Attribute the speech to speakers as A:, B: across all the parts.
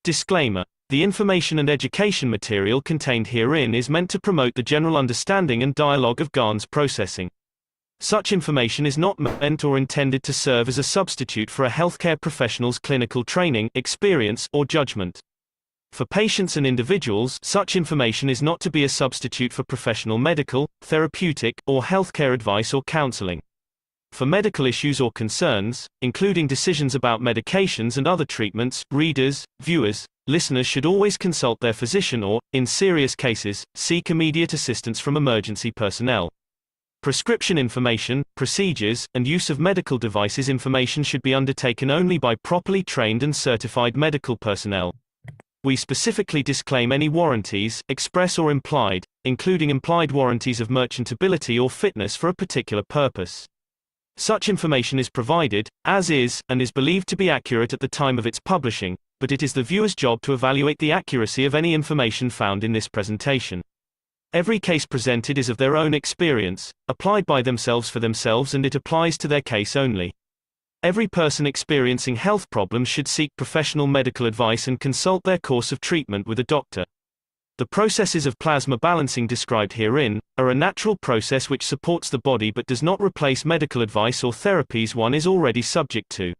A: Disclaimer: the information and education material contained herein is meant to promote the general understanding and dialogue of Gans processing. Such information is not meant or intended to serve as a substitute for a healthcare professional's clinical training, experience, or judgment. For patients and individuals, such information is not to be a substitute for professional medical, therapeutic, or healthcare advice or counseling. For medical issues or concerns, including decisions about medications and other treatments, readers, viewers, listeners should always consult their physician or, in serious cases, seek immediate assistance from emergency personnel. Prescription information, procedures, and use of medical devices information should be undertaken only by properly trained and certified medical personnel. We specifically disclaim any warranties, express or implied, including implied warranties of merchantability or fitness for a particular purpose. Such information is provided, as is, and is believed to be accurate at the time of its publishing, but it is the viewer's job to evaluate the accuracy of any information found in this presentation. Every case presented is of their own experience, applied by themselves for themselves, and it applies to their case only. Every person experiencing health problems should seek professional medical advice and consult their course of treatment with a doctor. The processes of plasma balancing described herein are a natural process which supports the body but does not replace medical advice or therapies one is already subject to.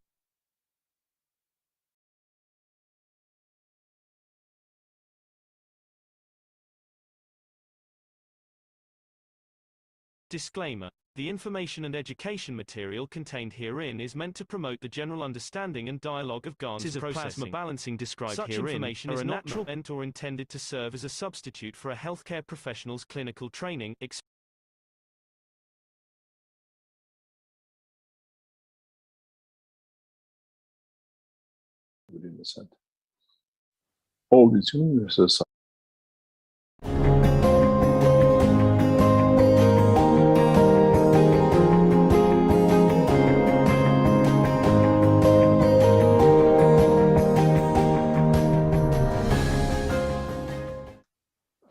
A: Disclaimer: the information and education material contained herein is meant to promote the general understanding and dialogue of Gans processing. Plasma balancing described
B: Such
A: herein
B: information
A: are
B: is
A: a
B: not
A: natural meant or intended to serve as a substitute for a healthcare professional's clinical training,
C: within the center. All these universes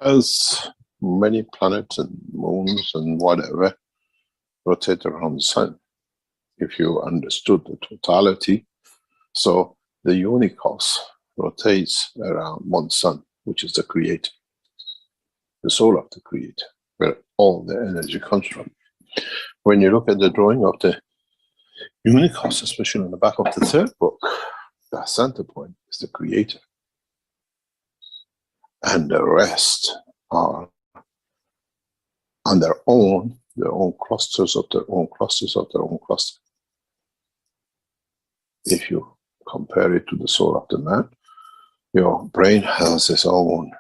C: as many planets and moons and whatever rotate around the sun. If you understood the totality, so the unicos rotates around one sun, which is the creator, the soul of the creator, where all the energy comes from. When you look at the drawing of the unicos, especially on the back of the third book, the center point is the creator. And the rest are on their own clusters of their own clusters of their own cluster. If you compare it to the soul of the man, your brain has its own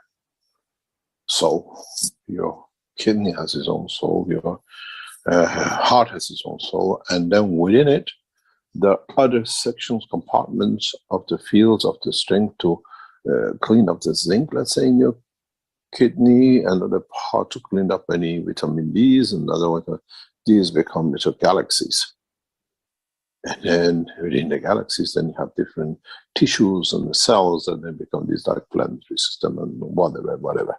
C: soul, your kidney has its own soul, your heart has its own soul, and then within it, the other sections, compartments of the fields of the strength to clean up the zinc, let's say, in your kidney, another part to clean up any vitamin D's, and another one, these become little galaxies. And then within the galaxies, then you have different tissues and the cells, and then become these like planetary system and whatever.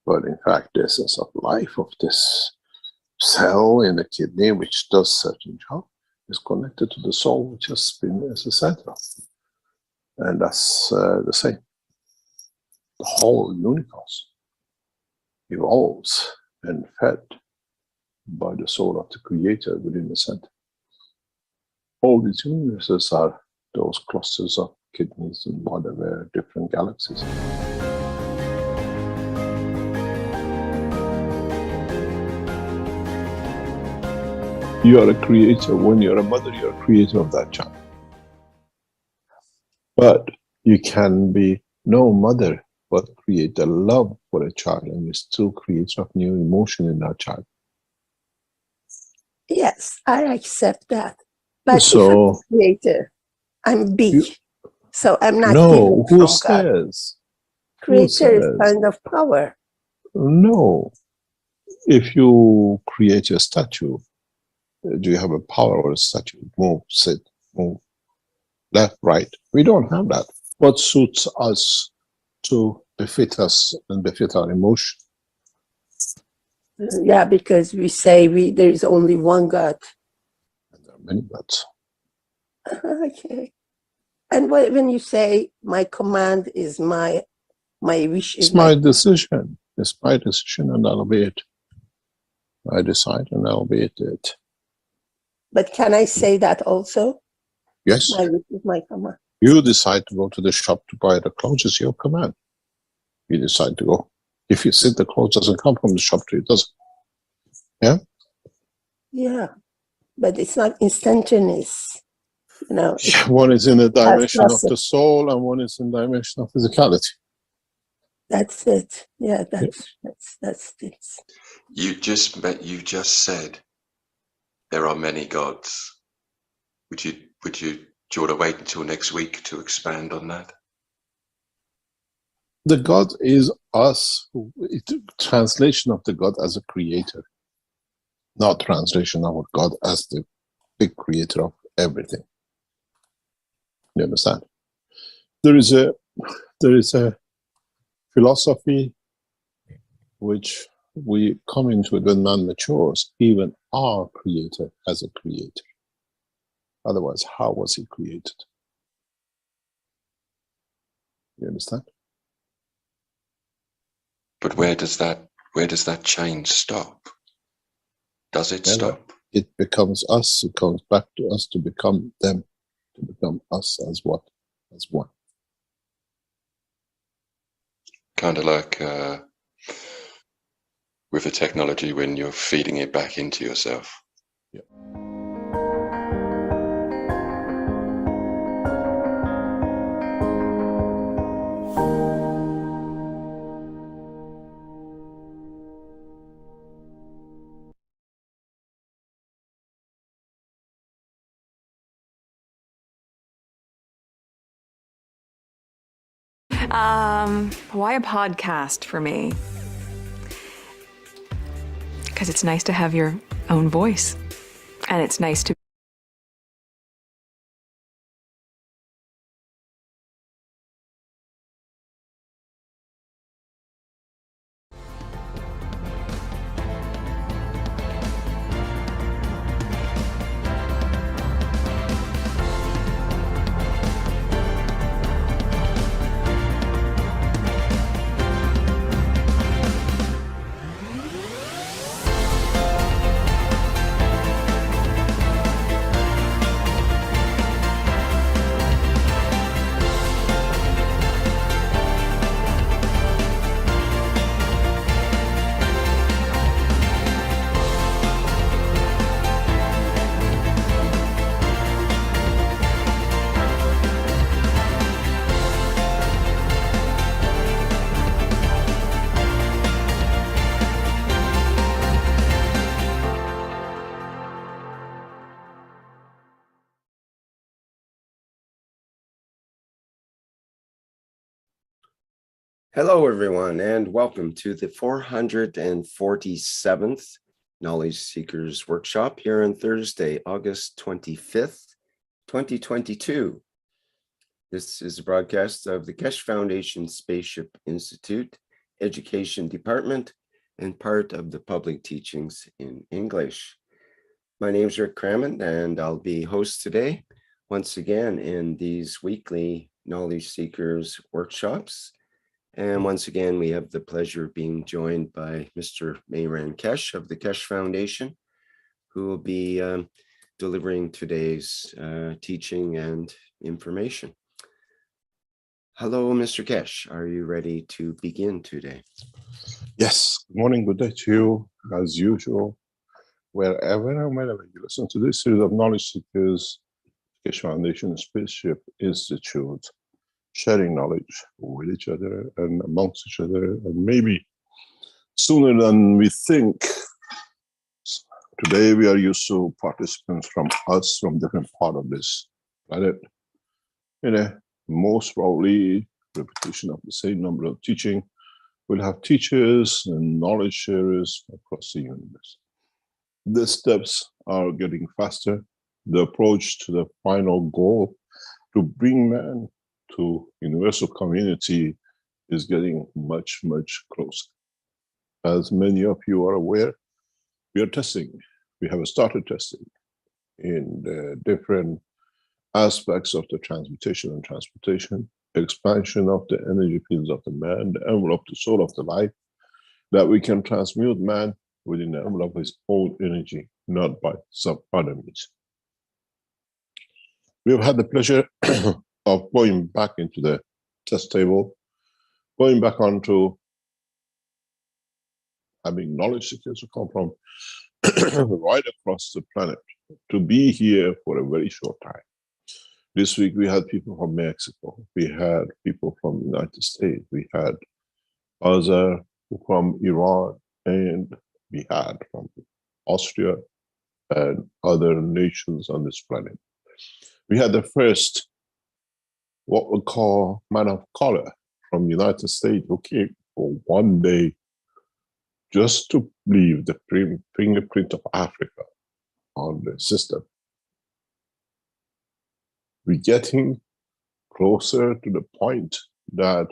C: But in fact, the essence of life of this cell in the kidney, which does certain job, is connected to the soul, which has been as a center. And that's the same. The whole unicos evolves and fed by the soul of the creator within the center. All these universes are those clusters of kidneys and whatever different galaxies. You are a creator. When you're a mother, you're a creator of that child. But you can be no mother, but create the love for a child, and you still create a new emotion in that child.
D: Yes, I accept that. But
C: so,
D: if I'm a creator, I'm big, so I'm not.
C: No, who says?
D: Creator is kind of power.
C: No. If you create a statue, do you have a power or a statue? Move, sit, move, left, right. We don't have that. What suits us to befit us and befit our emotion?
D: Yeah, because we say there is only one God.
C: And there are many gods.
D: Okay. And when you say my command is my wish is
C: It's my decision. It's my decision, and I'll obey it. I decide, and I'll obey it.
D: But can I say that also?
C: Yes.
D: My wish is my command.
C: You decide to go to the shop to buy the clothes, it's your command. You decide to go. If you think the clothes doesn't come from the shop to you, it doesn't. Yeah?
D: Yeah, but it's not instantaneous. You know,
C: One is in the dimension of
D: process.
C: the soul, and one is in the dimension of physicality.
D: That's it. Yeah, that's it.
B: You just said there are many gods. Do you want to wait until next week to expand on that?
C: The God is us. Translation of the God as a creator, not translation of God as the big creator of everything. You understand? There is a philosophy which we come into it when man matures, even our creator as a creator. Otherwise, how was he created? You understand?
B: But where does that change stop? Does it stop?
C: It becomes us, it comes back to us to become them, to become us as what? As one.
B: Kind of like with the technology when you're feeding it back into yourself.
C: Yeah.
E: Why a podcast for me? Because it's nice to have your own voice, and it's nice to
F: Hello, everyone, and welcome to the 447th Knowledge Seekers Workshop here on Thursday, August 25th, 2022. This is a broadcast of the Keshe Foundation Spaceship Institute Education Department and part of the public teachings in English. My name is Rick Crammond, and I'll be host today, once again, in these weekly Knowledge Seekers Workshops. And once again, we have the pleasure of being joined by Mr. Mehran Keshe of the Keshe Foundation, who will be delivering today's teaching and information. Hello, Mr. Keshe. Are you ready to begin today?
C: Yes. Good morning, good day to you, as usual. Wherever and whenever you listen to this series of Knowledge Seekers, Keshe Foundation Spaceship Institute, sharing knowledge with each other and amongst each other, and maybe sooner than we think. Today we are used to participants from different part of this planet. Most probably repetition of the same number of teaching. We'll have teachers and knowledge sharers across the universe. The steps are getting faster. The approach to the final goal to bring man to universal community is getting much, much closer. As many of you are aware, we are testing. We have started testing in the different aspects of the transmutation and transportation, expansion of the energy fields of the man, the envelope, the soul of the life, that we can transmute man within the envelope of his own energy, not by some other means. We have had the pleasure of going back into the test table, going back onto having knowledge seekers who come from right across the planet to be here for a very short time. This week we had people from Mexico, we had people from the United States, we had other from Iran, and we had from Austria and other nations on this planet. We had the first, what we call man of color from the United States, who came for one day just to leave the fingerprint of Africa on the system. We're getting closer to the point that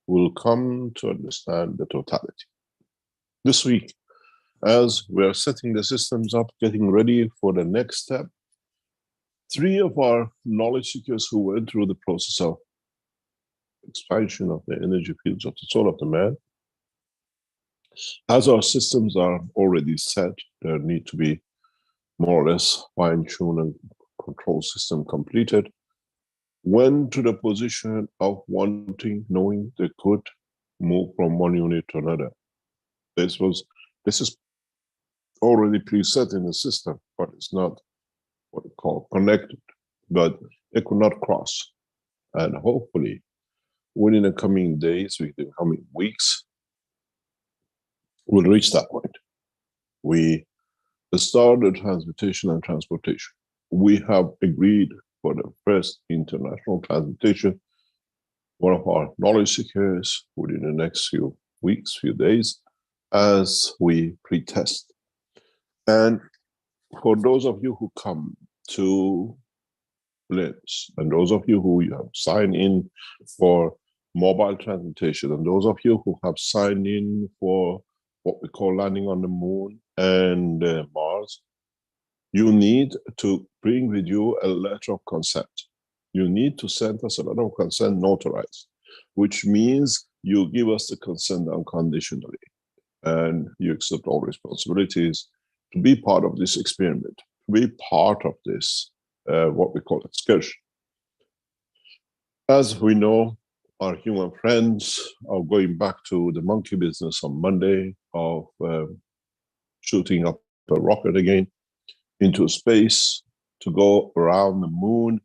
C: we'll come to understand the totality. This week, as we're setting the systems up, getting ready for the next step, 3 of our knowledge seekers who went through the process of expansion of the energy fields of the soul of the man, as our systems are already set, there need to be more or less fine-tuned and control system completed, went to the position of wanting, knowing they could move from one unit to another. This is already preset in the system, but it's not what we call connected, but they could not cross. And hopefully, within the coming days, within the coming weeks, we'll reach that point. We started transmutation and transportation. We have agreed for the first international transmutation. One of our knowledge seekers within the next few weeks, few days, as we pre-test. And for those of you who come to LINS, and those of you who have signed in for mobile transmutation, and those of you who have signed in for what we call landing on the moon and Mars, you need to bring with you a letter of consent. You need to send us a letter of consent notarized, which means you give us the consent unconditionally, and you accept all responsibilities to be part of this experiment, to be part of this, what we call excursion. As we know, our human friends are going back to the monkey business on Monday of shooting up a rocket again into space to go around the moon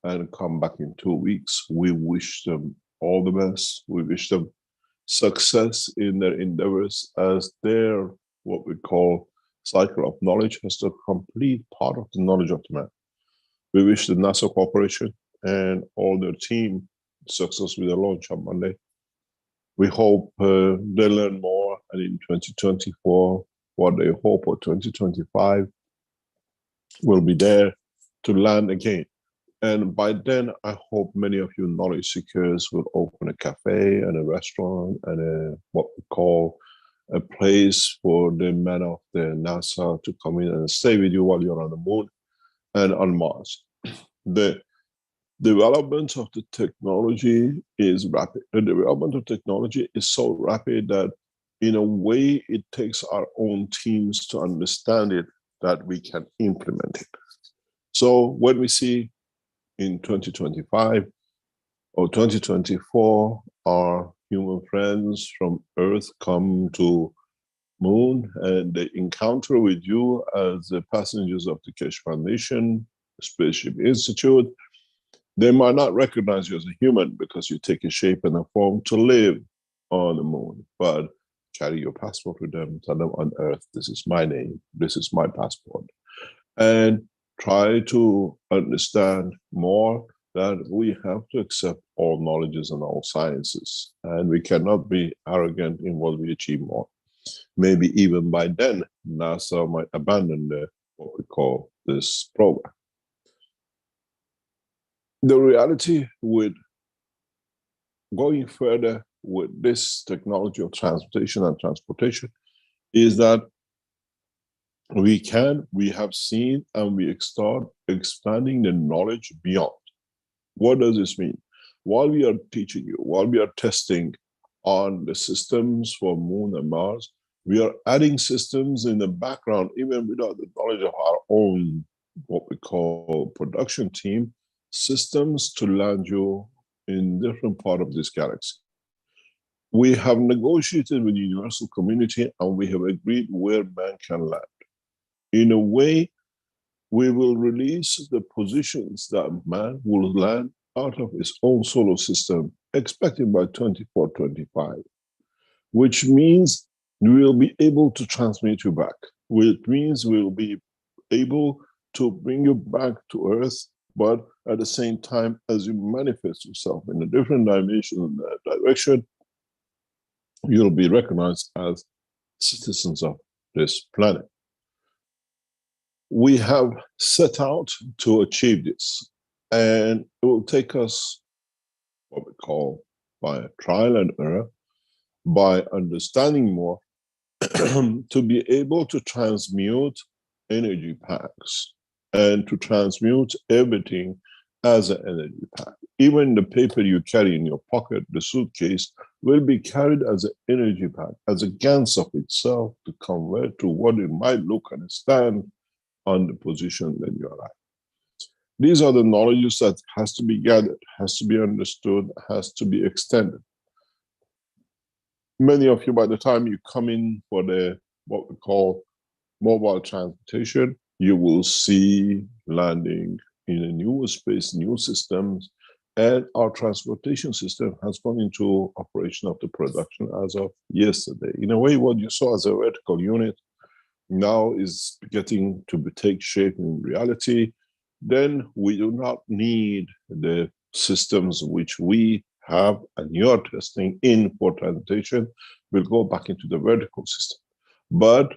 C: and come back in 2 weeks. We wish them all the best. We wish them success in their endeavors as their, what we call, cycle of knowledge has to complete part of the knowledge of the man. We wish the NASA Corporation and all their team success with the launch on Monday. We hope they learn more, and in 2024, what they hope for 2025 will be there to land again. And by then, I hope many of you knowledge seekers will open a cafe and a restaurant and what we call a place for the men of the NASA to come in and stay with you while you're on the moon and on Mars. The development of the technology is rapid. The development of technology is so rapid that in a way it takes our own teams to understand it, that we can implement it. So when we see in 2025 or 2024, our human friends from Earth come to Moon and they encounter with you as the passengers of the Keshe Foundation, Spaceship Institute, they might not recognize you as a human because you take a shape and a form to live on the moon, but carry your passport with them, tell them on Earth, this is my name, this is my passport. And try to understand more that we have to accept all knowledges and all sciences, and we cannot be arrogant in what we achieve more. Maybe even by then, NASA might abandon what we call this program. The reality with going further with this technology of transportation and transportation is that we have seen, and we start expanding the knowledge beyond. What does this mean? While we are teaching you, while we are testing on the systems for Moon and Mars, we are adding systems in the background, even without the knowledge of our own, what we call production team, systems to land you in different part of this galaxy. We have negotiated with the universal community, and we have agreed where man can land. In a way, we will release the positions that man will land out of his own solar system, expected by 24-25, which means we will be able to transmit you back, which means we will be able to bring you back to Earth, but at the same time, as you manifest yourself in a different dimension and direction, you'll be recognized as citizens of this planet. We have set out to achieve this, and it will take us what we call by trial and error, by understanding more, to be able to transmute energy packs and to transmute everything as an energy pack. Even the paper you carry in your pocket, the suitcase, will be carried as an energy pack, as a Gans of itself, to convert to what it might look and stand on the position that you are at. These are the knowledges that has to be gathered, has to be understood, has to be extended. Many of you, by the time you come in for the what we call mobile transportation, you will see landing in a new space, new systems, and our transportation system has gone into operation of the production as of yesterday. In a way, what you saw as a vertical unit now is getting to take shape in reality. Then we do not need the systems which we have and you're testing in for transportation. We'll go back into the vertical system. But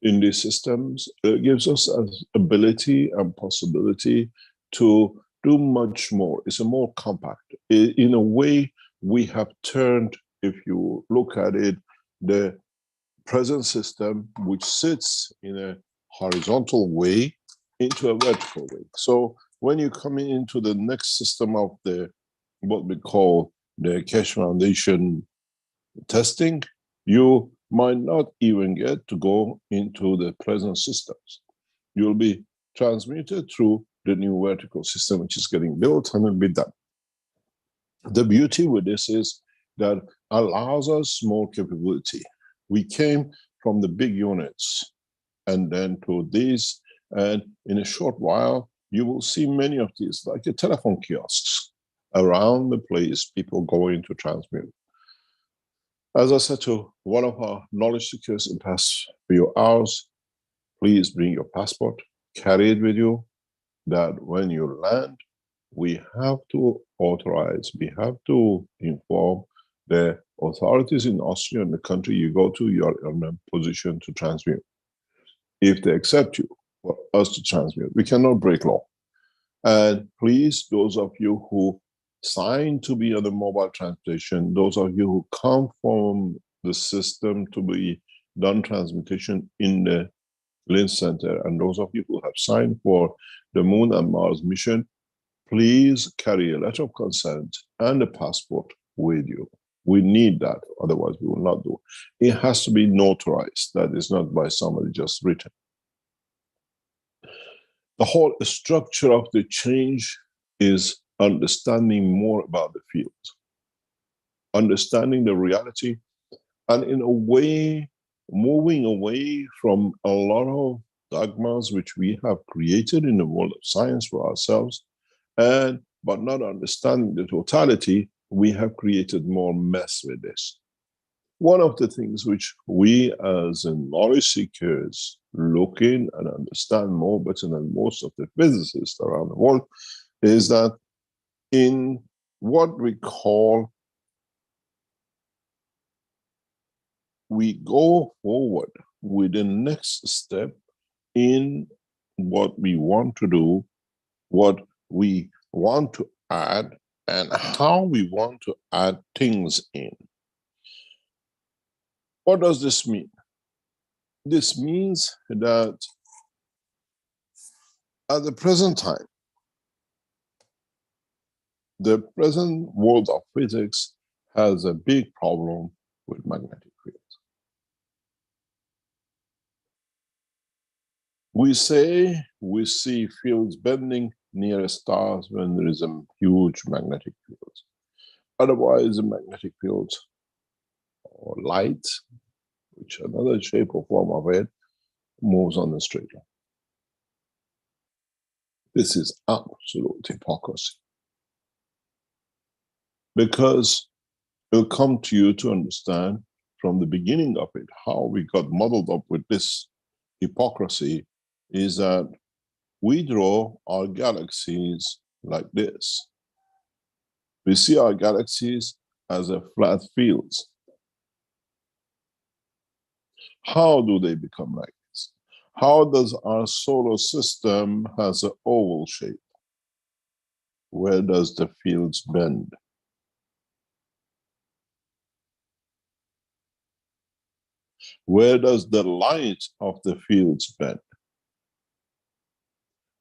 C: in these systems, it gives us an ability and possibility to do much more. It's a more compact. In a way, we have turned, if you look at it, the present system, which sits in a horizontal way, into a vertical way. So when you come into the next system of the what we call the Keshe Foundation testing, you might not even get to go into the present systems. You'll be transmuted through the new vertical system, which is getting built and will be done. The beauty with this is that allows us more capability. We came from the big units and then to these, and in a short while, you will see many of these, like a telephone kiosks around the place, people going to transmute. As I said to one of our knowledge seekers in the past few hours, please bring your passport, carry it with you, that when you land, we have to authorize, we have to inform the authorities in Austria and the country you go to, you are in a position to transmute. If they accept you for us to transmute, we cannot break law. And please, those of you who sign to be on the mobile transportation, those of you who come from the system to be done transmutation in the Lynn Center, and those of you who have signed for the Moon and Mars mission, please carry a letter of consent and a passport with you. We need that, otherwise we will not do it. It has to be notarized, that is not by somebody just written. The whole structure of the change is understanding more about the field, understanding the reality, and in a way, moving away from a lot of dogmas which we have created in the world of science for ourselves, and but not understanding the totality, we have created more mess with this. One of the things which we as knowledge seekers look in and understand more better than most of the physicists around the world is that in what we call, we go forward with the next step in what we want to do, what we want to add, and how we want to add things in. What does this mean? This means that at the present time, the present world of physics has a big problem with magnetic fields. We say we see fields bending near stars when there is a huge magnetic field. Otherwise, the magnetic field or light, which another shape or form of it, moves on a straight line. This is absolute hypocrisy. Because it'll come to you to understand from the beginning of it, how we got muddled up with this hypocrisy is that we draw our galaxies like this. We see our galaxies as a flat fields. How do they become like this? How does our solar system has an oval shape? Where does the fields bend? Where does the light of the fields bend?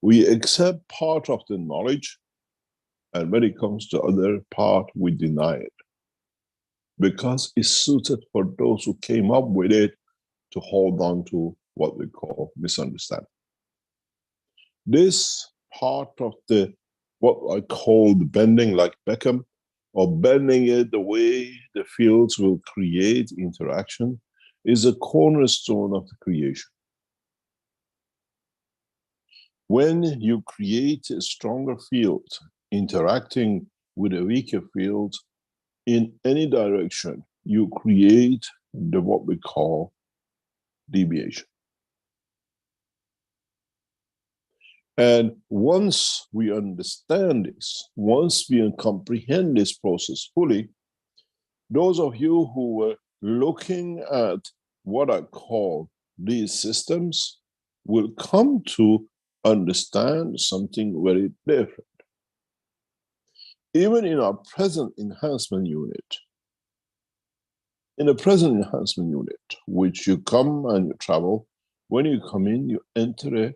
C: We accept part of the knowledge, and when it comes to other part, we deny it. Because it's suited for those who came up with it to hold on to what we call misunderstanding. This part of the, what I call the bending like Beckham, or bending it the way the fields will create interaction, is a cornerstone of the creation. When you create a stronger field interacting with a weaker field in any direction, you create the what we call deviation. And once we understand this, once we comprehend this process fully, those of you who were looking at what I call these systems will come to understand something very different. Even in our present enhancement unit, in the present enhancement unit, which you come and you travel, when you come in, you enter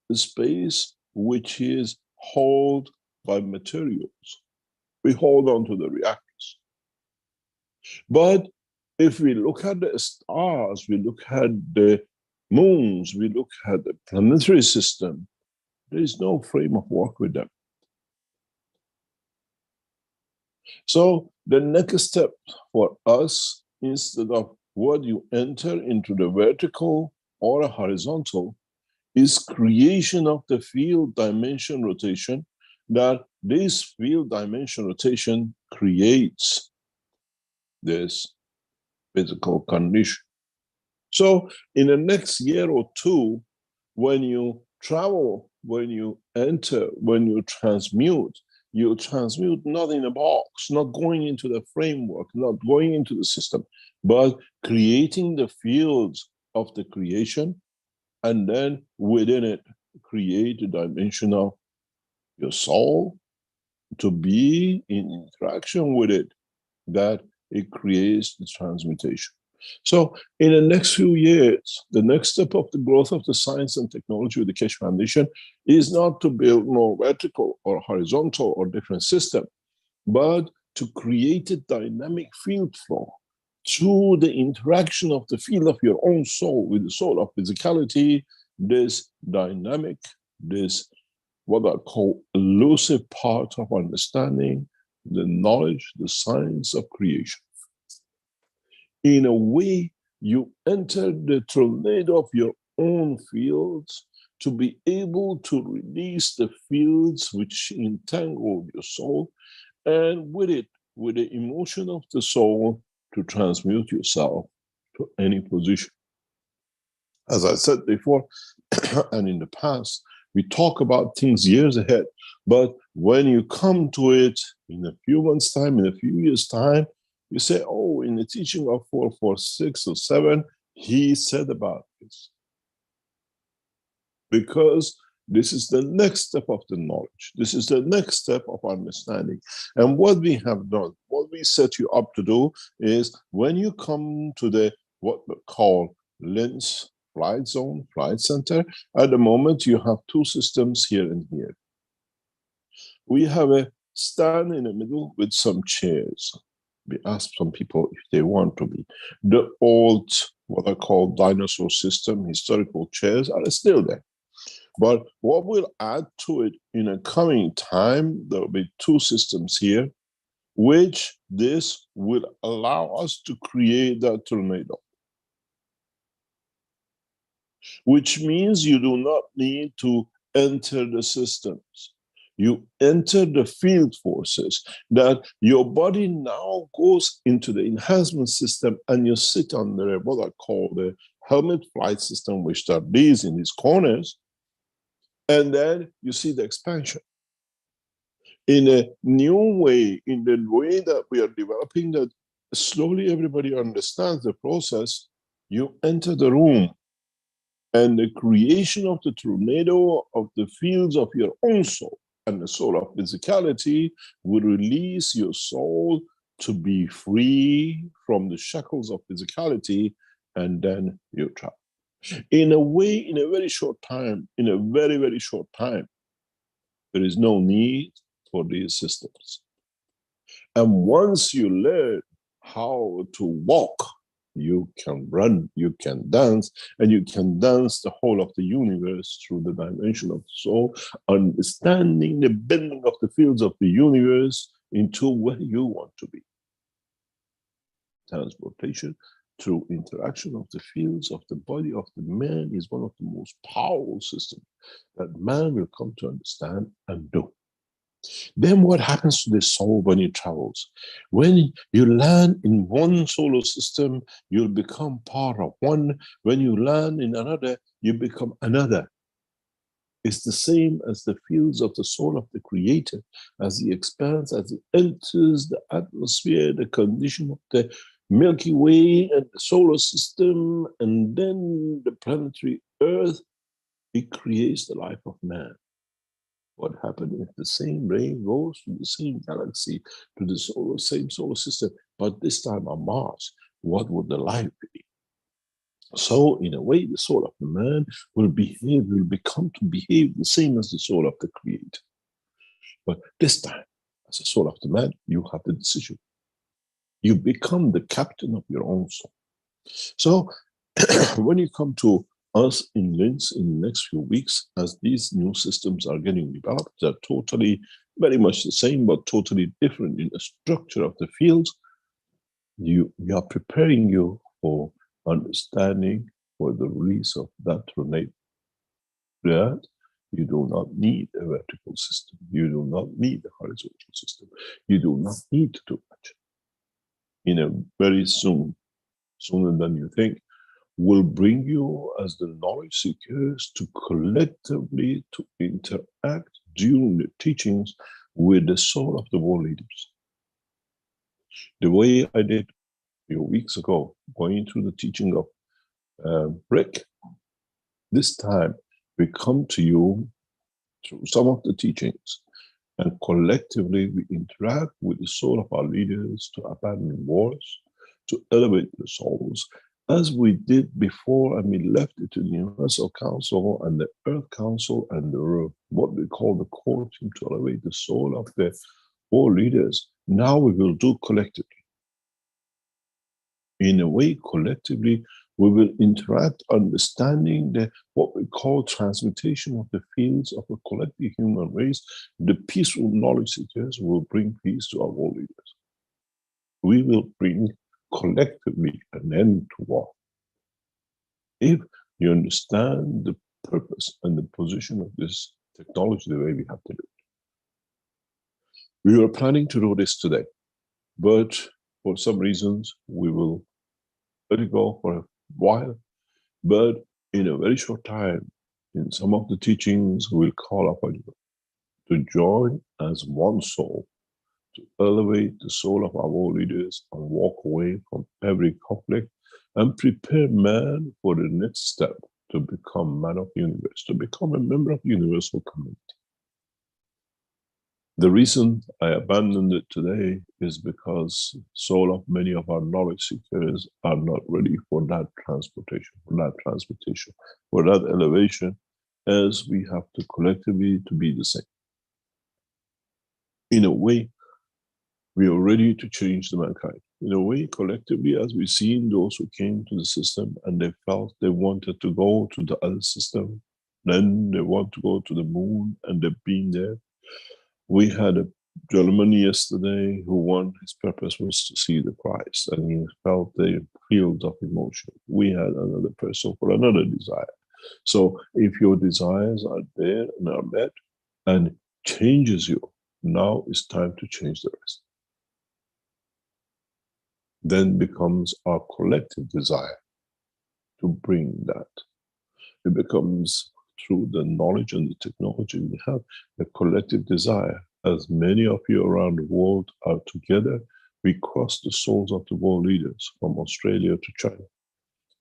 C: a space which is held by materials. We hold on to the reactors. But if we look at the stars, we look at the moons, we look at the planetary system, there is no frame of work with them. So the next step for us, instead of what you enter into the vertical or a horizontal, is creation of the field dimension rotation, that this field dimension rotation creates this physical condition. So in the next year or two, when you travel, when you enter, when you transmute not in a box, not going into the framework, not going into the system, but creating the fields of the creation, and then within it, create a dimension of your soul to be in interaction with it, that it creates the transmutation. So in the next few years, the next step of the growth of the science and technology with the Keshe Foundation is not to build more vertical or horizontal or different system, but to create a dynamic field flow through the interaction of the field of your own soul with the soul of physicality, this dynamic, this what I call elusive part of understanding the knowledge, the science of creation. In a way, you enter the tornado of your own fields to be able to release the fields which entangle your soul, and with it, with the emotion of the soul, to transmute yourself to any position. As I said before, and in the past, we talk about things years ahead, but when you come to it in a few months' time, in a few years' time, you say, oh, in the teaching of 446 or 7, he said about this. Because this is the next step of the knowledge. This is the next step of understanding. And what we have done, what we set you up to do is, when you come to the what we call lens flight zone, flight center. At the moment, you have two systems here and here. We have a stand in the middle with some chairs. We ask some people if they want to be. The old, what I call dinosaur system, historical chairs are still there. But what we'll add to it in a coming time, there will be two systems here, which this will allow us to create that tornado. Which means you do not need to enter the systems. You enter the field forces, that your body now goes into the enhancement system and you sit under what I call the helmet flight system, which are these in these corners, and then you see the expansion. In a new way, in the way that we are developing, that slowly everybody understands the process, you enter the room and the creation of the tornado of the fields of your own soul and the soul of physicality will release your soul to be free from the shackles of physicality, and then you travel. In a way, in a very short time, in a very, very short time, there is no need for these systems. And once you learn how to walk, you can run, you can dance, and you can dance the whole of the universe through the dimension of the soul, understanding the bending of the fields of the universe into where you want to be. Transportation through interaction of the fields of the body of the man is one of the most powerful systems that man will come to understand and do. Then what happens to the soul when it travels? When you land in one solar system, you'll become part of one. When you land in another, you become another. It's the same as the fields of the soul of the Creator. As he expands, as it enters the atmosphere, the condition of the Milky Way and the solar system, and then the planetary Earth, it creates the life of man. What happened if the same ray goes to the same galaxy, to the same solar system, but this time on Mars? What would the life be? So, in a way, the soul of the man will become to behave the same as the soul of the Creator. But this time, as the soul of the man, you have the decision. You become the captain of your own soul. So, when you come to us in Linz in the next few weeks, as these new systems are getting developed, they're totally, very much the same, but totally different in the structure of the fields. We are preparing you for understanding for the release of that tornado. That you do not need a vertical system. You do not need a horizontal system. You do not need to do much. In a very soon, sooner than you think, will bring you as the knowledge seekers to collectively to interact during the teachings with the soul of the world leaders. The way I did a few weeks ago, going through the teaching of Rick, this time we come to you through some of the teachings, and collectively we interact with the soul of our leaders to abandon wars, to elevate their souls, as we did before, and we left it to the Universal Council and the Earth Council and the, what we call the core team, to elevate the soul of the all leaders. Now we will do collectively. In a way, collectively, we will interact, understanding the what we call transmutation of the fields of a collective human race. The peaceful knowledge seekers will bring peace to our world leaders. We will bring collectively an end to war. If you understand the purpose and the position of this technology the way we have to do it. We were planning to do this today, but for some reasons we will let it go for a while. But in a very short time, in some of the teachings, we'll call upon you to join as one soul, to elevate the soul of our world leaders and walk away from every conflict and prepare man for the next step to become man of the universe, to become a member of the universal community. The reason I abandoned it today is because soul of many of our knowledge seekers are not ready for that transportation, for that elevation, as we have to collectively to be the same. In a way, we are ready to change the mankind. In a way, collectively, as we've seen those who came to the system and they felt they wanted to go to the other system, then they want to go to the moon, and they've been there. We had a gentleman yesterday who his purpose was to see the Christ, and he felt the field of emotion. We had another person for another desire. So if your desires are there and are met and changes you, now it's time to change the rest. Then becomes our collective desire to bring that. It becomes, through the knowledge and the technology we have, a collective desire. As many of you around the world are together, we cross the souls of the world leaders from Australia to China,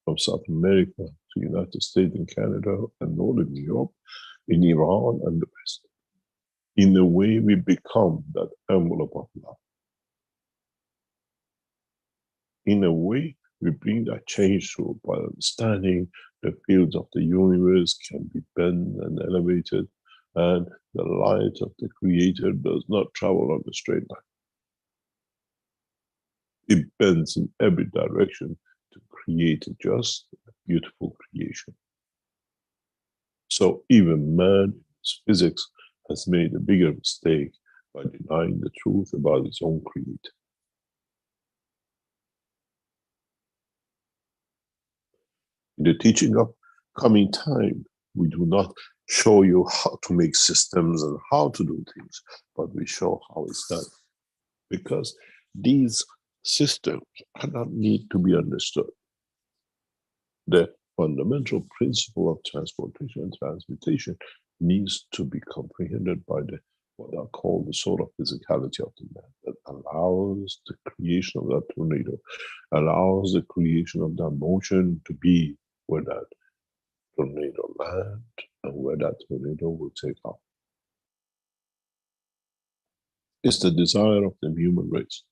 C: from South America to United States and Canada and Northern Europe, in Iran and the West. In a way, we become that envelope of love. In a way, we bring that change through by understanding the fields of the universe can be bent and elevated, and the light of the Creator does not travel on a straight line. It bends in every direction to create a just, beautiful creation. So even man, in his physics, has made a bigger mistake by denying the truth about his own creator. In the teaching of coming time, we do not show you how to make systems and how to do things, but we show how it's done. Because these systems cannot need to be understood. The fundamental principle of transportation and transmutation needs to be comprehended by what are called the soul of physicality of the man, that allows the creation of that tornado, allows the creation of that motion to be where that tornado lands and where that tornado will take off. It's the desire of the human race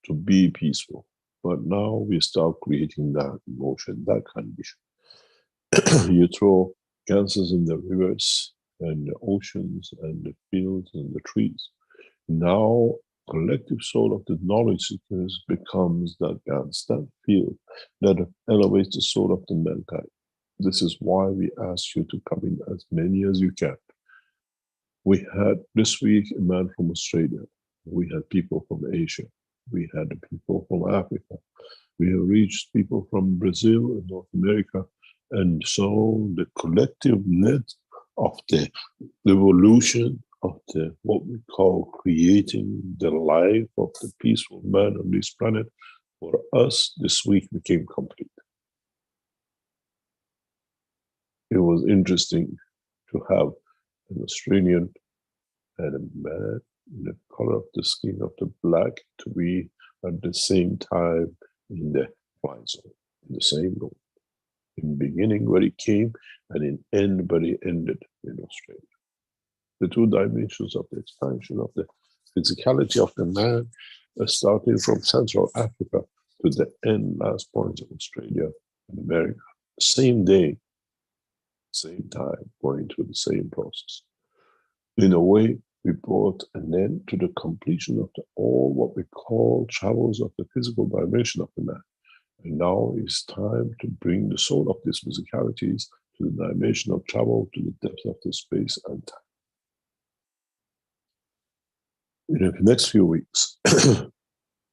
C: to be peaceful. But now we start creating that emotion, that condition. You throw gases in the rivers and the oceans and the fields and the trees. Now, collective soul of the knowledge seekers becomes that Gans, that field that elevates the soul of the mankind. This is why we ask you to come in as many as you can. We had this week a man from Australia. We had people from Asia. We had people from Africa. We have reached people from Brazil and North America. And so the collective net of the evolution of what we call creating the life of the peaceful man on this planet, for us this week became complete. It was interesting to have an Australian and a man in the color of the skin of the black to be at the same time in the flight zone, in the same room. In beginning where he came, and in end where he ended in Australia. The two dimensions of the expansion of the physicality of the man starting from Central Africa to the end last point of Australia and America. Same day, same time, going through the same process. In a way, we brought an end to the completion of all what we call travels of the physical dimension of the man. And now it's time to bring the soul of these physicalities to the dimension of travel to the depth of the space and time. In the next few weeks,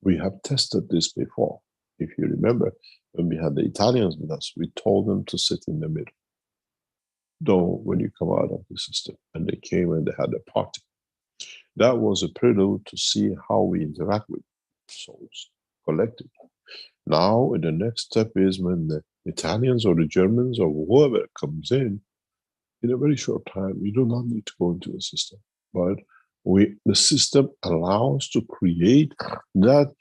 C: we have tested this before. If you remember, when we had the Italians with us, we told them to sit in the middle. Don't when you come out of the system. And they came and they had a party. That was a prelude to see how we interact with souls collectively. Now, the next step is when the Italians or the Germans or whoever comes in a very short time, you do not need to go into the system. But the system allows to create that,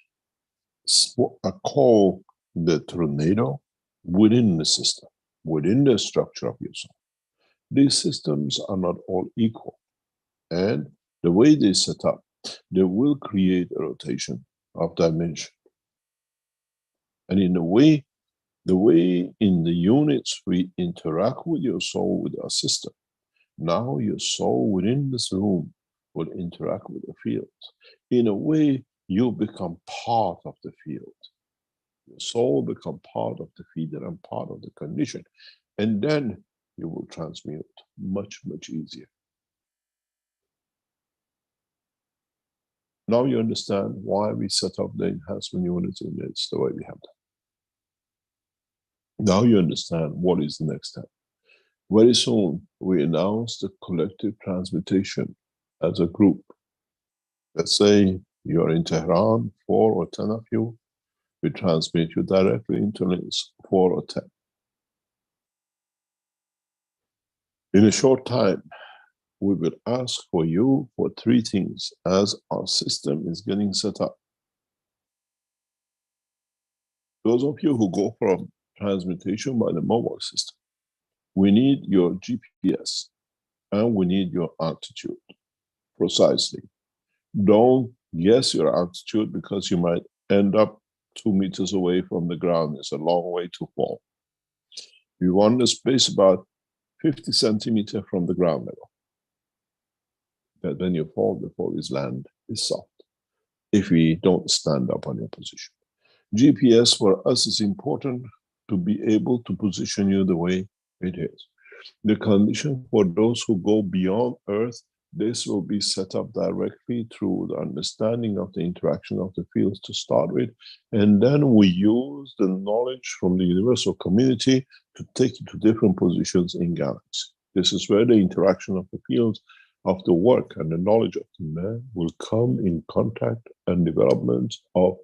C: what I call the tornado, within the system, within the structure of your soul. These systems are not all equal. And The way they set up, they will create a rotation of dimension. And in a way, the way in the units we interact with your soul with our system, now your soul within this room will interact with the field. In a way, you become part of the field. Your soul become part of the field and part of the condition. And then you will transmute much, much easier. Now you understand why we set up the enhancement units in this the way we have done. Now you understand what is the next step. Very soon, we announce the collective transmutation as a group. Let's say you're in Tehran, 4 or 10 of you, we transmit you directly into links 4 or 10. In a short time, we will ask for you for 3 things as our system is getting set up. Those of you who go from transmutation by the mobile system, we need your GPS and we need your altitude, precisely. Don't guess your altitude because you might end up 2 meters away from the ground. It's a long way to fall. We want the space about 50 centimeters from the ground level. That when you fall, the fall is land is soft. If we don't stand up on your position. GPS for us is important to be able to position you the way it is. The condition for those who go beyond Earth, this will be set up directly through the understanding of the interaction of the fields to start with. And then we use the knowledge from the universal community to take you to different positions in galaxy. This is where the interaction of the fields of the work and the knowledge of the man will come in contact and development of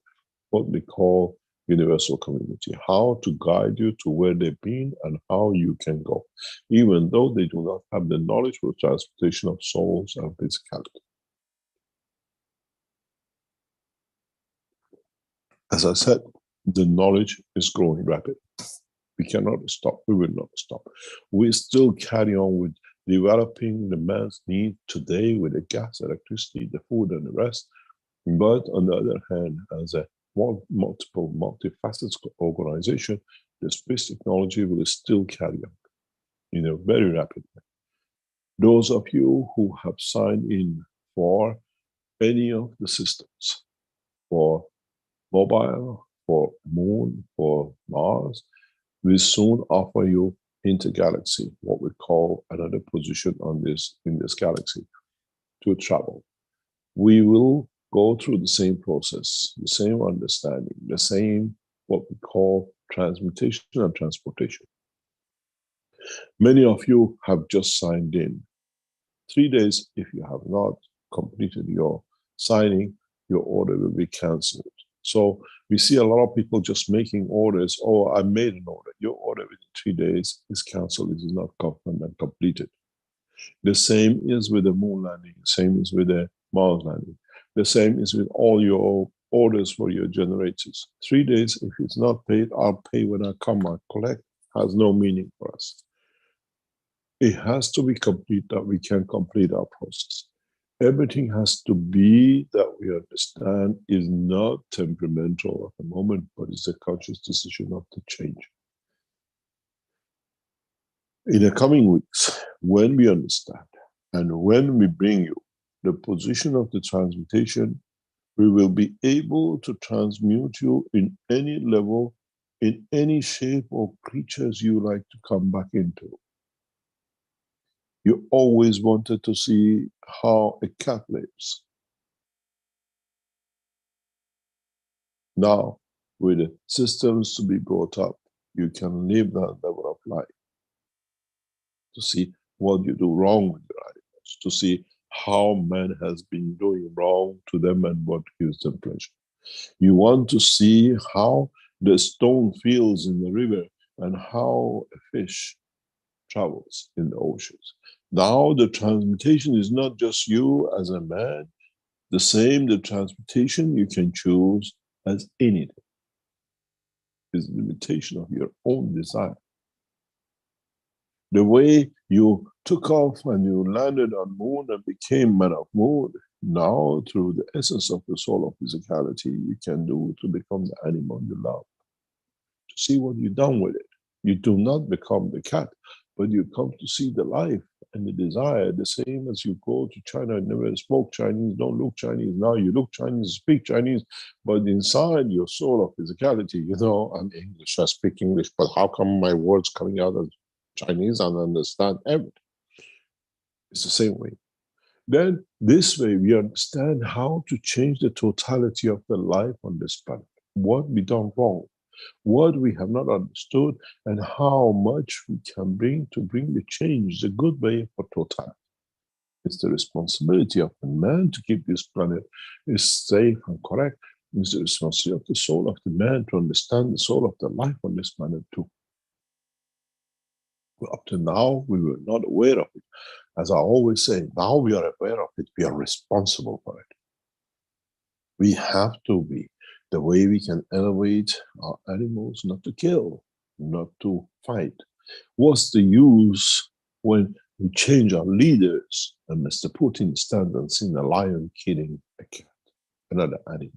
C: what we call universal community, how to guide you to where they've been and how you can go, even though they do not have the knowledge for transportation of souls and physicality. As I said, the knowledge is growing rapidly. We cannot stop, we will not stop. We still carry on with developing the man's need today with the gas, electricity, the food and the rest. But on the other hand, as a multiple, multifaceted organization, the space technology will still carry on in a very rapid way. Those of you who have signed in for any of the systems, for mobile, for moon, for Mars, we soon offer you intergalaxy, what we call another position on this in this galaxy to travel. We will go through the same process, the same understanding, the same what we call transmutation and transportation. Many of you have just signed in. 3 days, if you have not completed your signing, your order will be cancelled. So we see a lot of people just making orders. Oh, I made an order. Your order within 3 days is cancelled. It is not confirmed and completed. The same is with the moon landing. The same is with the Mars landing. The same is with all your orders for your generators. 3 days, if it's not paid, I'll pay when I come, I collect, has no meaning for us. It has to be complete that we can complete our process. Everything has to be that we understand is not temperamental at the moment, but it's a conscious decision of the change. In the coming weeks, when we understand and when we bring you the position of the transmutation, we will be able to transmute you in any level, in any shape or creatures you like to come back into. You always wanted to see how a cat lives. Now, with the systems to be brought up, you can live that level of life. To see what you do wrong with your animals, to see how man has been doing wrong to them and what gives them pleasure. You want to see how the stone feels in the river and how a fish travels in the oceans. Now the transmutation is not just you as a man, the same, the transmutation you can choose as anything. It's the limitation of your own desire. The way You took off and you landed on moon and became man of moon. Now, through the essence of the soul of physicality, you can do to become the animal you love. To see what you've done with it. You do not become the cat, but you come to see the life and the desire, the same as you go to China and never spoke Chinese, don't look Chinese. Now you look Chinese, speak Chinese, but inside your soul of physicality, you know, I'm English, I speak English, but how come my words coming out as Chinese and understand everything? It's the same way. Then this way we understand how to change the totality of the life on this planet. What we done wrong, what we have not understood, and how much we can bring to bring the change the good way for totality. It's the responsibility of the man to keep this planet is safe and correct. It's the responsibility of the soul of the man to understand the soul of the life on this planet too. Well, up to now, we were not aware of it. As I always say, now we are aware of it, we are responsible for it. We have to be. The way we can elevate our animals, not to kill, not to fight. What's the use when we change our leaders and Mr. Putin stands and sees a lion killing a cat, another animal?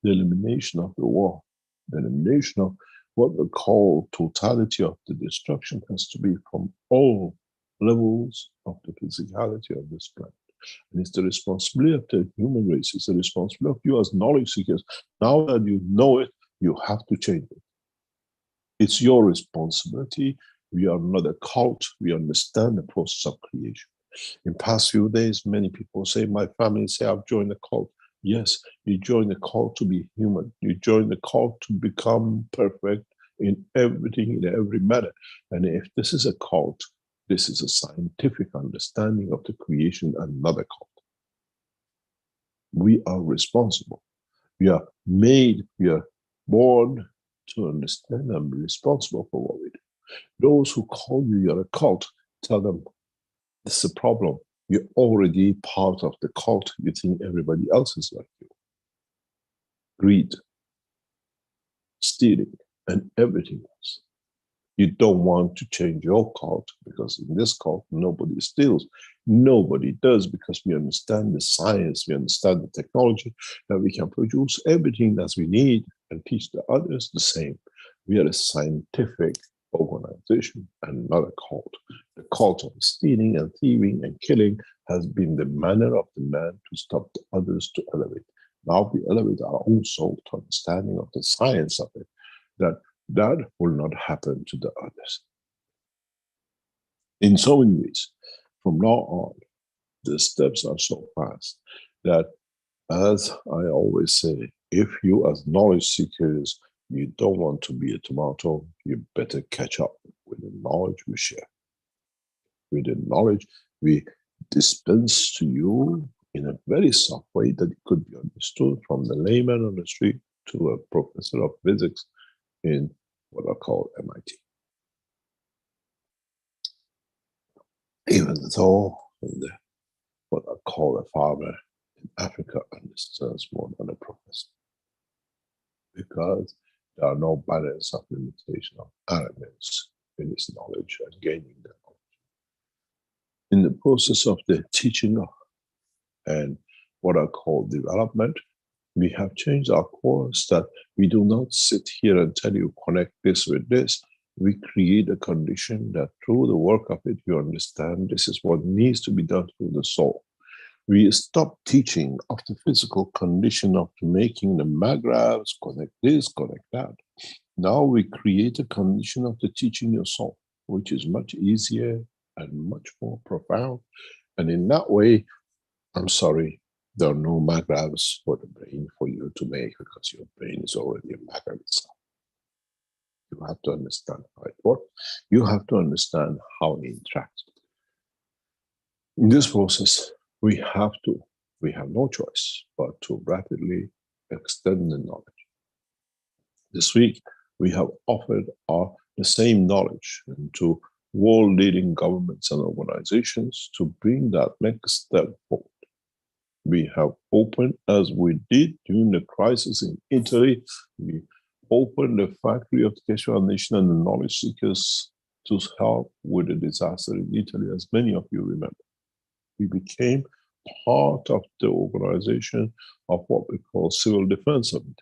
C: The elimination of the war, the elimination of what we call totality of the destruction has to be from all levels of the physicality of this planet. And it's the responsibility of the human race, it's the responsibility of you as knowledge seekers. Now that you know it, you have to change it. It's your responsibility. We are not a cult, we understand the process of creation. In past few days, many people say, my family say, I've joined a cult. Yes, you join the cult to be human. You join the cult to become perfect in everything, in every matter. And if this is a cult, this is a scientific understanding of the creation and not a cult. We are responsible. We are made, we are born to understand and be responsible for what we do. Those who call you you're a cult, tell them, this is a problem. You're already part of the cult. You think everybody else is like you. Greed, stealing, and everything else. You don't want to change your cult because in this cult, nobody steals. Nobody does because we understand the science, we understand the technology, that we can produce everything as we need and teach the others the same. We are a scientific organization and not a cult. The cult of stealing and thieving and killing has been the manner of the man to stop the others to elevate. Now we elevate our own soul to understanding of the science of it, that will not happen to the others. In so many ways, from now on, the steps are so fast that, as I always say, if you as knowledge seekers, you don't want to be a tomato, you better catch up with the knowledge we share. With the knowledge we dispense to you in a very soft way that it could be understood from the layman on the street to a professor of physics in what I call MIT. Even though what I call a farmer in Africa understands more than a professor, because there are no barriers of limitation of elements in his knowledge and gaining the knowledge. In the process of the teaching of and what I call development, we have changed our course that we do not sit here and tell you connect this with this. We create a condition that through the work of it, you understand this is what needs to be done through the soul. We stop teaching of the physical condition of making the magraphs, connect this, connect that. Now we create a condition of the teaching your soul, which is much easier and much more profound. And in that way, I'm sorry, there are no magraphs for the brain for you to make because your brain is already a magraph itself. You have to understand how it works. You have to understand how it interacts. In this process, we have no choice but to rapidly extend the knowledge. This week, we have offered the same knowledge to world-leading governments and organizations to bring that next step forward. We have opened, as we did during the crisis in Italy, we opened the factory of the Keshe Foundation and the knowledge seekers to help with the disaster in Italy, as many of you remember. We became part of the organization of what we call civil defense of it.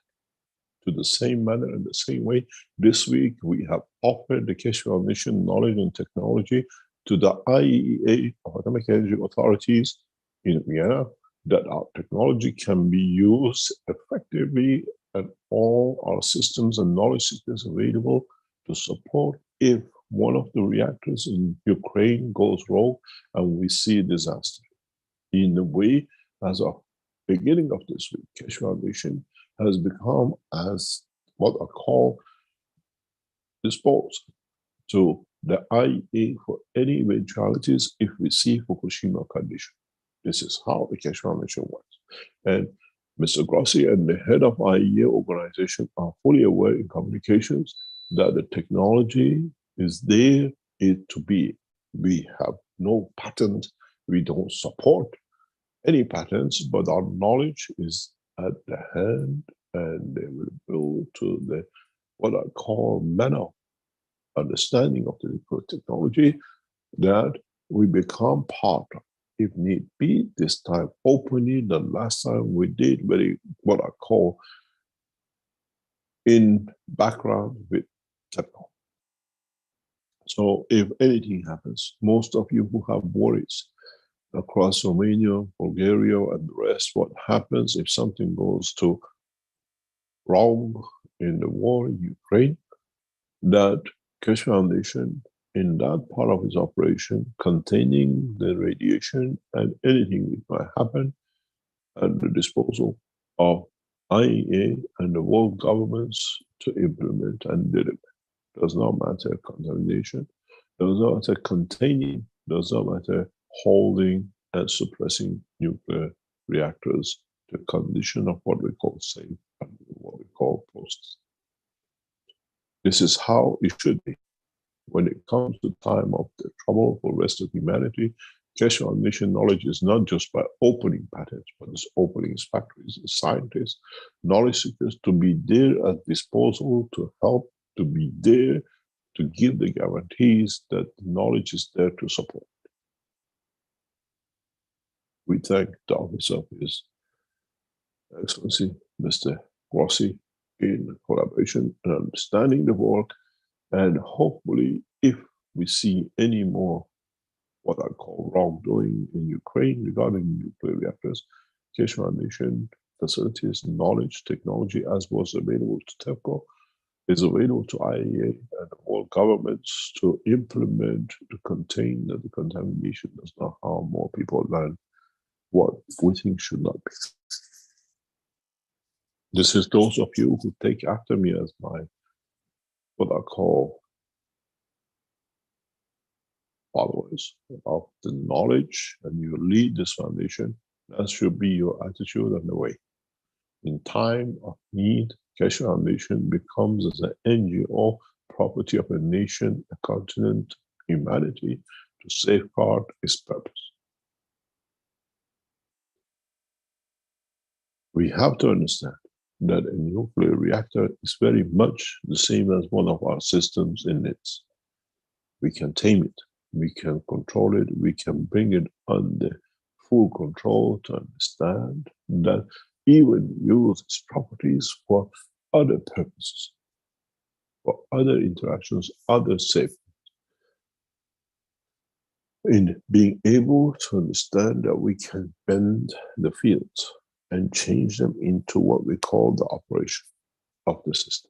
C: To the same manner and the same way, this week we have offered the Keshe Foundation knowledge and technology to the IEA, Atomic Energy Authorities in Vienna, that our technology can be used effectively and all our systems and knowledge seekers available to support if one of the reactors in Ukraine goes wrong and we see a disaster. In a way, as of beginning of this week, Keshe Foundation has become as what I call disposed to the IEA for any eventualities if we see Fukushima condition. This is how the Keshe Foundation works. And Mr. Grossi and the head of IEA organization are fully aware in communications that the technology is there to be. We have no patent. We don't support any patents, but our knowledge is at the hand, and they will build to the what I call nano understanding of the nuclear technology that we become part of, if need be, this time openly. The last time we did very what I call in background with TEPCO. So if anything happens, most of you who have worries across Romania, Bulgaria, and the rest, what happens if something goes to wrong in the war in Ukraine, that Keshe Foundation, in that part of its operation, containing the radiation and anything that might happen, at the disposal of IEA and the world governments to implement and deliver. Does not matter contamination, does not matter containing, does not matter holding and suppressing nuclear reactors to condition of what we call safe and what we call process. This is how it should be. When it comes to time of the trouble for the rest of humanity, Keshe Foundation knowledge is not just by opening patents, but it's opening factories, scientists, knowledge seekers to be there at disposal to help, to be there to give the guarantees that knowledge is there to support. We thank the Office of His Excellency, Mr. Grossi, in collaboration and understanding the work, and hopefully if we see any more what I call wrongdoing in Ukraine regarding nuclear reactors, Keshe Foundation facilities, knowledge, technology, as was available to TEPCO, is available to IAEA and all governments to implement, to contain that the contamination does not harm more people than what we think should not be. This is those of you who take after me as my, what I call followers of the knowledge, and you lead this foundation. That should be your attitude and the way. In time of need, Keshe Foundation becomes as an NGO property of a nation, a continent, humanity, to safeguard its purpose. We have to understand that a nuclear reactor is very much the same as one of our systems in it. We can tame it, we can control it, we can bring it under full control to understand that even use its properties for other purposes, for other interactions, other safety. In being able to understand that we can bend the fields and change them into what we call the operation of the system.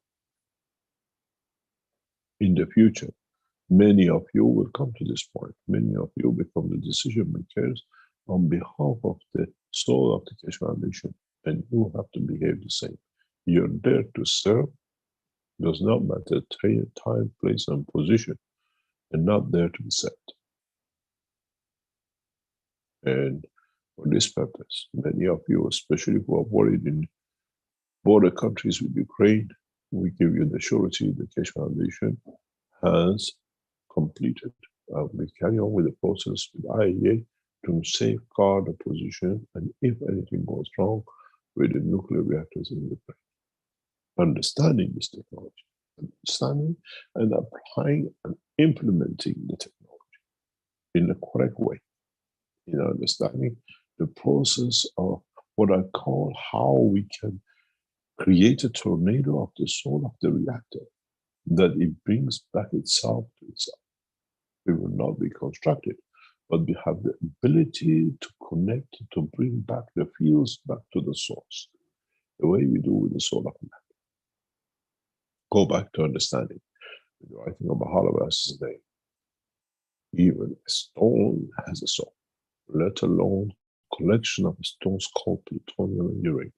C: In the future, many of you will come to this point. Many of you become the decision makers on behalf of the soul of the Keshe Foundation, and you have to behave the same. You're there to serve, does not matter time, place, and position, and not there to be served. And for this purpose, many of you, especially who are worried in border countries with Ukraine, we give you the surety the Keshe Foundation has completed. We carry on with the process with IAEA to safeguard the position, and if anything goes wrong with the nuclear reactors in Ukraine. Understanding this technology, understanding and applying and implementing the technology in the correct way, in understanding the process of what I call how we can create a tornado of the soul of the reactor, that it brings back itself to itself. We will not be constructed, but we have the ability to connect, to bring back the fields back to the source, the way we do with the soul of man. Go back to understanding. The writing of Baha'u'llah is today. Even a stone has a soul, let alone collection of stones called plutonium and uranium.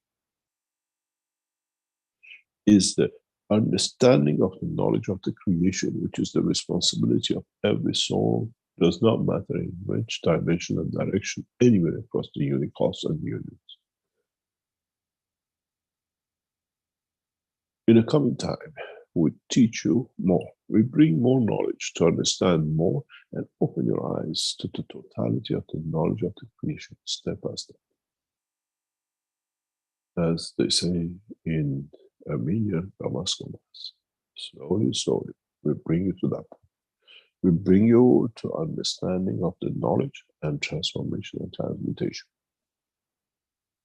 C: Is the understanding of the knowledge of the creation, which is the responsibility of every soul, does not matter in which dimension and direction, anywhere across the universe and the universe. In the coming time, we teach you more. We bring more knowledge to understand more and open your eyes to the totality of the knowledge of the creation, step by step. As they say in Armenia, Damascus, slowly, slowly, we bring you to that point. We bring you to understanding of the knowledge and transformation and transmutation.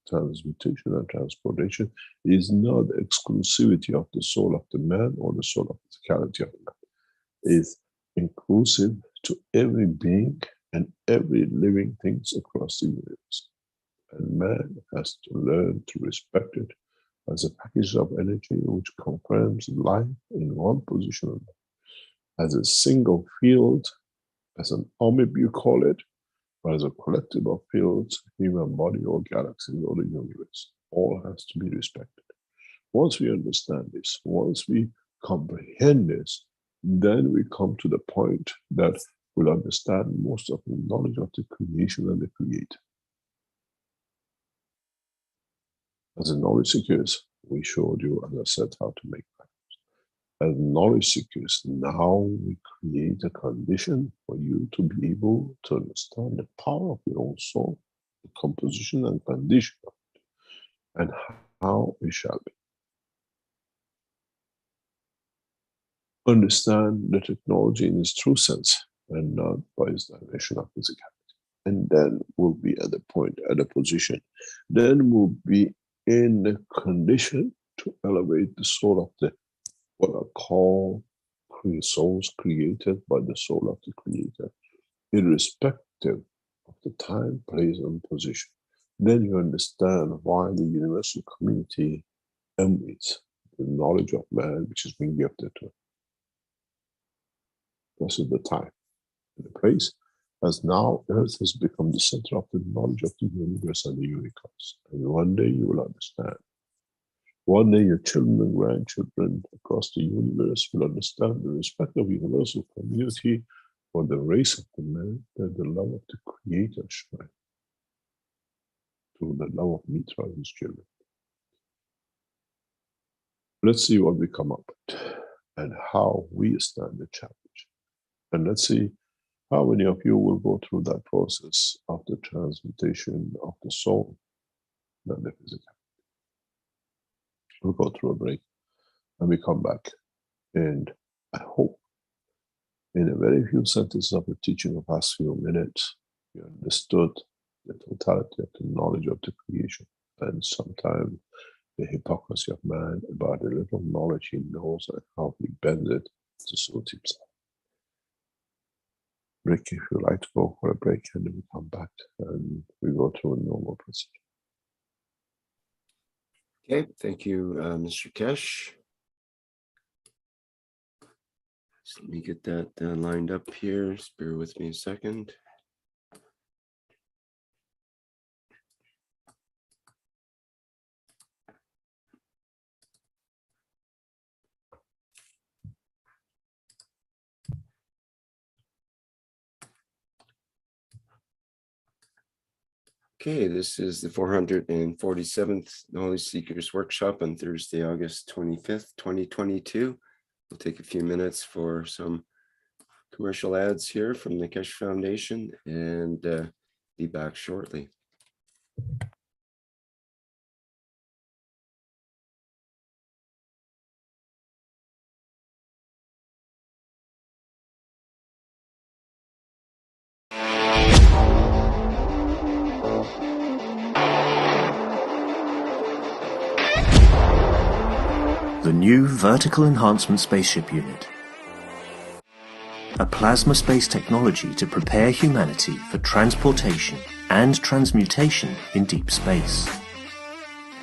C: Transmutation and transportation is not the exclusivity of the soul of the man or the soul of the physicality of the man. It is inclusive to every being and every living things across the universe. And man has to learn to respect it as a package of energy which confirms life in one position, as a single field, as an omib you call it, or as a collective of fields, human body or galaxies or the universe. All has to be respected. Once we understand this, once we comprehend this, then we come to the point that we'll understand most of the knowledge of the creation and the creator. As a knowledge seekers, we showed you, as I said, how to make patterns. As knowledge seekers, now we create a condition for you to be able to understand the power of your own soul, the composition and condition of it, and how it shall be. Understand the technology in its true sense and not by its dimension of physicality. And then we'll be at the point, at a position, then we'll be in the condition to elevate the soul of the, what I call souls created by the soul of the creator, irrespective of the time, place, and position. Then you understand why the universal community emulates the knowledge of man which has been gifted to it. This is the time and the place, as now Earth has become the center of the knowledge of the universe and the universe. And one day you will understand. One day your children and grandchildren across the universe will understand the respect of universal community for the race of the man, that the love of the Creator shine through the love of Mitra and his children. Let's see what we come up with and how we stand the challenge. And let's see how many of you will go through that process of the transmutation of the soul and the physical. We'll go through a break and we come back. And I hope in a very few sentences of the teaching of the past few minutes, you understood the totality of the knowledge of the creation and sometimes the hypocrisy of man about the little knowledge he knows and how he bends it to suit himself. Rick, if you'd like to go for a break and then we come back and we go through a normal procedure.
F: Okay, thank you, Mr. Keshe. So let me get that lined up here. Just bear with me a second. Okay, this is the 447th Knowledge Seekers Workshop on Thursday, August 25th, 2022. We'll take a few minutes for some commercial ads here from the Keshe Foundation and be back shortly.
G: the new Vertical Enhancement Spaceship Unit, a plasma space technology to prepare humanity for transportation and transmutation in deep space.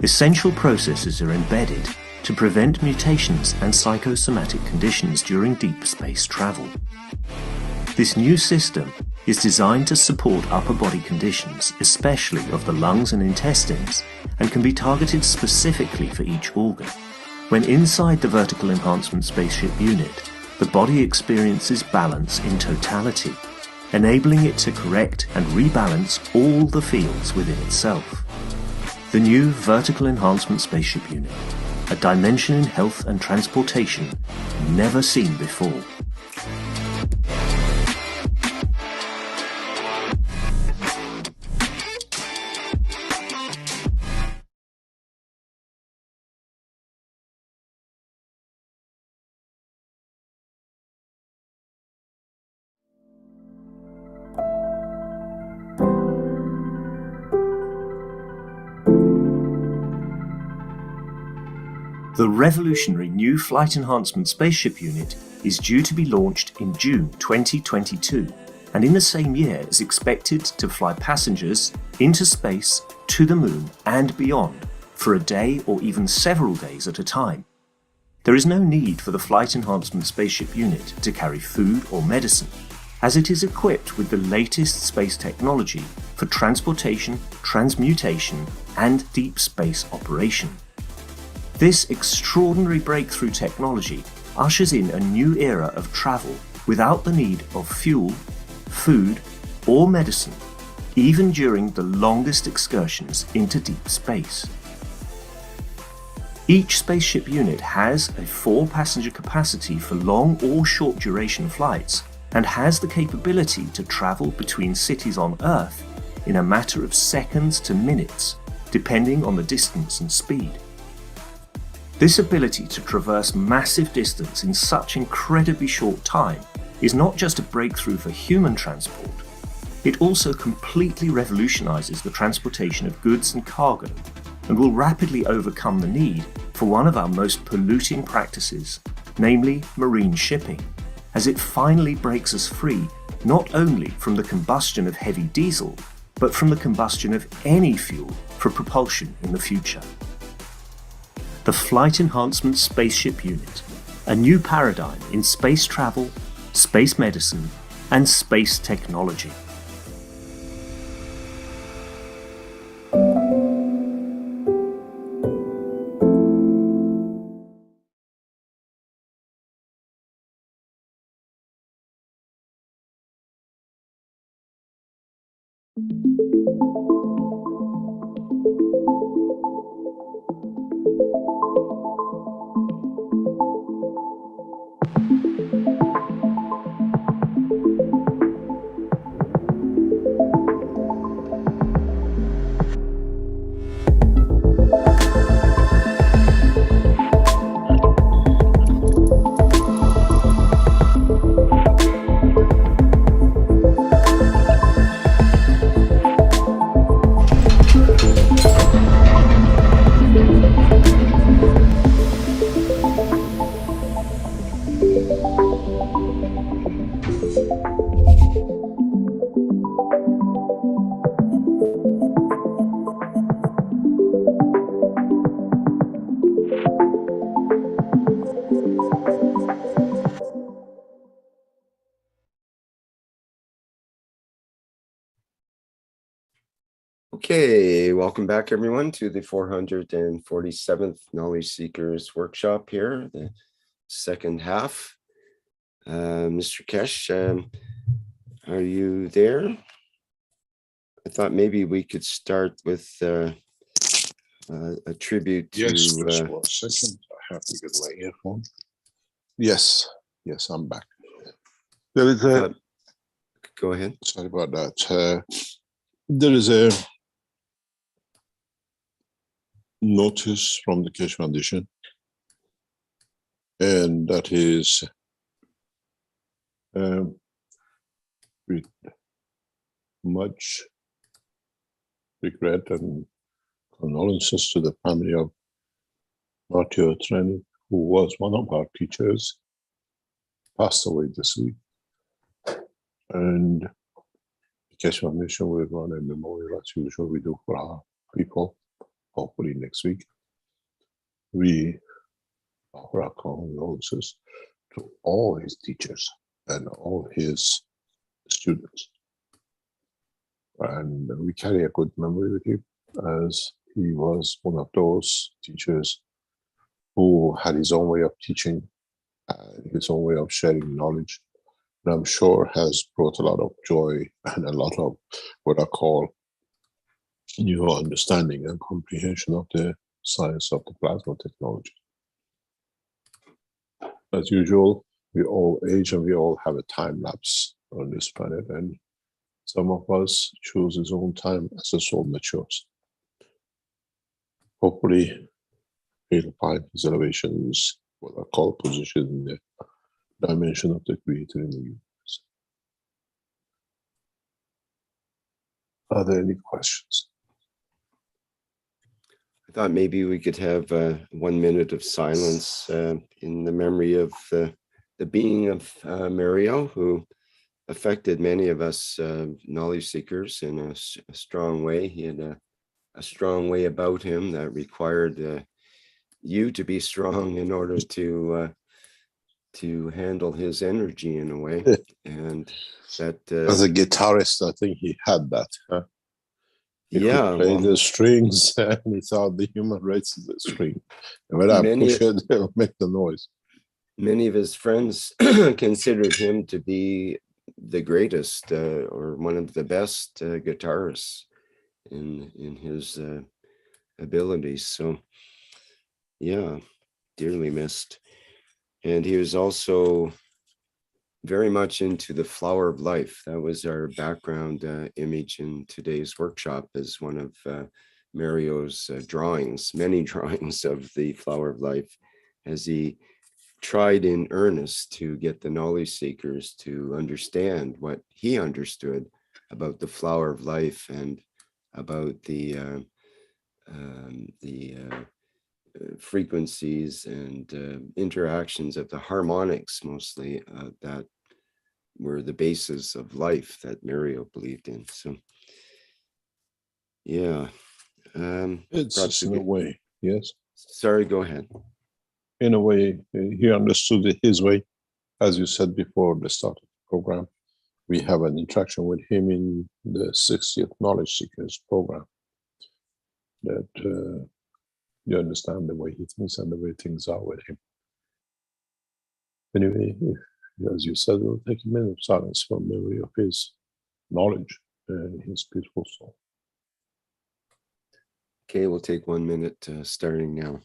G: Essential processes are embedded to prevent mutations and psychosomatic conditions during deep space travel. This new system is designed to support upper body conditions, especially of the lungs and intestines, and can be targeted specifically for each organ. When inside the Vertical Enhancement Spaceship Unit, the body experiences balance in totality, enabling it to correct and rebalance all the fields within itself. The new Vertical Enhancement Spaceship Unit, a dimension in health and transportation never seen before. The revolutionary new Flight Enhancement Spaceship Unit is due to be launched in June 2022, and in the same year is expected to fly passengers into space, to the moon and beyond for a day or even several days at a time. There is no need for the Flight Enhancement Spaceship Unit to carry food or medicine, as it is equipped with the latest space technology for transportation, transmutation and deep space operation. This extraordinary breakthrough technology ushers in a new era of travel without the need of fuel, food, or medicine, even during the longest excursions into deep space. Each spaceship unit has a 4-passenger capacity for long or short duration flights and has the capability to travel between cities on Earth in a matter of seconds to minutes, depending on the distance and speed. This ability to traverse massive distance in such incredibly short time is not just a breakthrough for human transport, it also completely revolutionizes the transportation of goods and cargo and will rapidly overcome the need for one of our most polluting practices, namely marine shipping, as it finally breaks us free not only from the combustion of heavy diesel, but from the combustion of any fuel for propulsion in the future. The Flight Enhancement Spaceship Unit, a new paradigm in space travel, space medicine, and space technology.
F: Okay, welcome back everyone to the 447th Knowledge Seekers Workshop here, the second half. Mr. Keshe, are you there? I thought maybe we could start with a tribute to...
C: Yes, just 1 second. I have to get my earphone. Yes, I'm back. There is a...
F: Go ahead.
C: Sorry about that. There is a notice from the Keshe Foundation, and that is with much regret and condolences to the family of Martio Treni, who was one of our teachers, passed away this week. And the Keshe Foundation will run a memorial as usual we do for our people, hopefully next week. We offer our condolences to all his teachers and all his students. And we carry a good memory with him, as he was one of those teachers who had his own way of teaching and his own way of sharing knowledge. And I'm sure has brought a lot of joy and a lot of what I call new understanding and comprehension of the science of the plasma technology. As usual, we all age and we all have a time lapse on this planet, and some of us choose his own time as the soul matures. Hopefully, he'll find his elevations, what I call position in the dimension of the Creator in the universe. Are there any questions?
F: I thought maybe we could have 1 minute of silence in the memory of the being of Mario, who affected many of us knowledge seekers in a strong way. He had a strong way about him that required you to be strong in order to handle his energy in a way. And that
C: as a guitarist, I think he had that. Huh? He
F: yeah,
C: could play
F: well,
C: the strings, and he thought the human race is the string. And when I push it, it'll make the noise.
F: Many of his friends considered him to be the greatest or one of the best guitarists in his abilities. So yeah, dearly missed. And he was also very much into the flower of life. That was our background image in today's workshop, as one of Mario's drawings, many drawings of the flower of life, as he tried in earnest to get the knowledge seekers to understand what he understood about the flower of life and about the frequencies and interactions of the harmonics, mostly that were the basis of life that Mario believed in. So yeah,
C: It's just in a way, yes.
F: Sorry, go ahead.
C: In a way, he understood it his way. As you said before the start of the program, we have an interaction with him in the 60th Knowledge Seekers program, that you understand the way he thinks and the way things are with him. Anyway, as you said, we'll take a minute of silence for memory of his knowledge and his beautiful soul.
F: Okay, we'll take 1 minute starting now.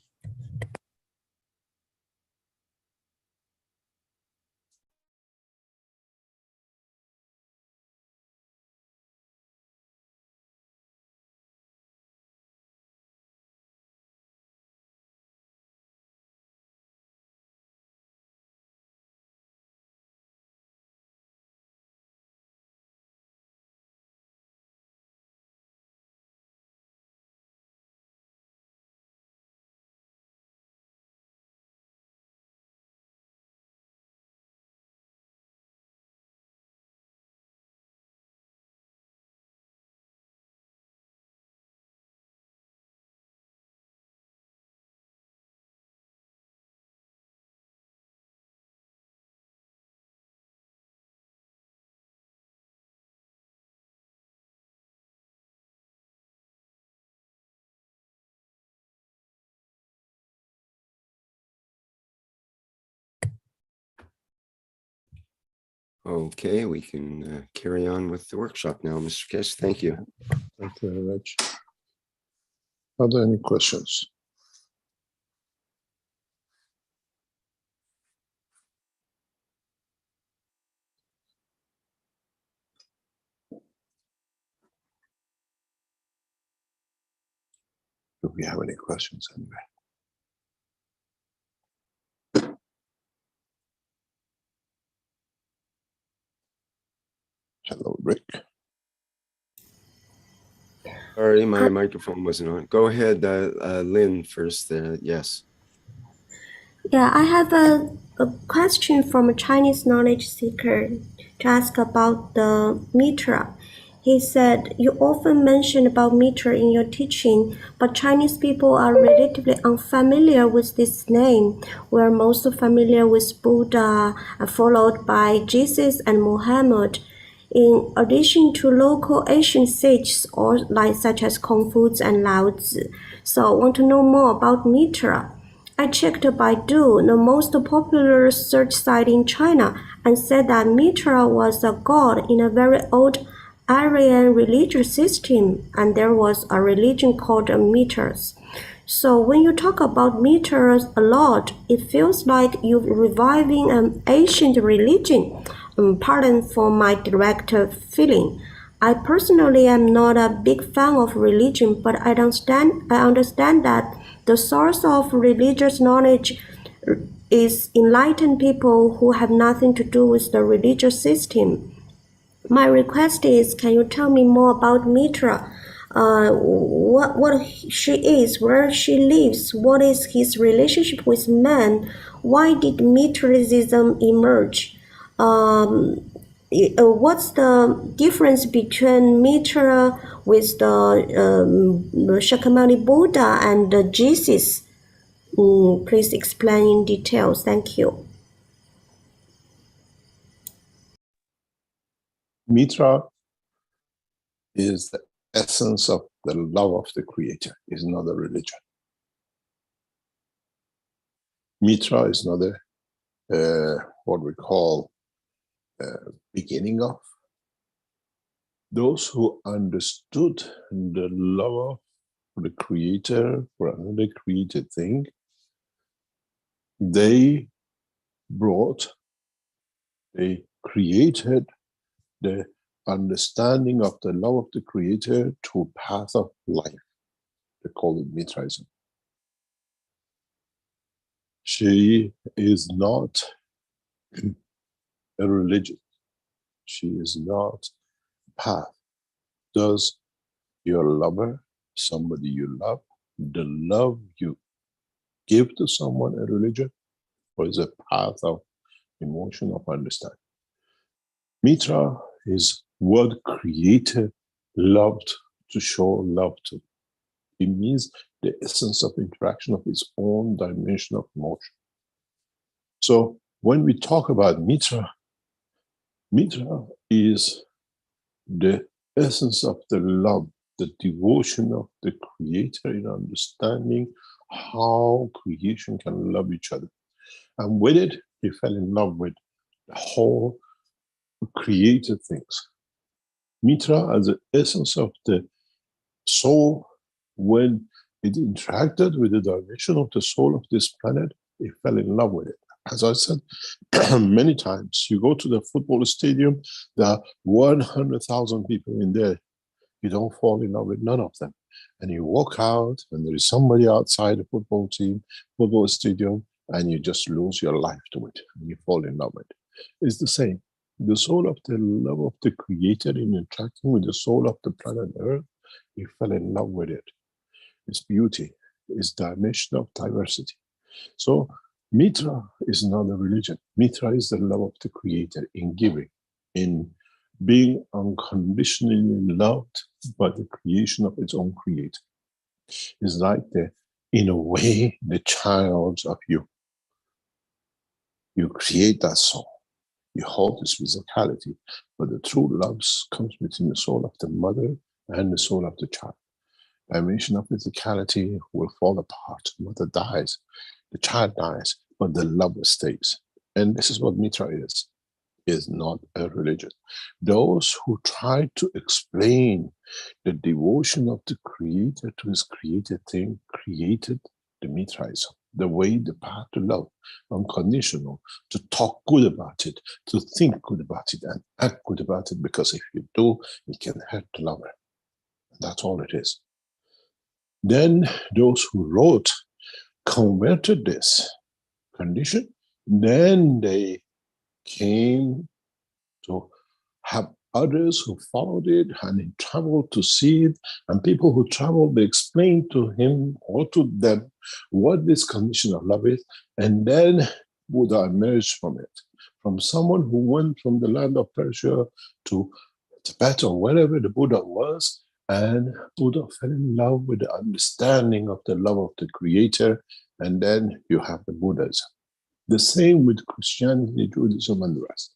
F: Okay, we can carry on with the workshop now, Mr. Keshe. Thank you.
C: Thank you very much. Are there any questions? Do we have any questions anyway? Hello, Rick.
F: Sorry, my microphone wasn't on. Go ahead, Lynn, first. Yes.
H: Yeah, I have a question from a Chinese knowledge seeker to ask about the Mitra. He said, you often mention about Mitra in your teaching, but Chinese people are relatively unfamiliar with this name. We're most familiar with Buddha, followed by Jesus and Muhammad. In addition to local Asian sages or like such as Confucius and Lao Tzu. So I want to know more about Mitra. I checked Baidu, the most popular search site in China, and said that Mitra was a god in a very old Aryan religious system, and there was a religion called Mitras. So when you talk about Mitras a lot, it feels like you're reviving an ancient religion. Pardon for my direct feeling. I personally am not a big fan of religion, but I understand that the source of religious knowledge is enlightened people who have nothing to do with the religious system. My request is, can you tell me more about Mitra? What she is, where she lives, what is his relationship with man? Why did Mitraism emerge? What's the difference between Mitra with the Shakyamuni Buddha and Jesus? Please explain in details. Thank you.
C: Mitra is the essence of the love of the Creator, is not a religion. Mitra is not what we call beginning of. Those who understood the love of the Creator for another created thing, they created the understanding of the love of the Creator to a path of life. They call it Mitraism. She is not a religion. She is not a path. Does your lover, somebody you love, the love you give to someone a religion, or is a path of emotion of understanding? Mitra is what Creator loved to show love to. It means the essence of interaction of its own dimension of emotion. So when we talk about Mitra, Mitra is the essence of the love, the devotion of the Creator in understanding how creation can love each other. And with it, he fell in love with the whole created things. Mitra as the essence of the soul, when it interacted with the dimension of the soul of this planet, it fell in love with it. As I said many times, you go to the football stadium, there are 100,000 people in there. You don't fall in love with none of them. And you walk out, and there is somebody outside the football stadium, and you just lose your life to it, and you fall in love with it. It's the same. The soul of the love of the Creator in interacting with the soul of the planet Earth, he fell in love with it. Its beauty, its dimension of diversity. So Mitra is not a religion. Mitra is the love of the Creator in giving, in being unconditionally loved by the creation of its own Creator. It's like in a way, the child of you. You create that soul. You hold this physicality, but the true love comes between the soul of the mother and the soul of the child. Dimension of physicality will fall apart. Mother dies, the child dies, but the love stays. And this is what Mitra is not a religion. Those who try to explain the devotion of the Creator to his created thing created the Mitraism, the way, the path to love, unconditional, to talk good about it, to think good about it, and act good about it, because if you do, it can hurt the lover. That's all it is. Then those who wrote converted this condition, then they came to have others who followed it, and he traveled to see it. And people who traveled, they explained to him or to them what this condition of love is. And then Buddha emerged from it, from someone who went from the land of Persia to Tibet or wherever the Buddha was. And Buddha fell in love with the understanding of the love of the Creator. And then you have the Buddhas. The same with Christianity, Judaism, and the rest.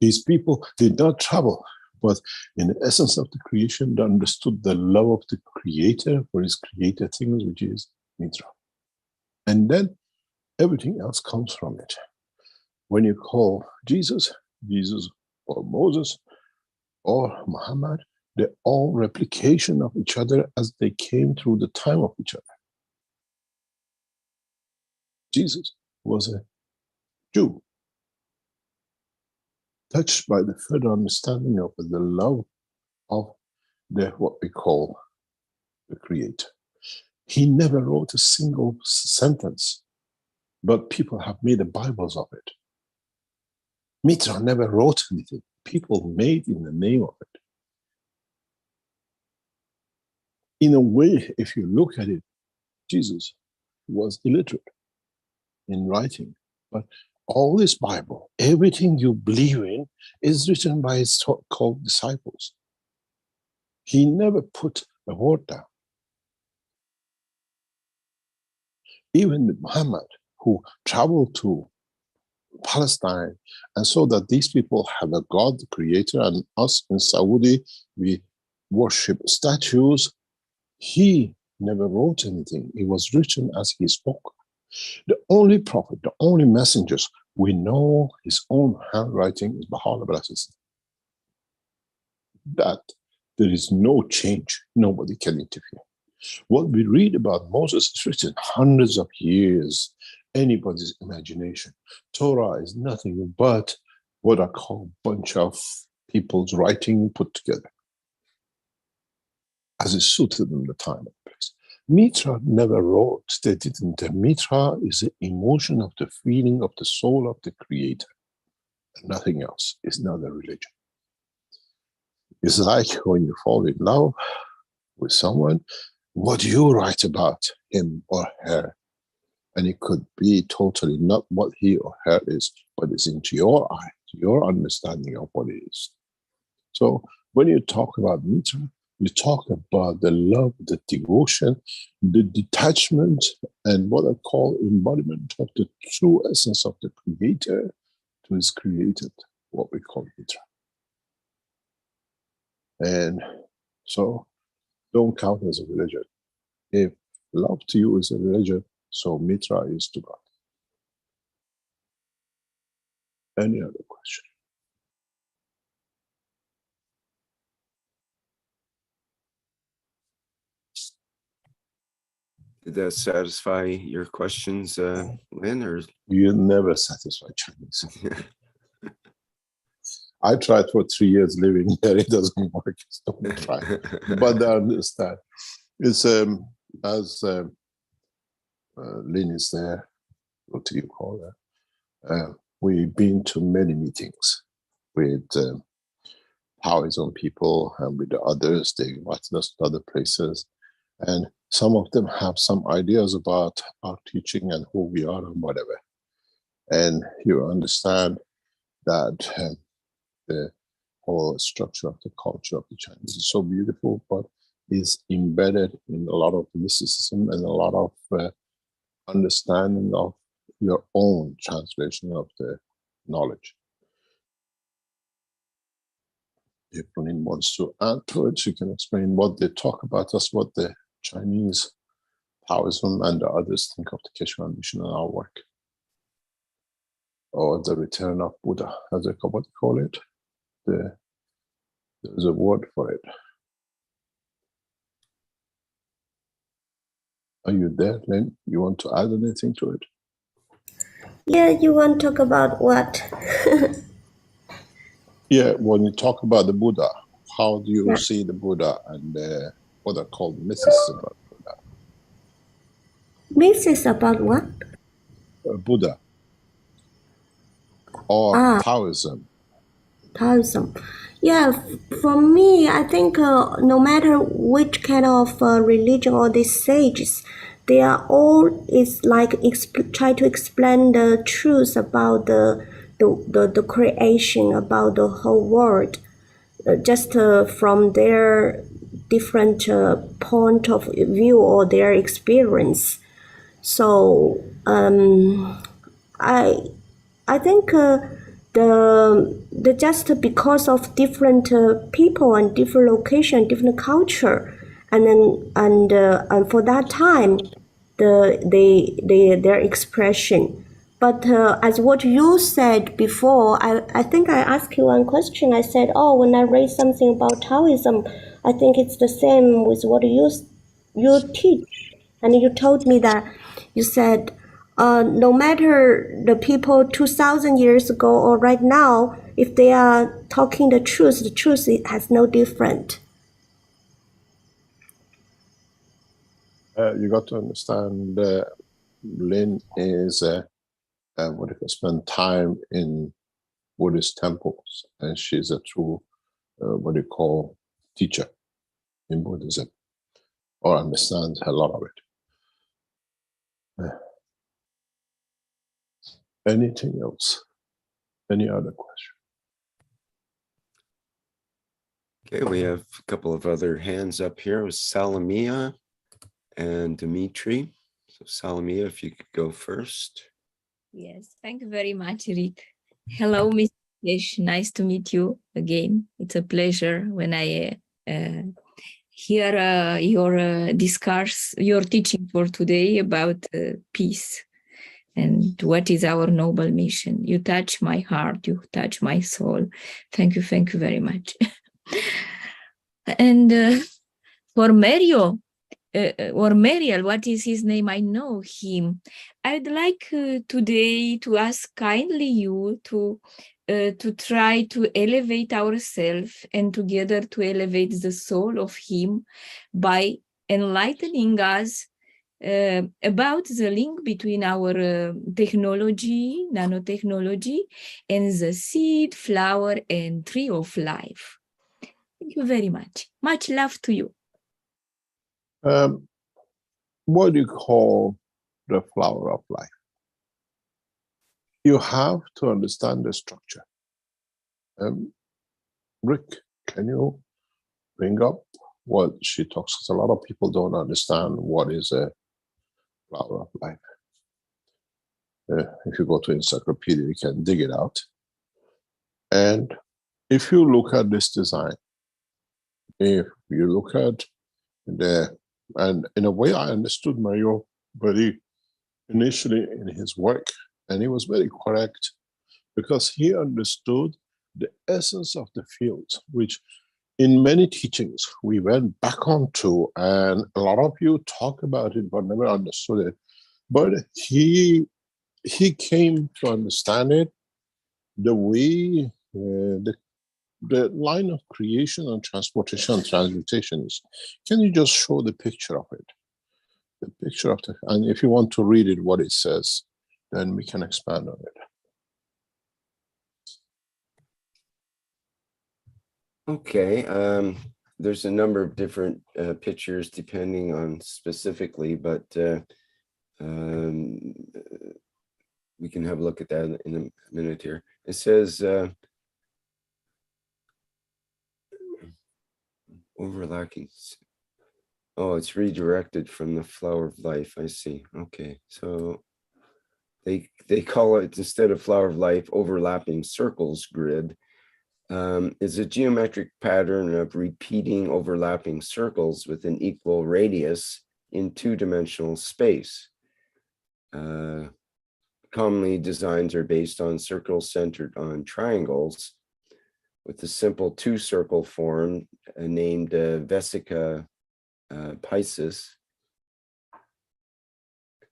C: These people did not travel, but in the essence of the creation, they understood the love of the Creator for His created things, which is Mitra. And then everything else comes from it. When you call Jesus, or Moses, or Muhammad, they're all replication of each other as they came through the time of each other. Jesus was a Jew, touched by the further understanding of the love of what we call the Creator. He never wrote a single sentence, but people have made the Bibles of it. Mitra never wrote anything. People made in the name of it. In a way, if you look at it, Jesus was illiterate in writing, but all this Bible, everything you believe in, is written by his so-called disciples. He never put a word down. Even with Muhammad, who traveled to Palestine and saw that these people have a God, the Creator, and us in Saudi, we worship statues. He never wrote anything. It was written as he spoke. The only prophet, the only messengers we know his own handwriting is Baha'u'llah blessed. That there is no change. Nobody can interfere. What we read about Moses is written hundreds of years. Anybody's imagination. Torah is nothing but what I call a bunch of people's writing put together as it suited them the time and place. Mitra never wrote. They didn't. The Mitra is the emotion of the feeling of the soul of the Creator. And nothing else. It's not a religion. It's like when you fall in love with someone, what do you write about him or her? And it could be totally not what he or her is, but it's into your eye, your understanding of what it is. So when you talk about Mitra, you talk about the love, the devotion, the detachment, and what I call embodiment of the true essence of the Creator to his created, what we call Mitra. And so don't count as a religion. If love to you is a religion, so Mitra is to God. Any other question?
F: Did that satisfy your questions, Lynn? Or
C: You never satisfy Chinese. I tried for 3 years living there. It doesn't work. Don't try. But I understand. It's as Lynn is there. What do you call that? We've been to many meetings with Taoism people and with the others. They invited us to other places. And some of them have some ideas about our teaching and who we are and whatever. And you understand that the whole structure of the culture of the Chinese is so beautiful, but is embedded in a lot of mysticism and a lot of understanding of your own translation of the knowledge. If Lynn wants to add to it, she can explain what they talk about us, what the Chinese Taoism and the others think of the Keshe Foundation and our work. Or the return of Buddha, as they what they call it. There's a word for it. Are you there, Lynn? You want to add anything to it?
H: Yeah, you want to talk about what?
C: Yeah, when you talk about the Buddha, how do you
H: Yeah.
C: see the Buddha and what are called mysticism about Buddha?
H: Myths about what?
C: Buddha or
H: Ah.
C: Taoism.
H: Taoism. Yeah, for me, I think no matter which kind of religion or these sages, they are all is like try to explain the truth about the creation, about the whole world, just from their different point of view or their experience. So I think the just because of different people and different location, different culture, and then and for that time, their expression. But as what you said before, I think I asked you one question. I said, oh, when I read something about Taoism, I think it's the same with what you teach. And you told me that you said no matter the people 2,000 years ago or right now, if they are talking the truth it has no different.
C: You got to understand, Lynn is what you can spend time in Buddhist temples, and she's a true what you call teacher in Buddhism, or understands a lot of it. Anything else? Any other question?
F: Okay, we have a couple of other hands up here. It was Salamia and Dimitri. So Salamia, if you could go first.
I: Yes, thank you very much, Rick. Hello, Mr. Keshe. Nice to meet you again. It's a pleasure when I hear your discourse, your teaching for today about peace and what is our noble mission. You touch my heart, you touch my soul. Thank you very much. And for Mario, or Mariel, what is his name? I know him. I'd like today to ask kindly you to try to elevate ourselves and together to elevate the soul of him by enlightening us about the link between our technology, nanotechnology, and the seed, flower, and tree of life. Thank you very much. Much love to you.
C: What do you call the flower of life? You have to understand the structure. Rick, can you bring up what she talks? Because a lot of people don't understand what is a flower of life. If you go to encyclopedia, you can dig it out. And if you look at this design, if you look at and in a way I understood Mario very initially in his work, and he was very correct because he understood the essence of the field, which in many teachings we went back onto, and a lot of you talk about it but never understood it. But he came to understand it the way the line of creation and transportation and transmutation is. Can you just show the picture of it? The picture of the, and if you want to read it, what it says, then we can expand on it.
F: Okay, there's a number of different pictures depending on specifically, but we can have a look at that in a minute here. It says overlapping. Oh, it's redirected from the flower of life. I see. Okay, so they call it, instead of flower of life, overlapping circles grid. Is a geometric pattern of repeating overlapping circles with an equal radius in two-dimensional space. Commonly, designs are based on circles centered on triangles with a simple two-circle form named vesica Pisces.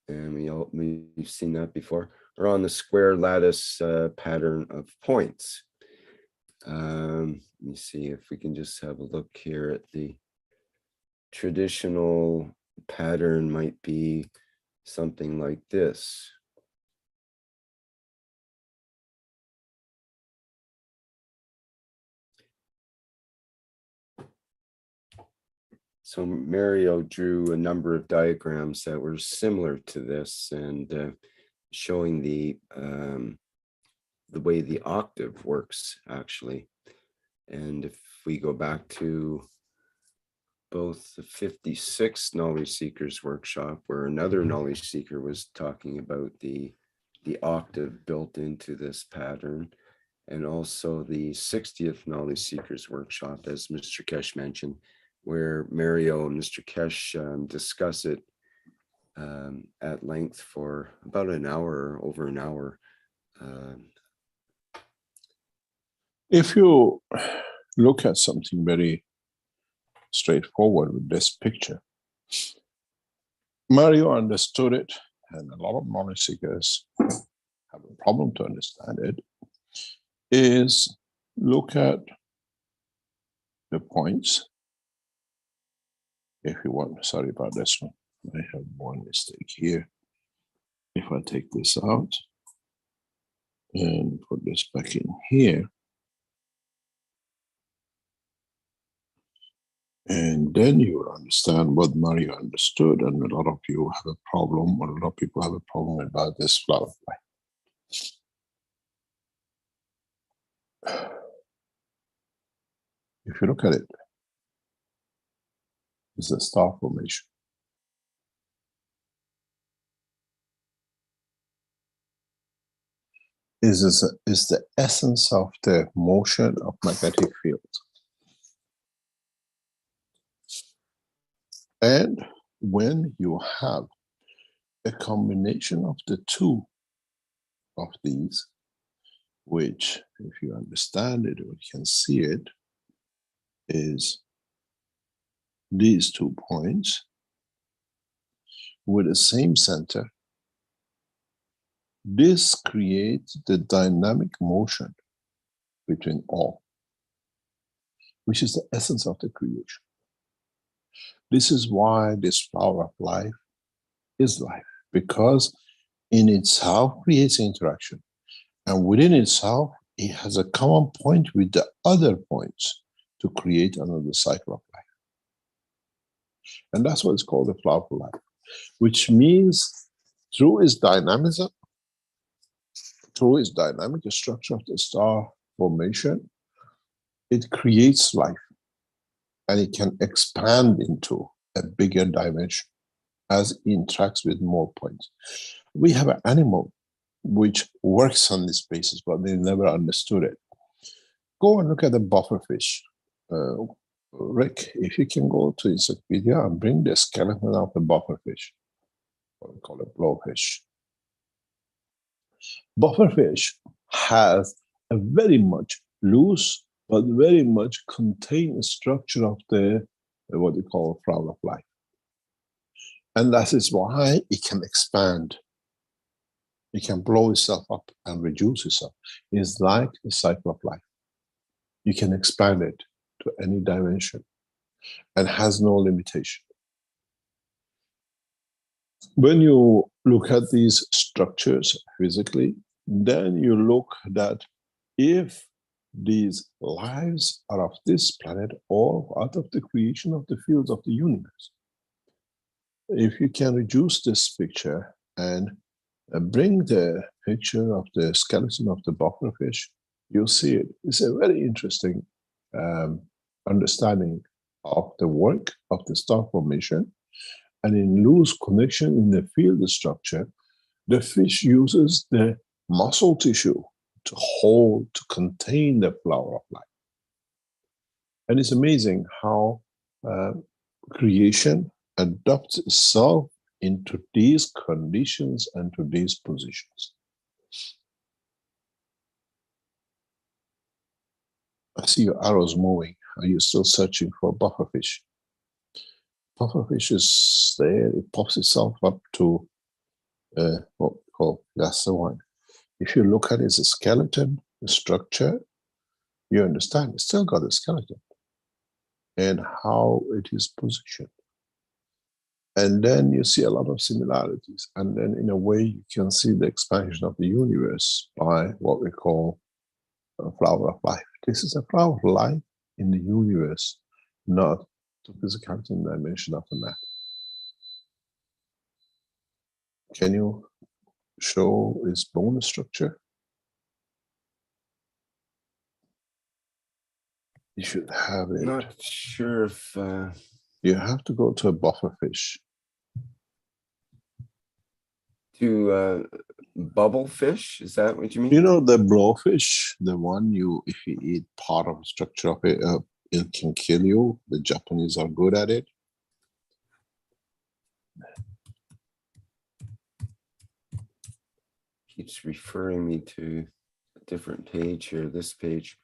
F: And we've seen that before, or on the square lattice pattern of points. Let me see if we can just have a look here at the traditional pattern. Might be something like this. So Mario drew a number of diagrams that were similar to this, and showing the way the octave works, actually. And if we go back to both the 56th Knowledge Seekers workshop, where another knowledge seeker was talking about the octave built into this pattern, and also the 60th Knowledge Seekers workshop, as Mr. Keshe mentioned, where Mario and Mr. Keshe discuss it at length for about an hour, over an hour.
C: If you look at something very straightforward with this picture, Mario understood it, and a lot of knowledge seekers have a problem to understand it, is look at the points. If you want, sorry about this one, I have one mistake here. If I take this out and put this back in here, and then you will understand what Mario understood, and a lot of you have a problem, or a lot of people have a problem about this flower fly. If you look at it, it's a star formation. Is the essence of the motion of magnetic field. And when you have a combination of the two of these, which, if you understand it or you can see it, is these 2 points with the same center, this creates the dynamic motion between all, which is the essence of the creation. This is why this flower of life is life, because in itself creates interaction, and within itself it has a common point with the other points to create another cycle of life. And that's what is called the flower of life, which means through its dynamism, through its dynamic structure of the star formation, it creates life, and it can expand into a bigger dimension as it interacts with more points. We have an animal which works on this basis, but they never understood it. Go and look at the bufferfish. Rick, if you can go to encyclopedia and bring the skeleton of the bufferfish, what we call a blowfish. Bufferfish has a very much loose but very much contained structure of the what we call flower of life. And that is why it can expand. It can blow itself up and reduce itself. It's like a cycle of life. You can expand it to any dimension and has no limitation. When you look at these structures physically, then you look that if these lives are of this planet or out of the creation of the fields of the universe, if you can reduce this picture and bring the picture of the skeleton of the bufferfish, you'll see it. It's a very interesting understanding of the work of the star formation. And in loose connection in the field structure, the fish uses the muscle tissue to hold, to contain the flower of life. And it's amazing how creation adapts itself into these conditions and to these positions. I see your arrows moving. Are you still searching for bufferfish? Pufferfish is there, it pops itself up to what we call, that's the one. If you look at its skeleton, the structure, you understand it's still got a skeleton and how it is positioned. And then you see a lot of similarities. And then in a way, you can see the expansion of the universe by what we call a flower of life. This is a flower of life in the universe, not to physicality and dimension of the matter. Can you show its bone structure? You should have it.
F: Not sure if
C: You have to go to a buffer fish.
F: to bubble fish. Is that what you mean?
C: You know the blowfish, the one if you eat part of the structure of it, it can kill you. The Japanese are good at it.
F: Keeps referring me to a different page here. This page.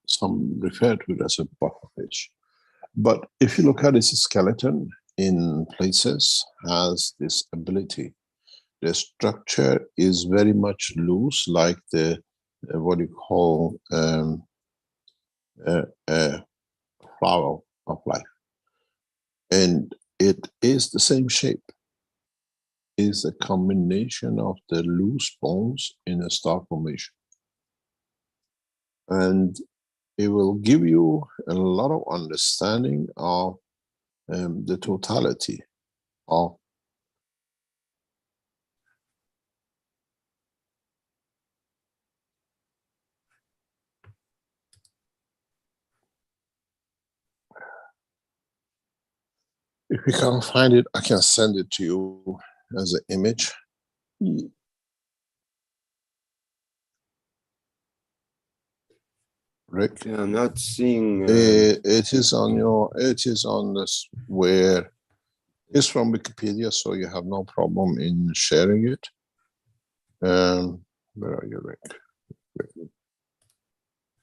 C: Some refer to it as a bufferfish. But if you look at its skeleton, in places has this ability. The structure is very much loose, like the what you call flower of life, and it is the same shape. Is a combination of the loose bones in a star formation, and it will give you a lot of understanding of the totality of if you can't find it, I can send it to you as an image. Rick?
F: Yeah, I'm not seeing.
C: It is on this where it's from Wikipedia, so you have no problem in sharing it. Where are you, Rick?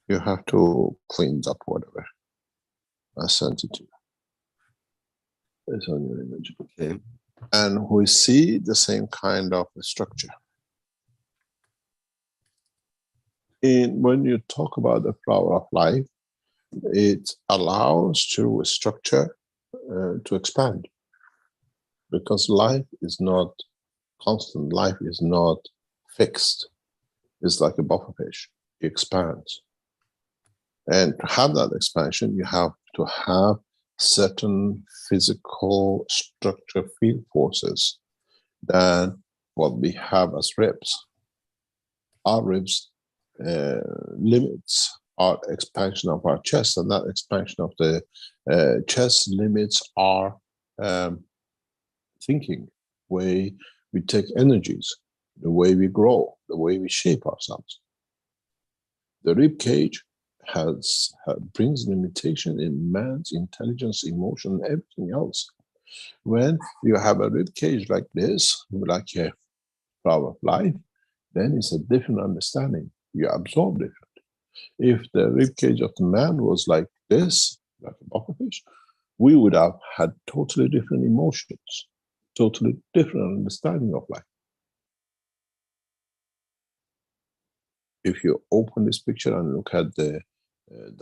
C: You have to clean up whatever. I sent it to you. It's on your image.
F: Okay.
C: And we see the same kind of structure. When you talk about the flower of life, it allows through a structure to expand. Because life is not constant, life is not fixed. It's like a bufferfish, it expands. And to have that expansion, you have to have certain physical structure field forces than what we have as ribs. Our ribs limits our expansion of our chest, and that expansion of the chest limits our thinking, way we take energies, the way we grow, the way we shape ourselves. The rib cage brings limitation in man's intelligence, emotion, and everything else. When you have a rib cage like this, like a flower of life, then it's a different understanding. You absorb different. If the rib cage of the man was like this, like a bufferfish, we would have had totally different emotions, totally different understanding of life. If you open this picture and look at the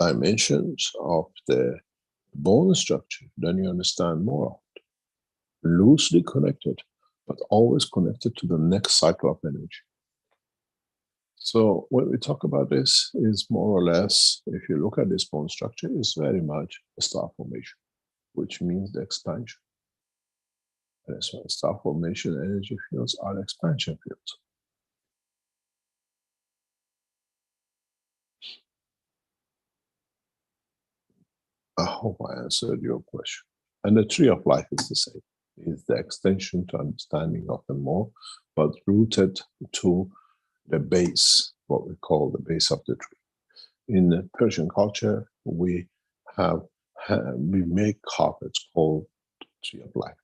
C: dimensions of the bone structure, then you understand more of it. Loosely connected, but always connected to the next cycle of energy. So when we talk about this, is more or less, if you look at this bone structure, is very much a star formation, which means the expansion. And so star formation energy fields are expansion fields. I hope I answered your question. And the tree of life is the same. It's the extension to understanding of them more, but rooted to the base, what we call the base of the tree. In the Persian culture, we make carpets called tree of life.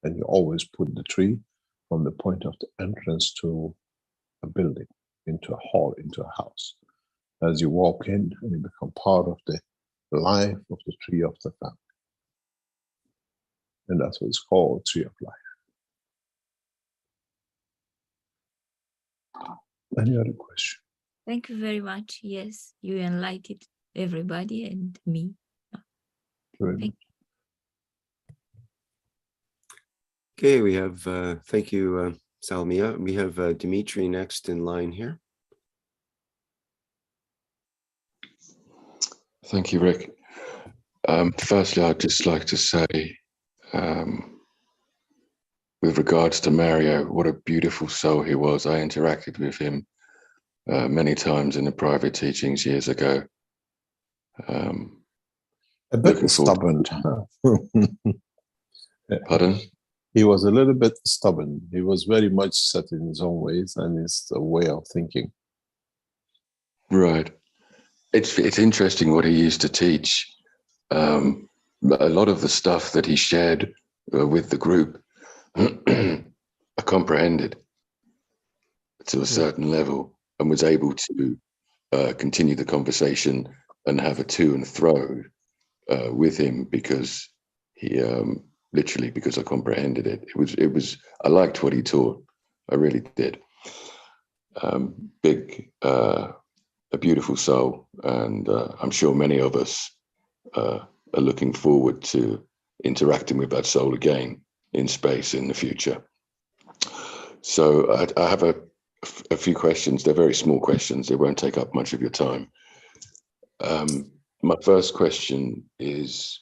C: And you always put the tree from the point of the entrance to a building, into a hall, into a house. As you walk in, and you become part of the life of the tree of the family. And that's what it's called, tree of life. Any other question?
I: Thank you very much. Yes, you enlightened everybody and me.
C: Very
I: Thank
C: much.
F: Okay, we have, thank you, Salmia. We have Dimitri next in line here.
J: Thank you, Rick. Firstly, I'd just like to say, with regards to Mario, what a beautiful soul he was. I interacted with him many times in the private teachings years ago.
C: A bit stubborn.
J: Pardon?
C: He was a little bit stubborn. He was very much set in his own ways and his way of thinking.
J: Right. It's interesting what he used to teach. A lot of the stuff that he shared with the group, I comprehended to a certain level and was able to continue the conversation and have a to and fro with him because he literally because I comprehended it. It was I liked what he taught. I really did. A beautiful soul, and I'm sure many of us are looking forward to interacting with that soul again in space in the future. So I have a few questions. They're very small questions. They won't take up much of your time. My first question is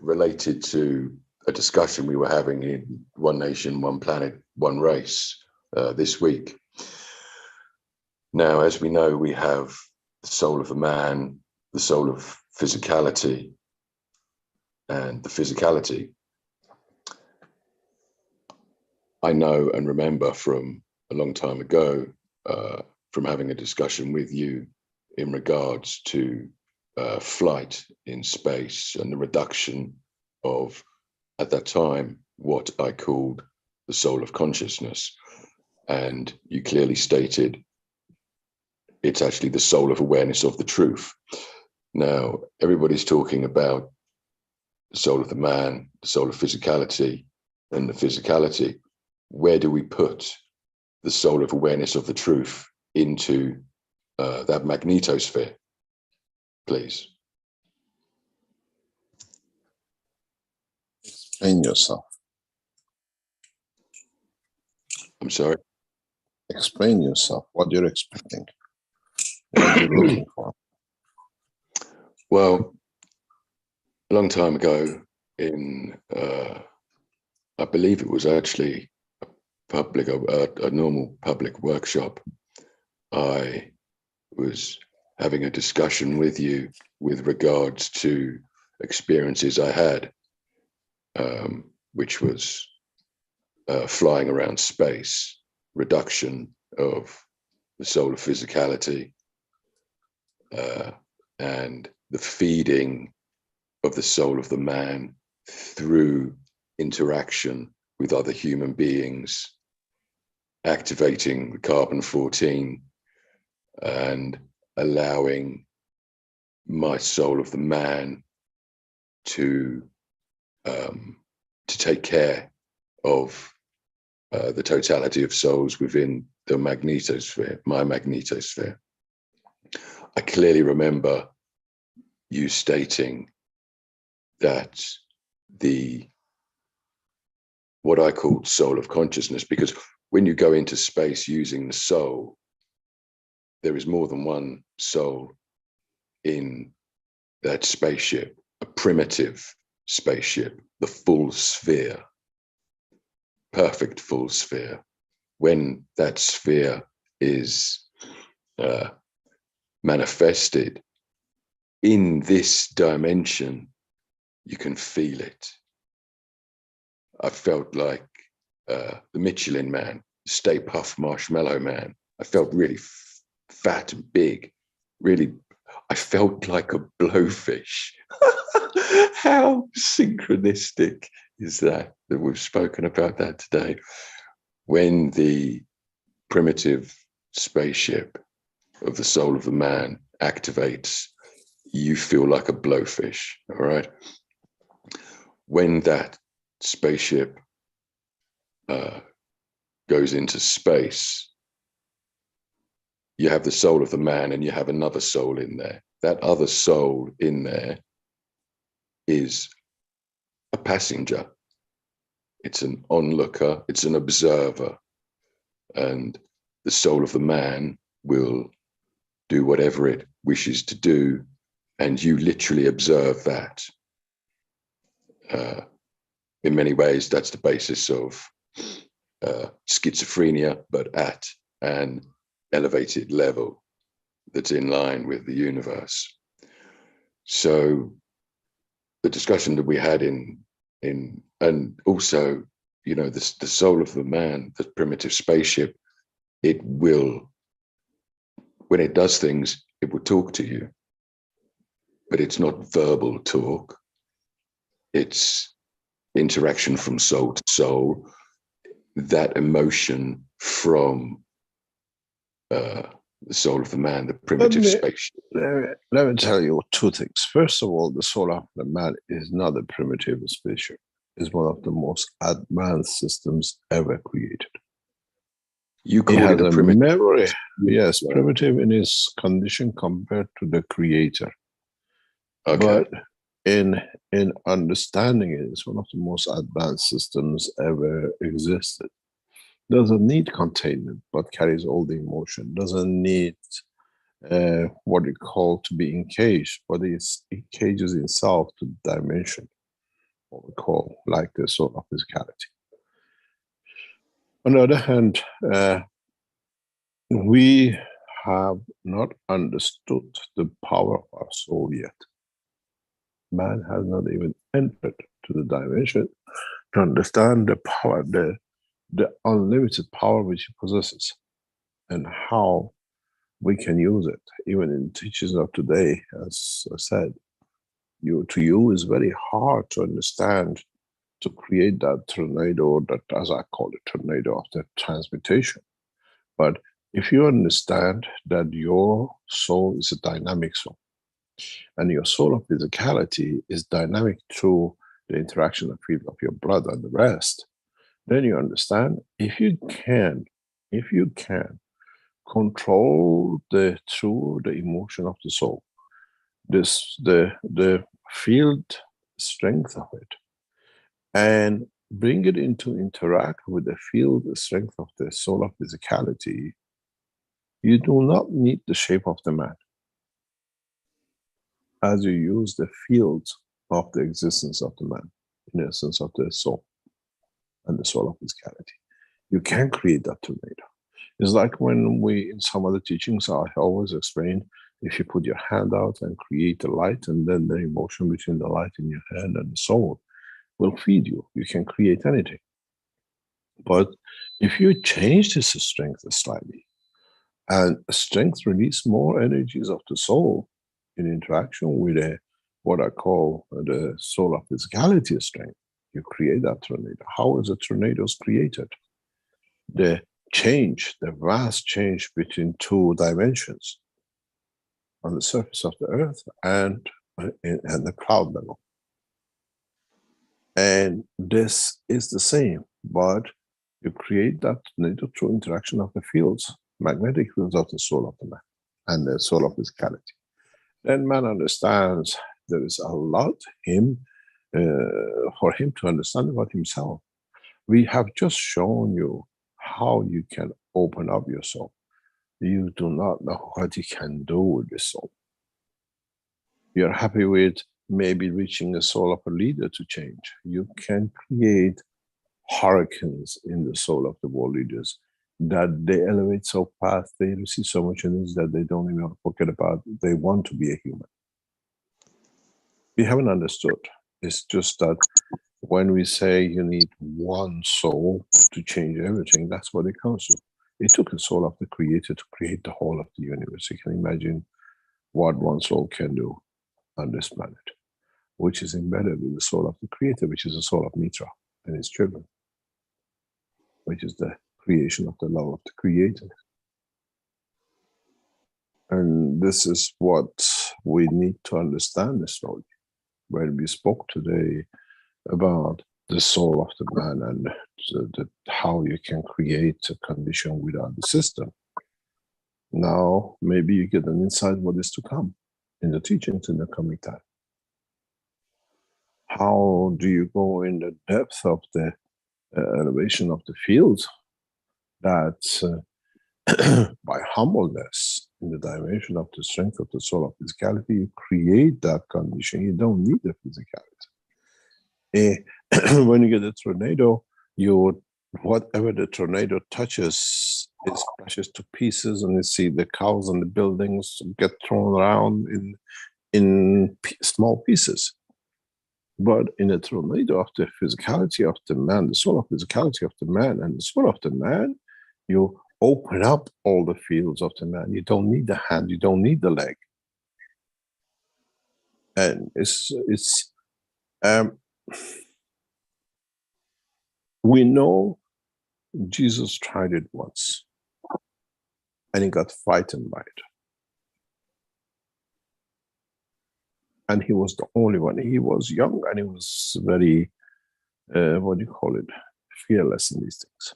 J: related to a discussion we were having in One Nation, One Planet, One Race this week. Now, as we know, we have the soul of the man, the soul of physicality, and the physicality. I know and remember from a long time ago, from having a discussion with you in regards to flight in space and the reduction of, at that time, what I called the soul of consciousness. And you clearly stated it's actually the soul of awareness of the truth. Now, everybody's talking about the soul of the man, the soul of physicality, and the physicality. Where do we put the soul of awareness of the truth into that magnetosphere, please?
C: Explain yourself.
J: I'm sorry?
C: Explain yourself, what you're expecting, what you're looking for.
J: Well, a long time ago in, I believe it was actually a normal public workshop, I was having a discussion with you with regards to experiences I had, which was flying around space, reduction of the soul of physicality, and the feeding of the soul of the man through interaction with other human beings, activating the carbon-14 and allowing my soul of the man to take care of the totality of souls within the magnetosphere, my magnetosphere. I clearly remember you stating that what I called soul of consciousness, because when you go into space using the soul, there is more than one soul in that spaceship, a primitive spaceship, the full sphere, perfect full sphere. When that sphere is manifested in this dimension, you can feel it. I felt like the Michelin Man, Stay Puft Marshmallow Man. I felt really fat and big, really, I felt like a blowfish. How synchronistic is that we've spoken about that today? When the primitive spaceship of the soul of the man activates, you feel like a blowfish, all right? When that spaceship goes into space, you have the soul of the man and you have another soul in there. That other soul in there is a passenger. It's an onlooker, it's an observer. And the soul of the man will do whatever it wishes to do, and you literally observe that. In many ways, that's the basis of schizophrenia, but at an elevated level that's in line with the universe. So the discussion that we had and also, you know, the soul of the man, the primitive spaceship, it will, when it does things, it will talk to you, but it's not verbal talk. It's interaction from soul to soul, that emotion from the soul of the man, the primitive spaceship.
C: Let me tell you two things. First of all, the soul of the man is not a primitive spaceship. It's one of the most advanced systems ever created.
J: You call it a primitive
C: memory. Yes, primitive in its condition compared to the creator.
J: Okay.
C: But in understanding it, it's one of the most advanced systems ever existed. Doesn't need containment, but carries all the emotion. Doesn't need what we call to be encaged, but it encages itself to the dimension, what we call like the soul of physicality. On the other hand, we have not understood the power of our soul yet. Man has not even entered to the dimension to understand the power, the unlimited power which he possesses, and how we can use it. Even in teachings of today, as I said, to you is very hard to understand, to create that tornado, that, as I call it, tornado of the transmutation. But if you understand that your soul is a dynamic soul, and your soul of physicality is dynamic through the interaction of field of your blood and the rest, then you understand if you can control through the emotion of the soul, the field strength of it, and bring it into interact with the field strength of the soul of physicality, you do not need the shape of the man as you use the fields of the existence of the man, in the essence of the soul and the soul of physicality. You can create that tornado. It's like when we, in some other teachings, I always explain, if you put your hand out and create a light, and then the emotion between the light in your hand and the soul will feed you. You can create anything. But if you change this strength slightly, and strength release more energies of the soul in interaction with what I call the soul of physicality strength, you create that tornado. How is a tornado created? The change, the vast change between two dimensions on the surface of the earth and the cloud level. And this is the same, but you create that tornado through interaction of the fields, magnetic fields of the soul of the man and the soul of physicality. Then man understands there is a lot for him to understand about himself. We have just shown you how you can open up your soul. You do not know what you can do with your soul. You're happy with maybe reaching the soul of a leader to change. You can create hurricanes in the soul of the world leaders that they elevate so fast, they receive so much energy that they don't even forget about it. They want to be a human. We haven't understood. It's just that when we say you need one soul to change everything, that's what it comes to. It took the soul of the creator to create the whole of the universe. You can imagine what one soul can do on this planet, which is embedded in the soul of the creator, which is the soul of Mitra and his children, which is the creation of the love of the creator. And this is what we need to understand the story. When we spoke today about the soul of the man and how you can create a condition without the system. Now, maybe you get an insight what is to come in the teachings in the coming time. How do you go in the depth of the elevation of the fields, that by humbleness in the dimension of the strength of the soul of physicality, you create that condition. You don't need the physicality. When you get a tornado, whatever the tornado touches is crashes to pieces, and you see the cows and the buildings get thrown around in small pieces. But in a tornado of the physicality of the man, the soul of physicality of the man, and the soul of the man, you open up all the fields of the man. You don't need the hand, you don't need the leg. And we know Jesus tried it once and he got frightened by it. And he was the only one. He was young and he was very, fearless in these things.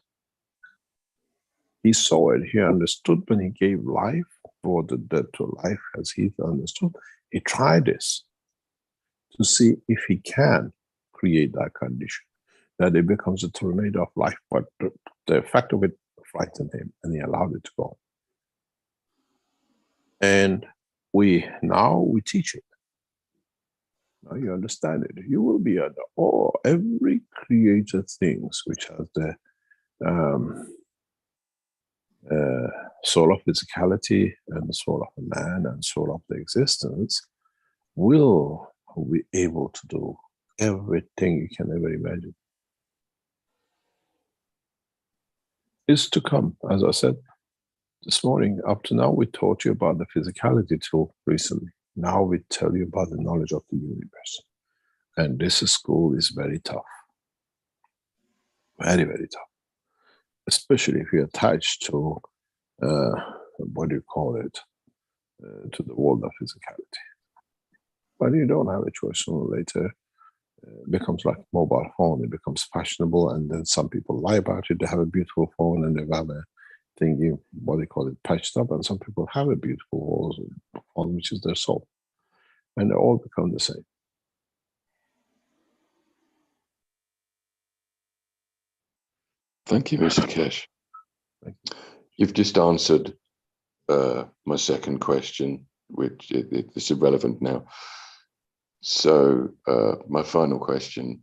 C: He saw it, he understood when he gave life, brought the dead to life as he understood. He tried this to see if he can create that condition, that it becomes a tornado of life, but the effect of it frightened him and he allowed it to go. And we teach it. Now you understand it. You will be at every created things which has the soul of physicality and the soul of a man and soul of the existence will be able to do everything you can ever imagine. Is to come, as I said this morning. Up to now, we taught you about the physicality till recently. Now we tell you about the knowledge of the universe. And this school is very tough. Very, very tough. Especially if you're attached to, to the world of physicality. But you don't have a choice. Sooner or later, it becomes like a mobile phone. It becomes fashionable, and then some people lie about it. They have a beautiful phone and they have a thingy, patched up, and some people have a beautiful phone, which is their soul. And they all become the same.
J: Thank you, Mr. Keshe. You've just answered my second question, which is irrelevant now. So my final question: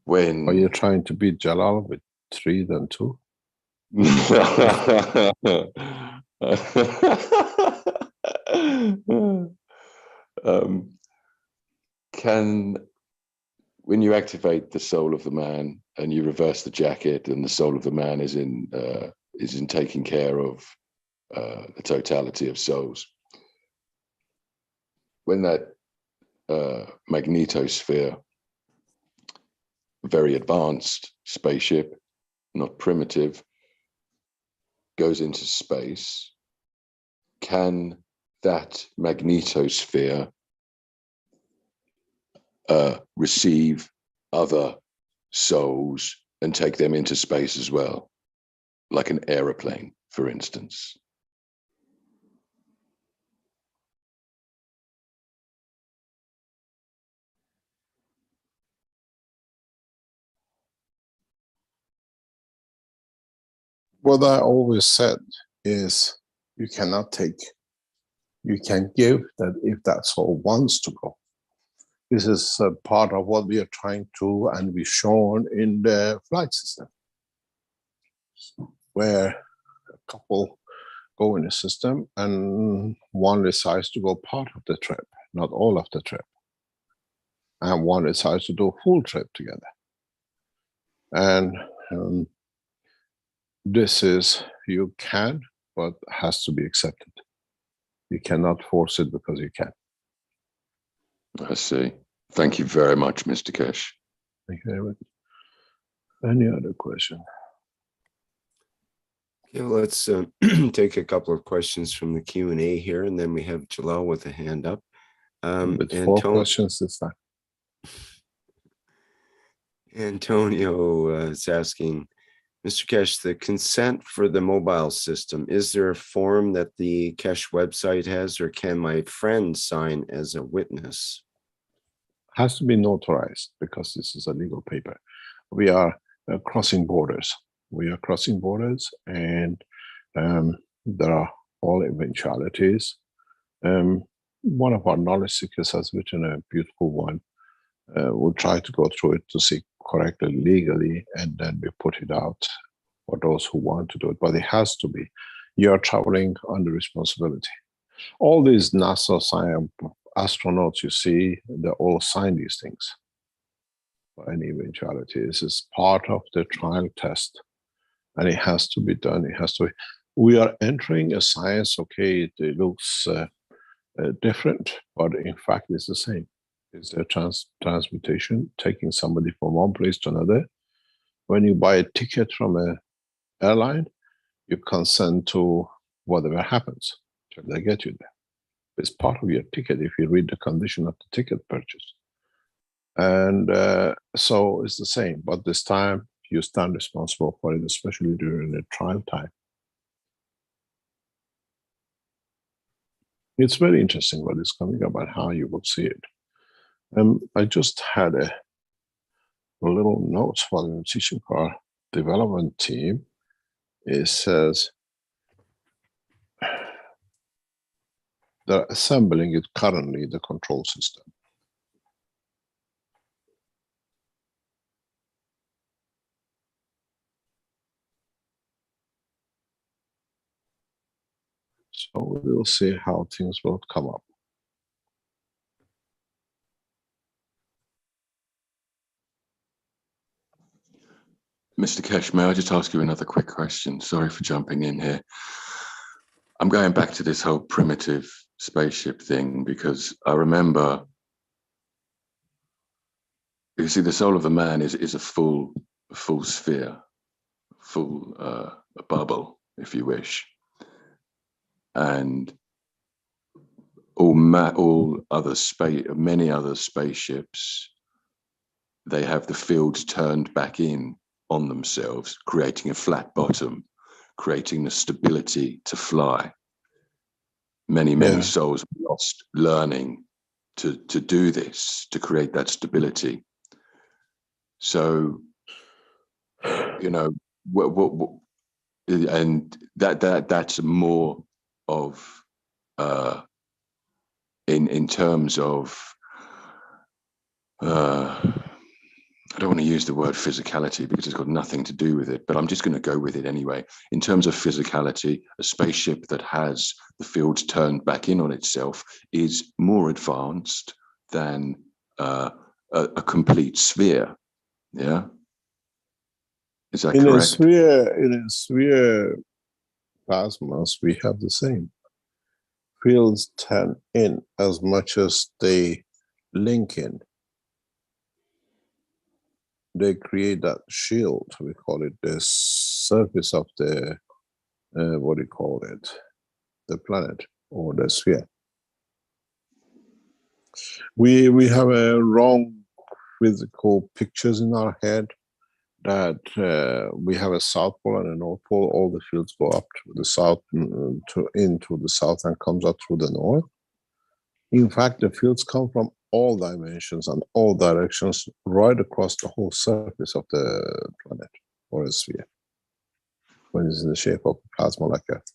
J: when
C: are you trying to beat Jalal with 3 than 2?
J: When you activate the soul of the man and you reverse the jacket, and the soul of the man is in taking care of the totality of souls, when that magnetosphere, very advanced spaceship, not primitive, goes into space, can that magnetosphere receive other souls and take them into space as well, like an aeroplane, for instance?
C: What I always said is you cannot take, you can give that if that soul wants to go. This is part of what we are trying to, and we've shown in the flight system, where a couple go in a system and one decides to go part of the trip, not all of the trip. And one decides to do a full trip together. And this is, you can, but has to be accepted. You cannot force it because you can.
J: I see. Thank you very much, Mr. Keshe.
C: Thank you very much. Any other question?
F: Okay, well, let's take a couple of questions from the Q&A here, and then we have Jalal with a hand up.
C: With 4 questions this time.
F: Antonio is asking, Mr. Keshe, the consent for the mobile system, is there a form that the Keshe website has, or can my friend sign as a witness?
C: has to be notarized because this is a legal paper. We are crossing borders. We are crossing borders, and there are all eventualities. One of our knowledge seekers has written a beautiful one. We'll try to go through it to see correctly legally, and then we put it out for those who want to do it. But it has to be. You are traveling under responsibility. All these NASA science astronauts you see, they all sign these things for any eventuality. This is part of the trial test, and it has to be done. It has to be. We are entering a science, okay, it looks different, but in fact it's the same. It's a transmutation, taking somebody from one place to another. When you buy a ticket from an airline, you consent to whatever happens till they get you there. It's part of your ticket if you read the condition of the ticket purchase. And so it's the same, but this time you stand responsible for it, especially during the trial time. It's very interesting what is coming up and how you will see it. I just had a little note while we were teaching our development team. It says they're assembling it currently, the control system. So we'll see how things will come up.
J: Mr. Keshe, may I just ask you another quick question? Sorry for jumping in here. I'm going back to this whole primitive spaceship thing because I remember, you see, the soul of a man is a full sphere, full a bubble, if you wish, and many other spaceships, they have the fields turned back in on themselves, creating a flat bottom, creating the stability to fly. Many souls lost learning to do this, to create that stability. So, you know, and that's more of in terms of I don't want to use the word physicality because it's got nothing to do with it, but I'm just going to go with it anyway. In terms of physicality, a spaceship that has the fields turned back in on itself is more advanced than a complete sphere. Yeah, is that correct?
C: In a sphere plasmas, we have the same. Fields turn in as much as they link in. They create that shield, we call it the surface of the, what do you call it? The planet or the sphere. We have a wrong physical pictures in our head that we have a south pole and a north pole. All the fields go up to the south, into the south and comes out through the north. In fact, the fields come from all dimensions and all directions right across the whole surface of the planet or a sphere when it's in the shape of plasma like Earth.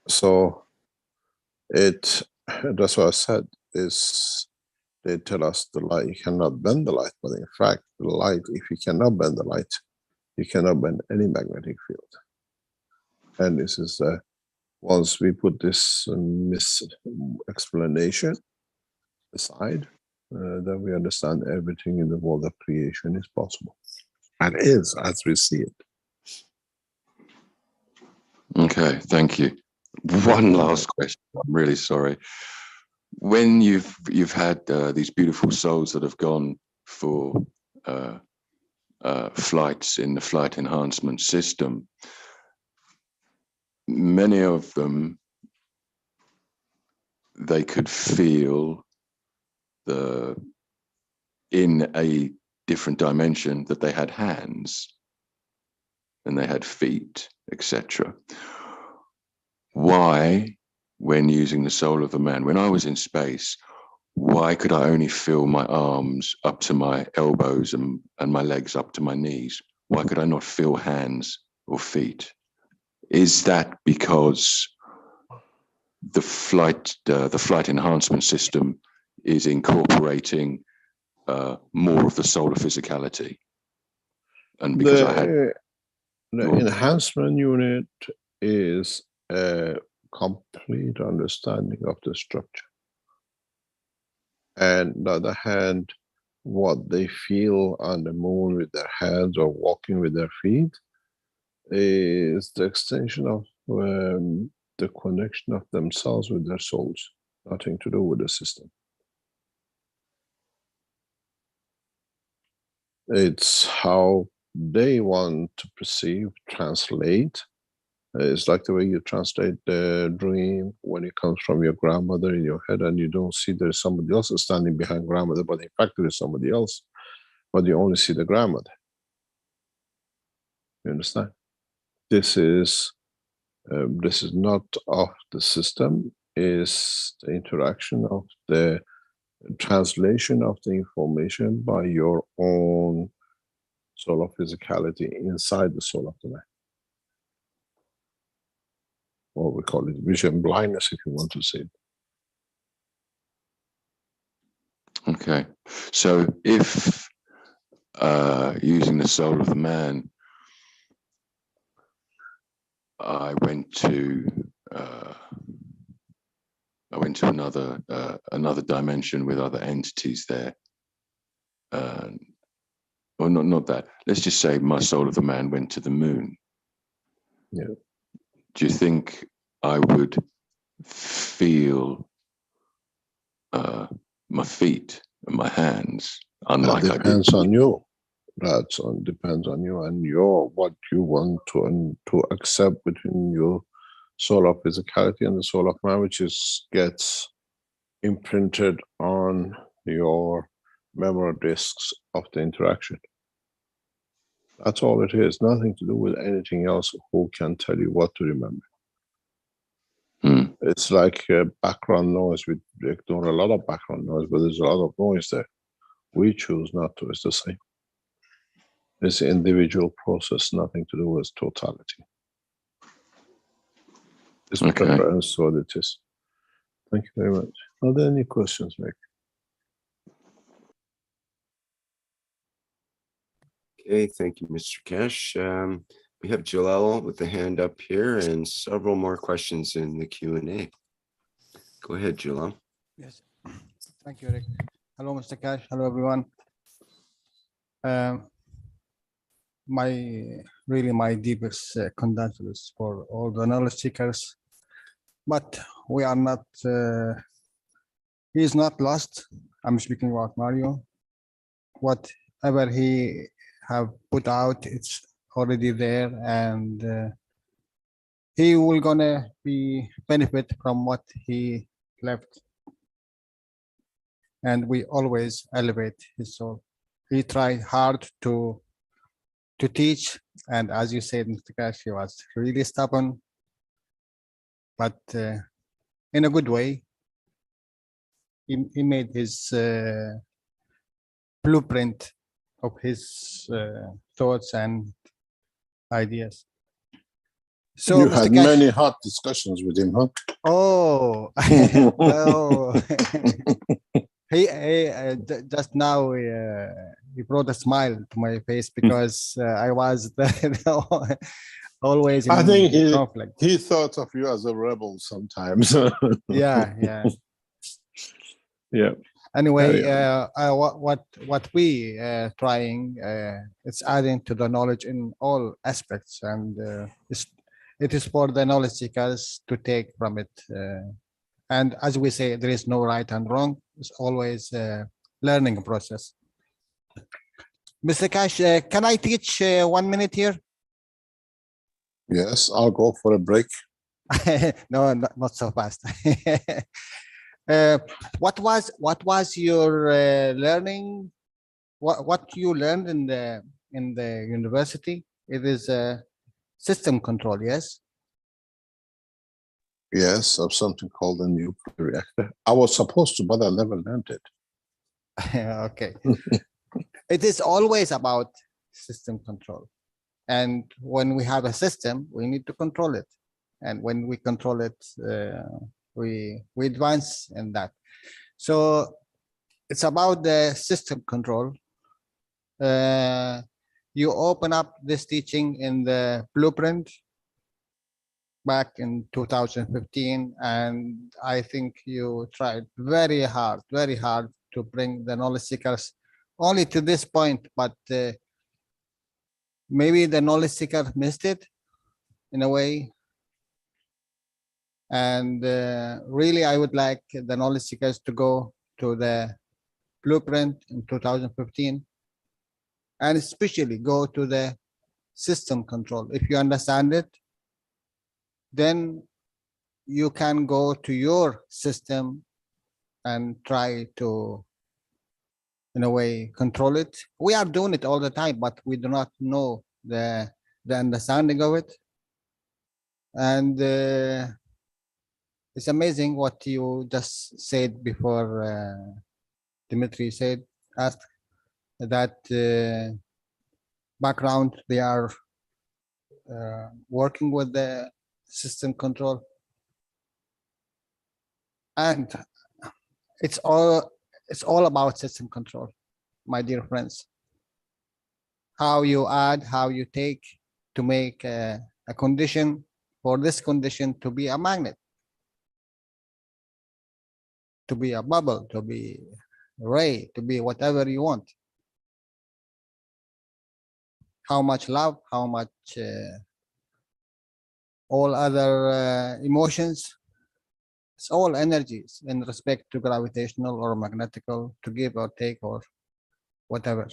C: So that's what I said, is they tell us the light, you cannot bend the light, but in fact the light, if you cannot bend the light, you cannot bend any magnetic field. And this is once we put this explanation aside, then we understand everything in the world of creation is possible and is as we see it.
J: Okay, thank you. One last question. I'm really sorry. When you've had these beautiful souls that have gone for flights in the flight enhancement system, many of them, they could feel in a different dimension that they had hands and they had feet, etc. Why, when using the soul of a man, when I was in space, why could I only feel my arms up to my elbows and my legs up to my knees? Why could I not feel hands or feet? Is that because the flight enhancement system is incorporating more of the solar physicality? And because
C: the enhancement unit is a complete understanding of the structure. And on the other hand, what they feel on the moon with their hands or walking with their feet is the extension of the connection of themselves with their souls, nothing to do with the system. It's how they want to perceive, translate. It's like the way you translate the dream when it comes from your grandmother in your head and you don't see there's somebody else standing behind grandmother, but in fact there is somebody else, but you only see the grandmother. You understand? This is not of the system, is the interaction of the translation of the information by your own solar physicality inside the soul of the man. Or we call it vision blindness, if you want to say it.
J: Okay, so if using the soul of the man, I went to another dimension with other entities there, or not that. Let's just say my soul of the man went to the moon.
C: Yeah.
J: Do you think I would feel my feet and my hands unlike
C: that depends
J: I did?
C: on you. Depends on you and what you want to accept between your soul of physicality and the soul of man, which gets imprinted on your memory disks of the interaction. That's all it is. Nothing to do with anything else. Who can tell you what to remember? It's like background noise. We ignore a lot of background noise, but there's a lot of noise there. We choose not to. It's the same. It's an individual process, nothing to do with totality. It's preference what it is. Thank you very much. Are there any questions, Nick?
F: Okay, thank you, Mr. Keshe. We have Jalal with the hand up here and several more questions in the Q&A. Go ahead, Jalal.
K: Yes, thank you, Rick. Hello, Mr. Keshe. Hello, everyone. My deepest condolences for all the knowledge seekers, but we are not. He is not lost. I'm speaking about Mario. Whatever he have put out, it's already there, and he will gonna be benefit from what he left. And we always elevate his soul. He tried hard to teach, and as you said, Mr. Keshe, he was really stubborn, but in a good way. He made his blueprint of his thoughts and ideas. So
C: you
K: Mr.
C: had
K: Keshe,
C: many hot discussions with him, huh?
K: Oh, no. He just now he brought a smile to my face because I was always
C: I think
K: in conflict.
C: he thought of you as a rebel sometimes.
K: Yeah.
C: Yeah.
K: Anyway, what we trying, it's adding to the knowledge in all aspects, and it is for the knowledge seekers to take from it. And as we say, there is no right and wrong. It's always a learning process. Mr. Keshe, can I teach 1 minute here?
C: Yes, I'll go for a break.
K: No, not so fast. What was your learning? What you learned in the university? It is system control, yes?
C: Yes, of something called a nuclear reactor. I was supposed to, but I never learned it.
K: Okay. It is always about system control. And when we have a system, we need to control it. And when we control it, we advance in that. So it's about the system control. You open up this teaching in the blueprint back in 2015, and I think you tried very hard to bring the knowledge seekers only to this point, but maybe the knowledge seeker missed it in a way. And really, I would like the knowledge seekers to go to the blueprint in 2015 and especially go to the system control. If you understand it, then you can go to your system and try to, in a way, control it. We are doing it all the time, but we do not know the understanding of it. And it's amazing what you just said before. Dimitri asked that background, they are working with the system control, and it's all about system control, my dear friends. How you add, how you take to make a condition for this condition to be a magnet, to be a bubble, to be a ray, to be whatever you want. How much love, how much all other emotions. It's all energies in respect to gravitational or magnetical, to give or take or whatever.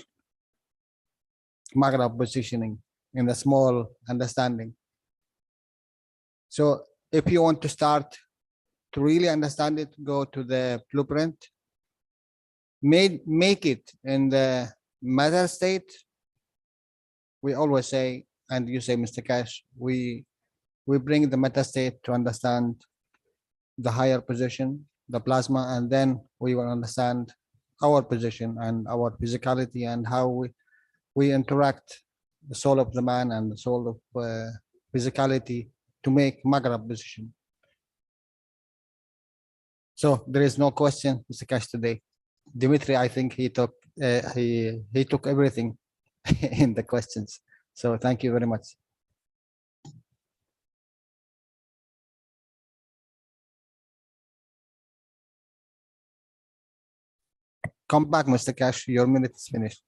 K: Magnet positioning in the small understanding. So if you want to start to really understand it, go to the blueprint, make it in the matter state. We always say, and you say, Mr. Cash, we bring the meta state to understand the higher position, the plasma, and then we will understand our position and our physicality and how we interact the soul of the man and the soul of physicality to make Maghreb position. So there is no question, Mr. Cash, today. Dimitri, I think he took he took everything in the questions. So thank you very much. Come back, Mr. Cash. Your minute is finished.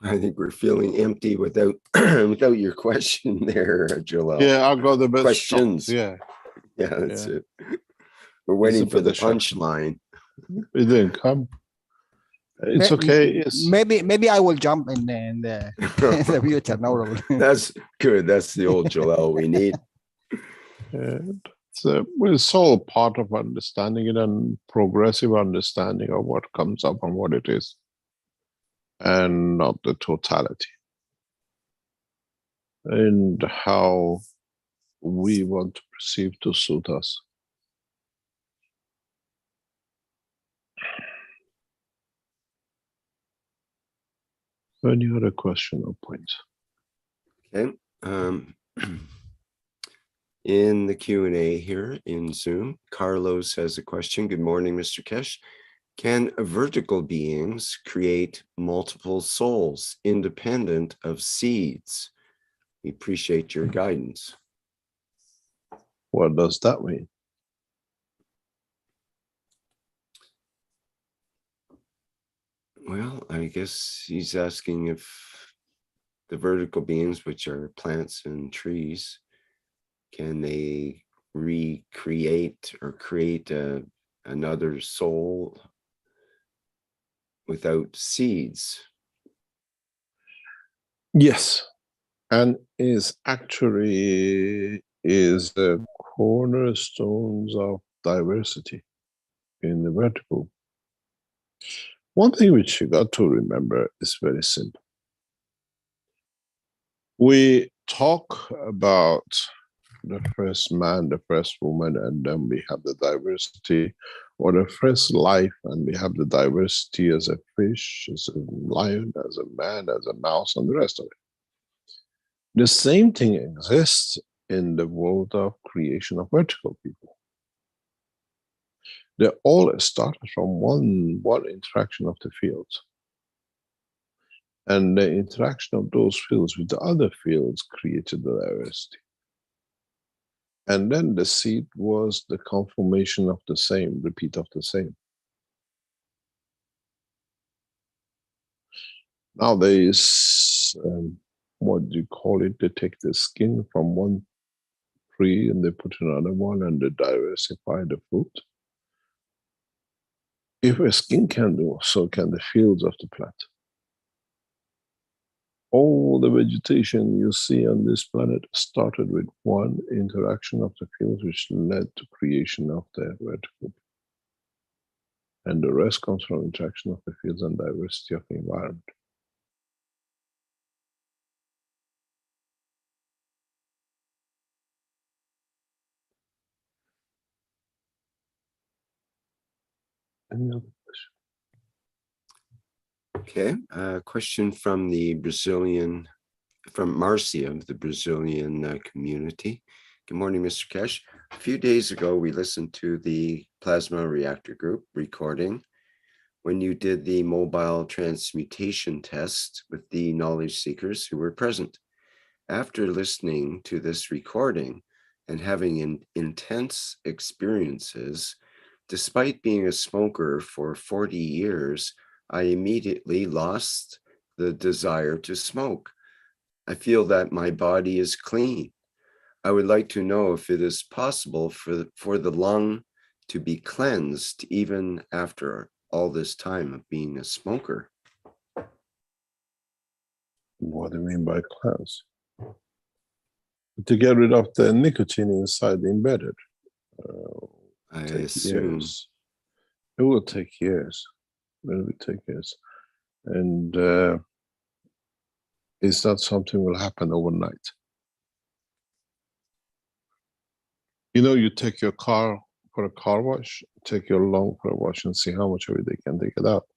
F: I think we're feeling empty without without your question there, Jalal.
C: Yeah, I got the best
F: questions.
C: Shocked.
F: Yeah, that's it. We're waiting for the punchline.
C: It didn't come. It's okay. Yes.
K: Maybe I will jump in the in the future. No problem.
F: That's good. That's the old Jalal we need.
C: It's all part of understanding it and progressive understanding of what comes up and what it is, and not the totality. And how we want to perceive to suit us. Any other question or points?
F: Okay. In the Q&A here in Zoom, Carlos has a question. Good morning, Mr. Keshe. Can vertical beings create multiple souls independent of seeds? We appreciate your guidance.
C: What does that mean?
F: Well, I guess he's asking if the vertical beings, which are plants and trees, can they recreate or create another soul without seeds?
C: Yes, and is actually the cornerstones of diversity in the vertical. One thing which you got to remember is very simple. We talk about the first man, the first woman, and then we have the diversity, or the first life, and we have the diversity as a fish, as a lion, as a man, as a mouse, and the rest of it. The same thing exists in the world of creation of vertical people. They all started from one interaction of the fields. And the interaction of those fields with the other fields created the diversity. And then the seed was the confirmation of the same, repeat of the same. Nowadays, what do you call it? They take the skin from one tree and they put another one and they diversify the fruit. If a skin can do, so can the fields of the plant. All the vegetation you see on this planet started with one interaction of the fields, which led to creation of the vertical. And the rest comes from interaction of the fields and diversity of the environment. Any other question?
F: Okay, a question from the Brazilian, from Marcia of the Brazilian community. Good morning, Mr. Keshe. A few days ago, we listened to the Plasma Reactor Group recording when you did the mobile transmutation test with the knowledge seekers who were present. After listening to this recording and having intense experiences, despite being a smoker for 40 years, I immediately lost the desire to smoke. I feel that my body is clean. I would like to know if it is possible for the lung to be cleansed even after all this time of being a smoker.
C: What do you mean by cleanse? To get rid of the nicotine inside embedded.
F: I assume.
C: Years. It will take years. It will take years. And it's not something will happen overnight. You know, you take your car for a car wash, take your lung for a wash and see how much of it they can take it out.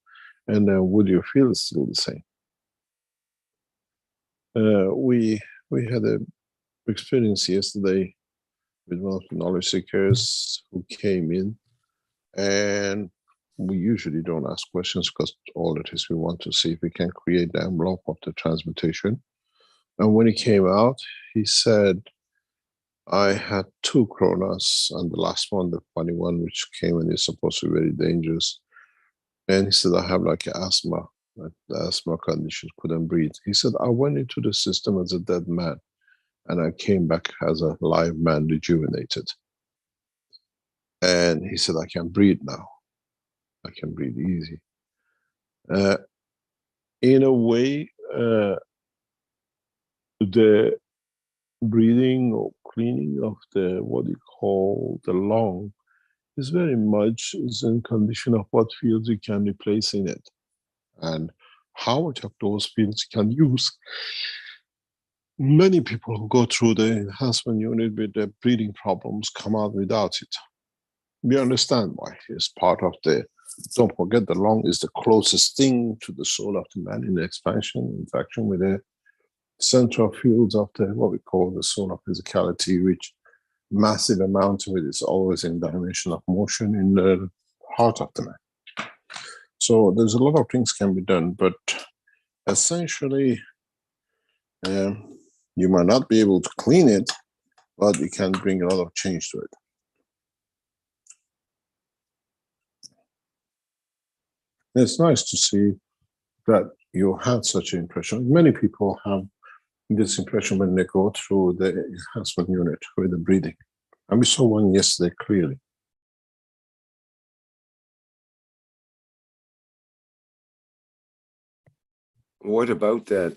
C: And then would you feel still the same? We had an experience yesterday with one of the knowledge seekers who came in, and we usually don't ask questions because all it is we want to see if we can create the envelope of the transmutation. And when he came out, he said, I had 2 coronas, and the last one, the funny one, which came and is supposed to be very dangerous. And he said, I have like asthma, the asthma condition, couldn't breathe. He said, I went into the system as a dead man, and I came back as a live man, rejuvenated. And he said, I can breathe now. I can breathe easy. In a way, the breathing or cleaning of the, what you call the lung, is very much is in condition of what fields you can replace in it. And how much of those fields you can use. Many people who go through the enhancement unit with their breathing problems come out without it. We understand why. It's part of the, don't forget the lung is the closest thing to the soul of the man in the expansion, interaction with the central fields of the, what we call the soul of physicality, which massive amount of it is always in dimension of motion in the heart of the man. So there's a lot of things can be done, but essentially, you might not be able to clean it, but you can bring a lot of change to it. It's nice to see that you had such an impression. Many people have this impression when they go through the enhancement unit with the breathing. And we saw one yesterday clearly.
F: What about that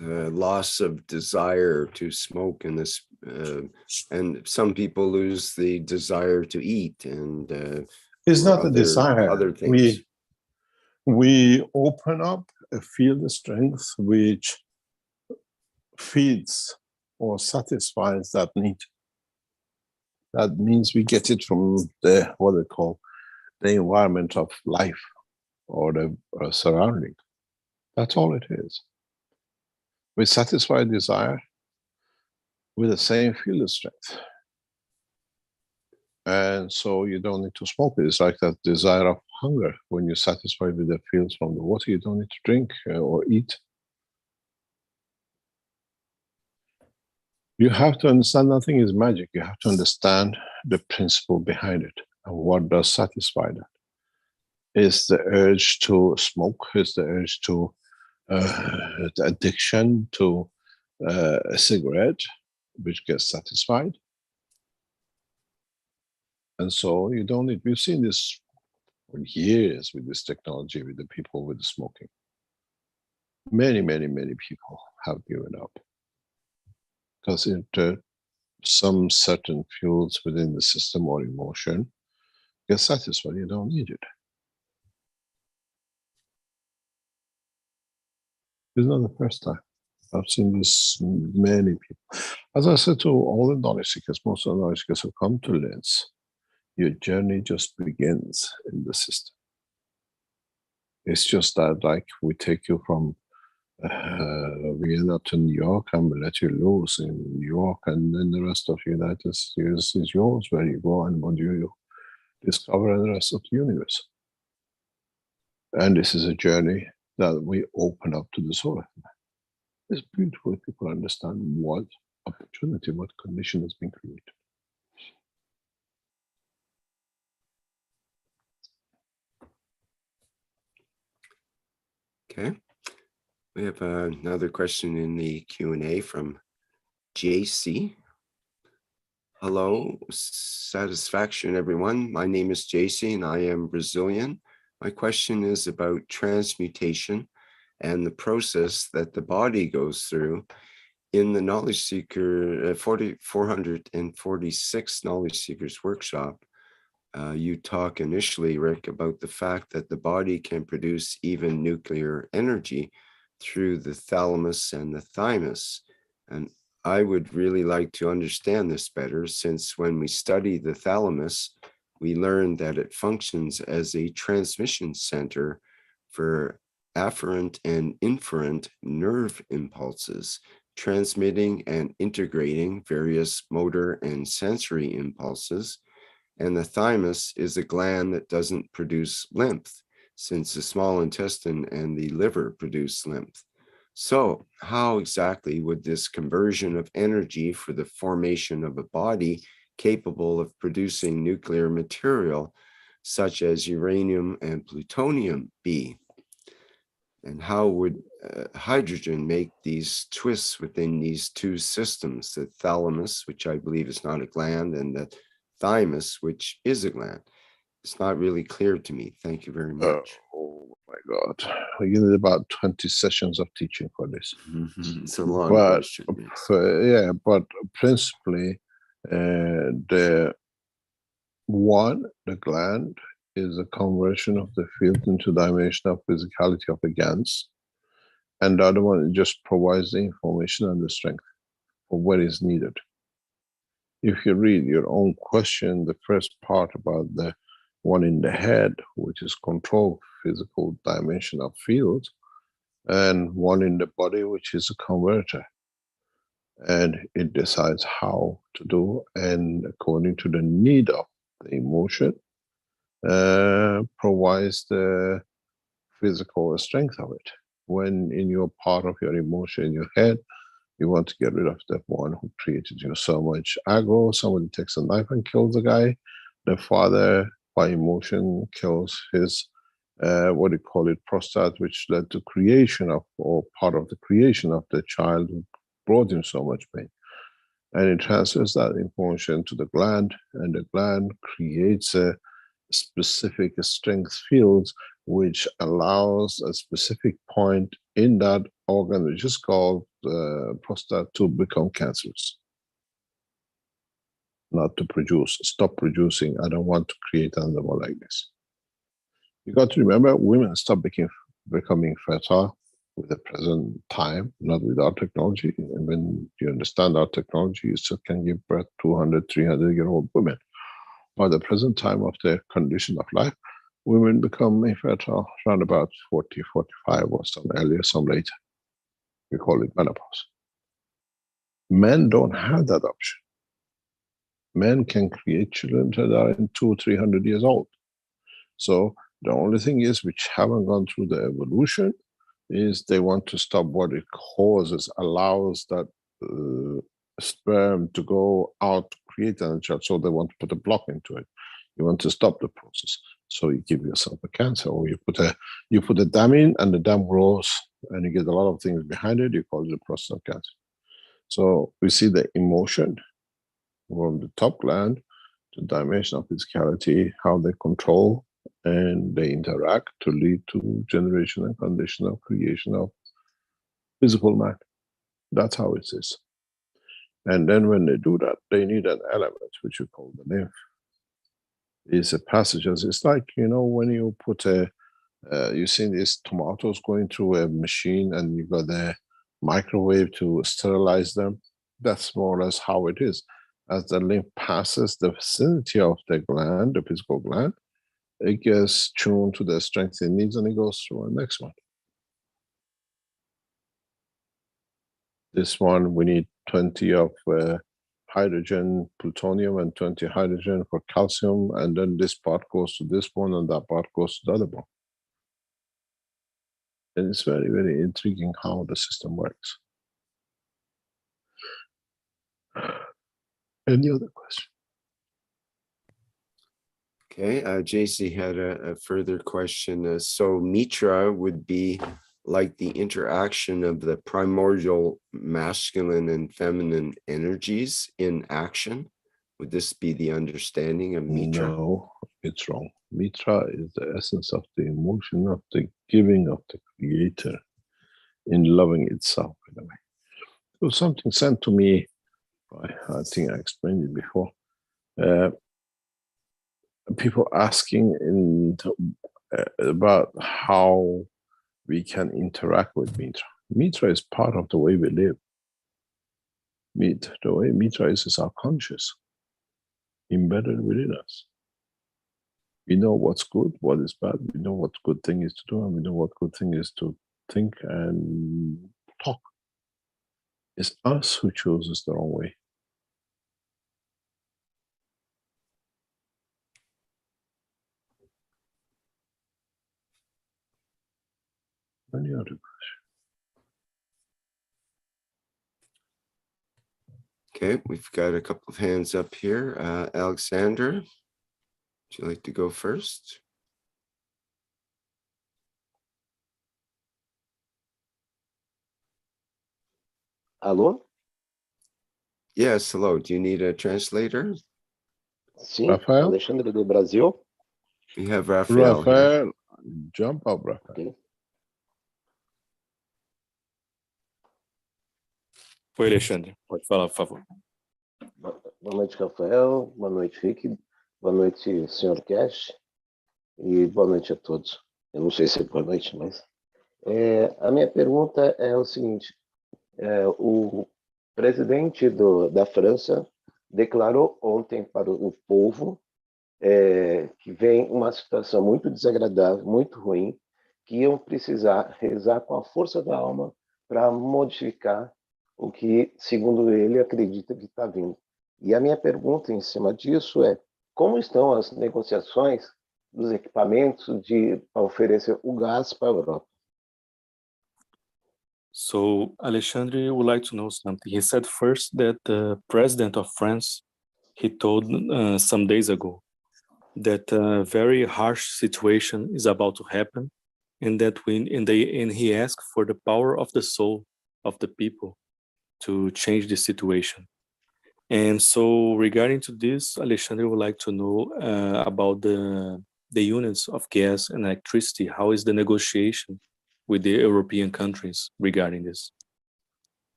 F: loss of desire to smoke in this, and some people lose the desire to eat, and
C: it's not a desire.
F: Other things.
C: We open up a field of strength which feeds or satisfies that need. That means we get it from the, what they call, the environment of life or the surrounding. That's all it is. We satisfy desire with the same field strength. And so you don't need to smoke it. It's like that desire of hunger. When you're satisfied with the fields from the water, you don't need to drink or eat. You have to understand nothing is magic. You have to understand the principle behind it and what does satisfy that. Is the urge to smoke, is the urge to the addiction to a cigarette, which gets satisfied. And so you don't need, we've seen this for years with this technology, with the people with the smoking. Many, many, many people have given up. Because into some certain fuels within the system or emotion get satisfied, you don't need it. It's not the first time. I've seen this many people. As I said to all the knowledge seekers, most of the knowledge seekers who come to LINS, your journey just begins in the system. It's just that, like, we take you from Vienna to New York and we let you loose in New York, and then the rest of the United States is yours, where you go and what you discover in the rest of the universe. And this is a journey that we open up to the solar. It's beautiful if people understand what opportunity, what condition has been created.
F: Okay. We have another question in the Q&A from JC. Hello, satisfaction everyone. My name is JC and I am Brazilian. My question is about transmutation and the process that the body goes through. In the Knowledge Seeker 446 Knowledge Seekers workshop, you talk initially, Rick, about the fact that the body can produce even nuclear energy through the thalamus and the thymus. And I would really like to understand this better, since when we study the thalamus, we learn that it functions as a transmission center for afferent and inferent nerve impulses, transmitting and integrating various motor and sensory impulses. And the thymus is a gland that doesn't produce lymph, since the small intestine and the liver produce lymph. So how exactly would this conversion of energy for the formation of a body capable of producing nuclear material, such as uranium and plutonium, be? And how would hydrogen make these twists within these two systems, the thalamus, which I believe is not a gland, and the thymus, which is a gland? It's not really clear to me. Thank you very much.
C: Oh my God. We need about 20 sessions of teaching for this.
F: It's a long question. Yes.
C: Yeah, but principally, the gland is a conversion of the field into dimension of physicality of the Gans. And the other one just provides the information and the strength for what is needed. If you read your own question, the first part about the one in the head, which is control physical dimension of field, and one in the body, which is a converter. And it decides how to do, and according to the need of the emotion, provides the physical strength of it. When in your part of your emotion in your head, you want to get rid of that one who created you so much aggro, somebody takes a knife and kills the guy. The father, by emotion, kills his, what do you call it, prostate, which led to creation of, or part of the creation of the child who brought him so much pain. And it transfers that information to the gland, and the gland creates a specific strength fields, which allows a specific point in that organ, which is called prostate, to become cancerous. Not to produce, stop producing. I don't want to create another one like this. You got to remember, women stop becoming fertile with the present time, not with our technology. And when you understand our technology, you still can give birth to 200, 300-year-old women. By the present time of their condition of life, women become infertile around about 40, 45, or some earlier, some later. We call it menopause. Men don't have that option. Men can create children that are in 200, 300 years old. So the only thing is, which haven't gone through the evolution, is they want to stop what it causes, allows that sperm to go out to create an child. So they want to put a block into it. You want to stop the process. So you give yourself a cancer, or you put a dam in, and the dam grows, and you get a lot of things behind it. You call it a prostate cancer. So we see the emotion from the top gland, the dimension of physicality, how they control and they interact to lead to generation and condition of creation of physical man. That's how it is. And then when they do that, they need an element which you call the lymph. It's a passage. It's like, you know, when you put you've seen these tomatoes going through a machine and you got a microwave to sterilize them. That's more or less how it is. As the lymph passes the vicinity of the gland, the physical gland, it gets tuned to the strength it needs and it goes through the next one. This one, we need 20 of hydrogen, plutonium, and 20 hydrogen for calcium, and then this part goes to this one and that part goes to the other one. And it's very, very intriguing how the system works. Any other question?
F: Okay, JC had a further question. So Mitra would be like the interaction of the primordial masculine and feminine energies in action. Would this be the understanding of Mitra?
C: No, it's wrong. Mitra is the essence of the emotion of the giving of the creator in loving itself in a way. It was something sent to me, I think I explained it before. People asking about how we can interact with Mitra. Mitra is part of the way we live. The way Mitra is our conscious, embedded within us. We know what's good, what is bad. We know what good thing is to do, and we know what good thing is to think and talk. It's us who chooses the wrong way. Any other question?
F: Okay, we've got a couple of hands up here. Alexander, would you like to go first?
L: Alô?
F: Yes, hello. Do you need a translator?
L: Sim,
C: Rafael?
L: Alexandre do Brasil.
F: We have Rafael here.
C: Rafael, jump up, Rafael.
L: Okay.
M: Foi, Alexandre. Pode falar, por favor.
L: Boa noite, Rafael. Boa noite, Rick. Boa noite, senhor Keshe. E boa noite a todos. Eu não sei se é boa noite, mas... a minha pergunta é o seguinte. O presidente da França declarou ontem para o povo que vem uma situação muito desagradável, muito ruim, que iam precisar rezar com a força da alma para modificar o que, segundo ele, acredita que está vindo. E a minha pergunta em cima disso é: como estão as negociações dos equipamentos para oferecer o gás para a Europa?
M: So Alexandre would like to know something. He said first that the president of France, he told some days ago that a very harsh situation is about to happen, and that he asked for the power of the soul of the people to change the situation. And so regarding to this, Alexandre would like to know about the units of gas and electricity. How is the negotiation with the European countries regarding this?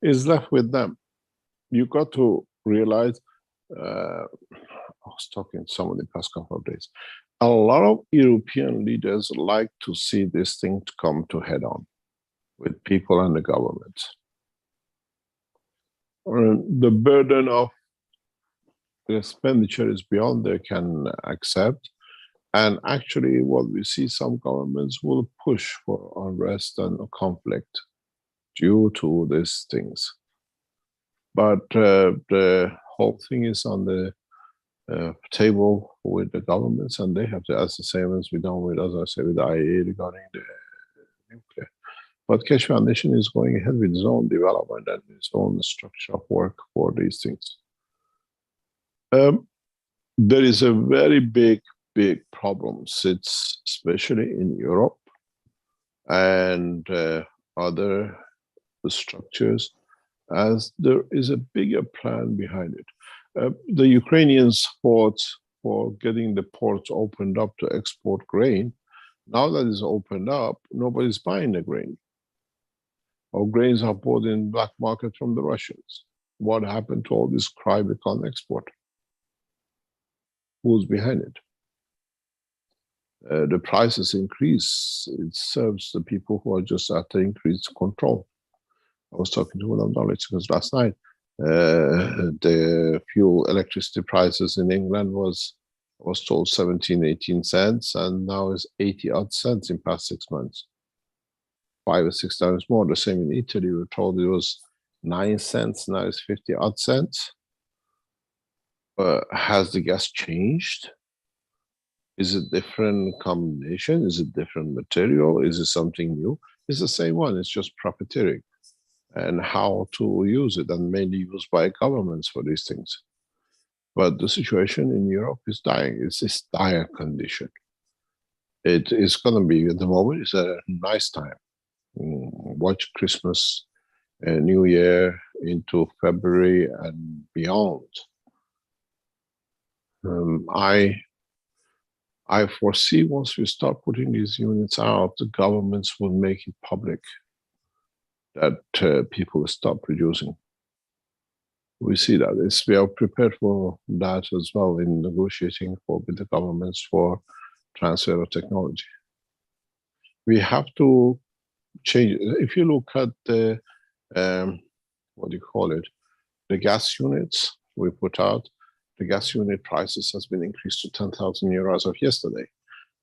C: It's left with them. You got to realize, I was talking to someone the past couple of days, a lot of European leaders like to see this thing to come to head on. with people and the government. The burden of the expenditure is beyond they can accept. And actually what we see, some governments will push for unrest and conflict due to these things. But the whole thing is on the table with the governments, and they have to ask the same as we done with, as I say, with the IAEA regarding the nuclear. But Keshe Foundation is going ahead with its own development and its own structure of work for these things. There is a very big problem, sits especially in Europe and other structures, as there is a bigger plan behind it. The Ukrainians fought for getting the ports opened up to export grain. Now that it's opened up, nobody's buying the grain. Our grains are bought in black market from the Russians. What happened to all this cry we can't export? Who's behind it? The prices increase. It serves the people who are just after increased control. I was talking to Madam Dalitz last night. The fuel electricity prices in England was told 17, 18 cents, and now is 80 odd cents in past 6 months. 5 or 6 times more. The same in Italy, we were told it was 9 cents, now it's 50 odd cents. Has the gas changed? Is it different combination? Is it different material? Is it something new? It's the same one, it's just profiteering. And how to use it, and mainly used by governments for these things. But the situation in Europe is dying. It's this dire condition. It is going to be, at the moment, it's a nice time. Watch Christmas, New Year into February and beyond. I foresee once we start putting these units out, the governments will make it public that people will stop producing. We see that. We are prepared for that as well in negotiating with the governments for transfer of technology. We have to change. If you look at the, what do you call it, the gas units we put out, the gas unit prices has been increased to 10,000 euros as of yesterday.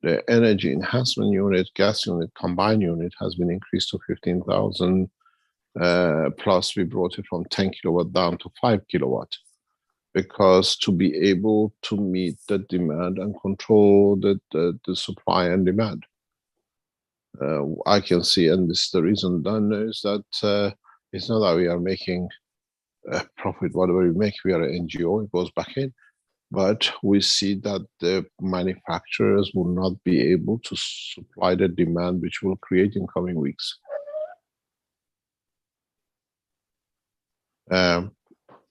C: The energy enhancement unit, gas unit, combined unit has been increased to 15,000. Plus we brought it from 10 kilowatt down to 5 kilowatt, because to be able to meet the demand and control the supply and demand. I can see, and this is the reason done, is that it's not that we are making a profit. Whatever we make, we are an NGO, it goes back in. But we see that the manufacturers will not be able to supply the demand which will create in coming weeks.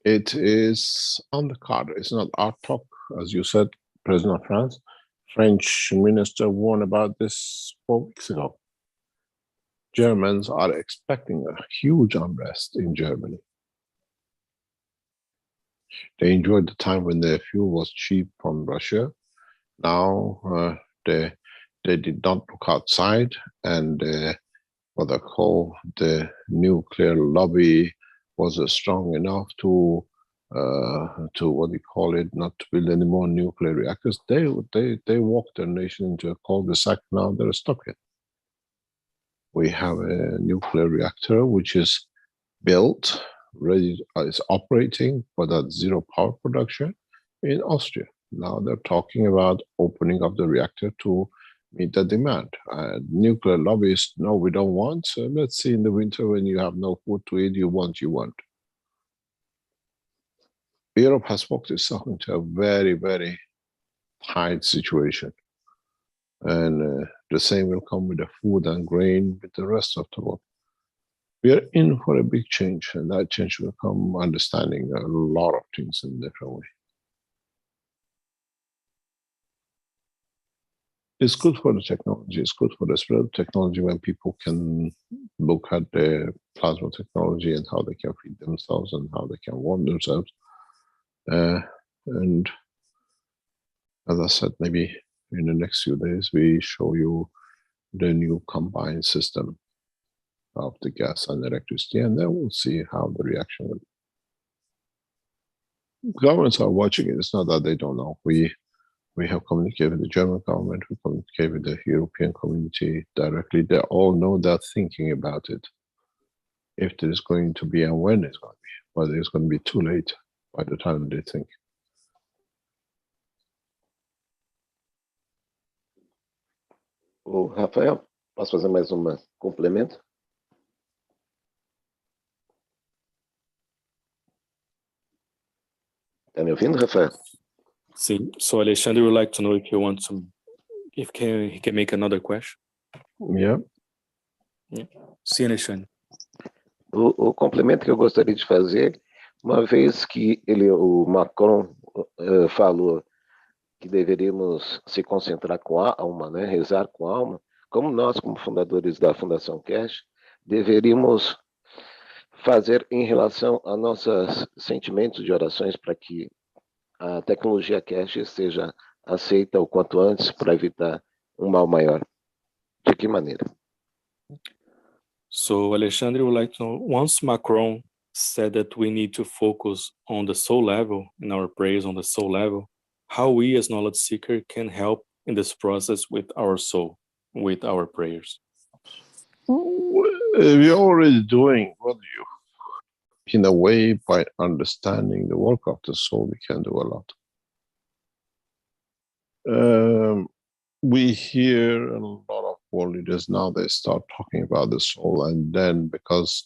C: It is on the card. It's not our talk, as you said, President of France. French minister warned about this 4 weeks ago. Germans are expecting a huge unrest in Germany. They enjoyed the time when their fuel was cheap from Russia. Now they did not look outside, and what they call the nuclear lobby was strong enough to what do you call it, not to build any more nuclear reactors. They walked their nation into a cul-de-sac. Now they're stuck in. We have a nuclear reactor which is built, ready, is operating, but at zero power production in Austria. Now they're talking about opening up the reactor to meet the demand. Nuclear lobbyists, no, we don't want. So let's see in the winter when you have no food to eat, you want. Europe has walked itself into a very, very tight situation. And the same will come with the food and grain with the rest of the world. We are in for a big change, and that change will come understanding a lot of things in a different way. It's good for the technology, it's good for the spread of technology when people can look at the plasma technology and how they can feed themselves and how they can warm themselves. And as I said, maybe in the next few days, we show you the new combined system. of the gas and electricity, and then we'll see how the reaction will be. Governments are watching it. It's not that they don't know. We have communicated with the German government, we communicate with the European community directly. They all know they're thinking about it. If there is going to be and when it's going to be, whether it's going to be too late by the time they think.
L: O Rafael, posso fazer mais complemento? Tá me ouvindo, Rafael?
M: Sim. So Alexandre would like to know if you want some, if he can make another question.
C: Yeah.
M: Sim, Alexandre.
L: O complemento que eu gostaria de fazer, uma vez que o Macron falou que deveríamos se concentrar com a alma, né, rezar com a alma, como nós, como fundadores da Fundação Keshe, deveríamos fazer em relação a nossos sentimentos de orações para que a tecnologia Keshe seja aceita o quanto antes para evitar um mal maior. De que maneira?
M: So Alexandre would like to know, once Macron said that we need to focus on the soul level, in our prayers on the soul level, how we as knowledge seeker can help in this process with our soul, with our prayers.
C: We're already doing what you, in a way, by understanding the work of the soul, we can do a lot. We hear a lot of world leaders now, they start talking about the soul, and then because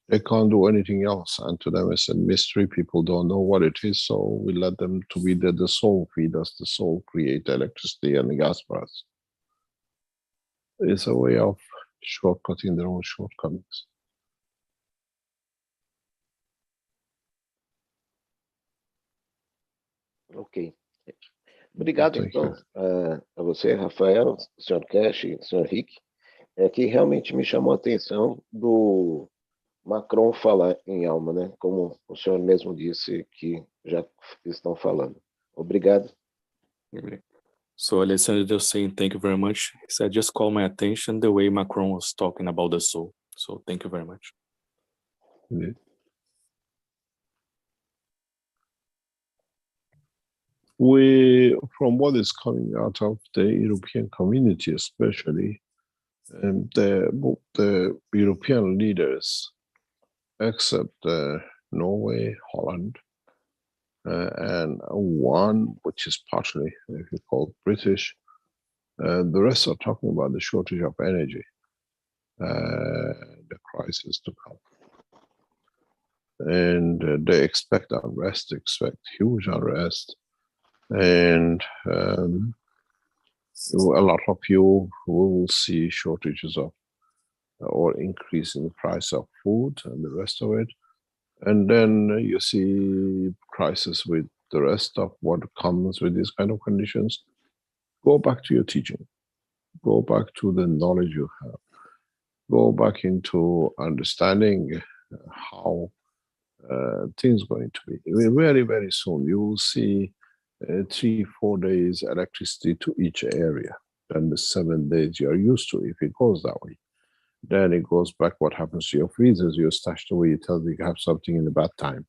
C: they can't do anything else, and to them it's a mystery, people don't know what it is, so we let them to be the soul feed us, the soul create electricity and gas for us. It's a way of shortcutting their own shortcomings.
L: Ok. Obrigado, então, a você, Rafael, senhor Keshe, senhor Rick. É que realmente me chamou a atenção do Macron falar em alma, né? Como o senhor mesmo disse que já estão falando. Obrigado.
M: So Alexandre was saying thank you very much. He said, just call my attention the way Macron was talking about the soul. So thank you very much.
C: Indeed. From what is coming out of the European community, especially, the European leaders, except Norway, Holland, and one which is partially, if you call, British, the rest are talking about the shortage of energy, the crisis to come. And they expect unrest, expect huge unrest. And a lot of you will see shortages of or increase in the price of food and the rest of it. And then you see crisis with the rest of what comes with these kind of conditions. Go back to your teaching. Go back to the knowledge you have. Go back into understanding how things are going to be. Very, very soon you will see 3-4 days electricity to each area. Then the 7 days you are used to, if it goes that way. Then it goes back what happens to your freezers, you're stashed away, you tell them you have something in the bad time.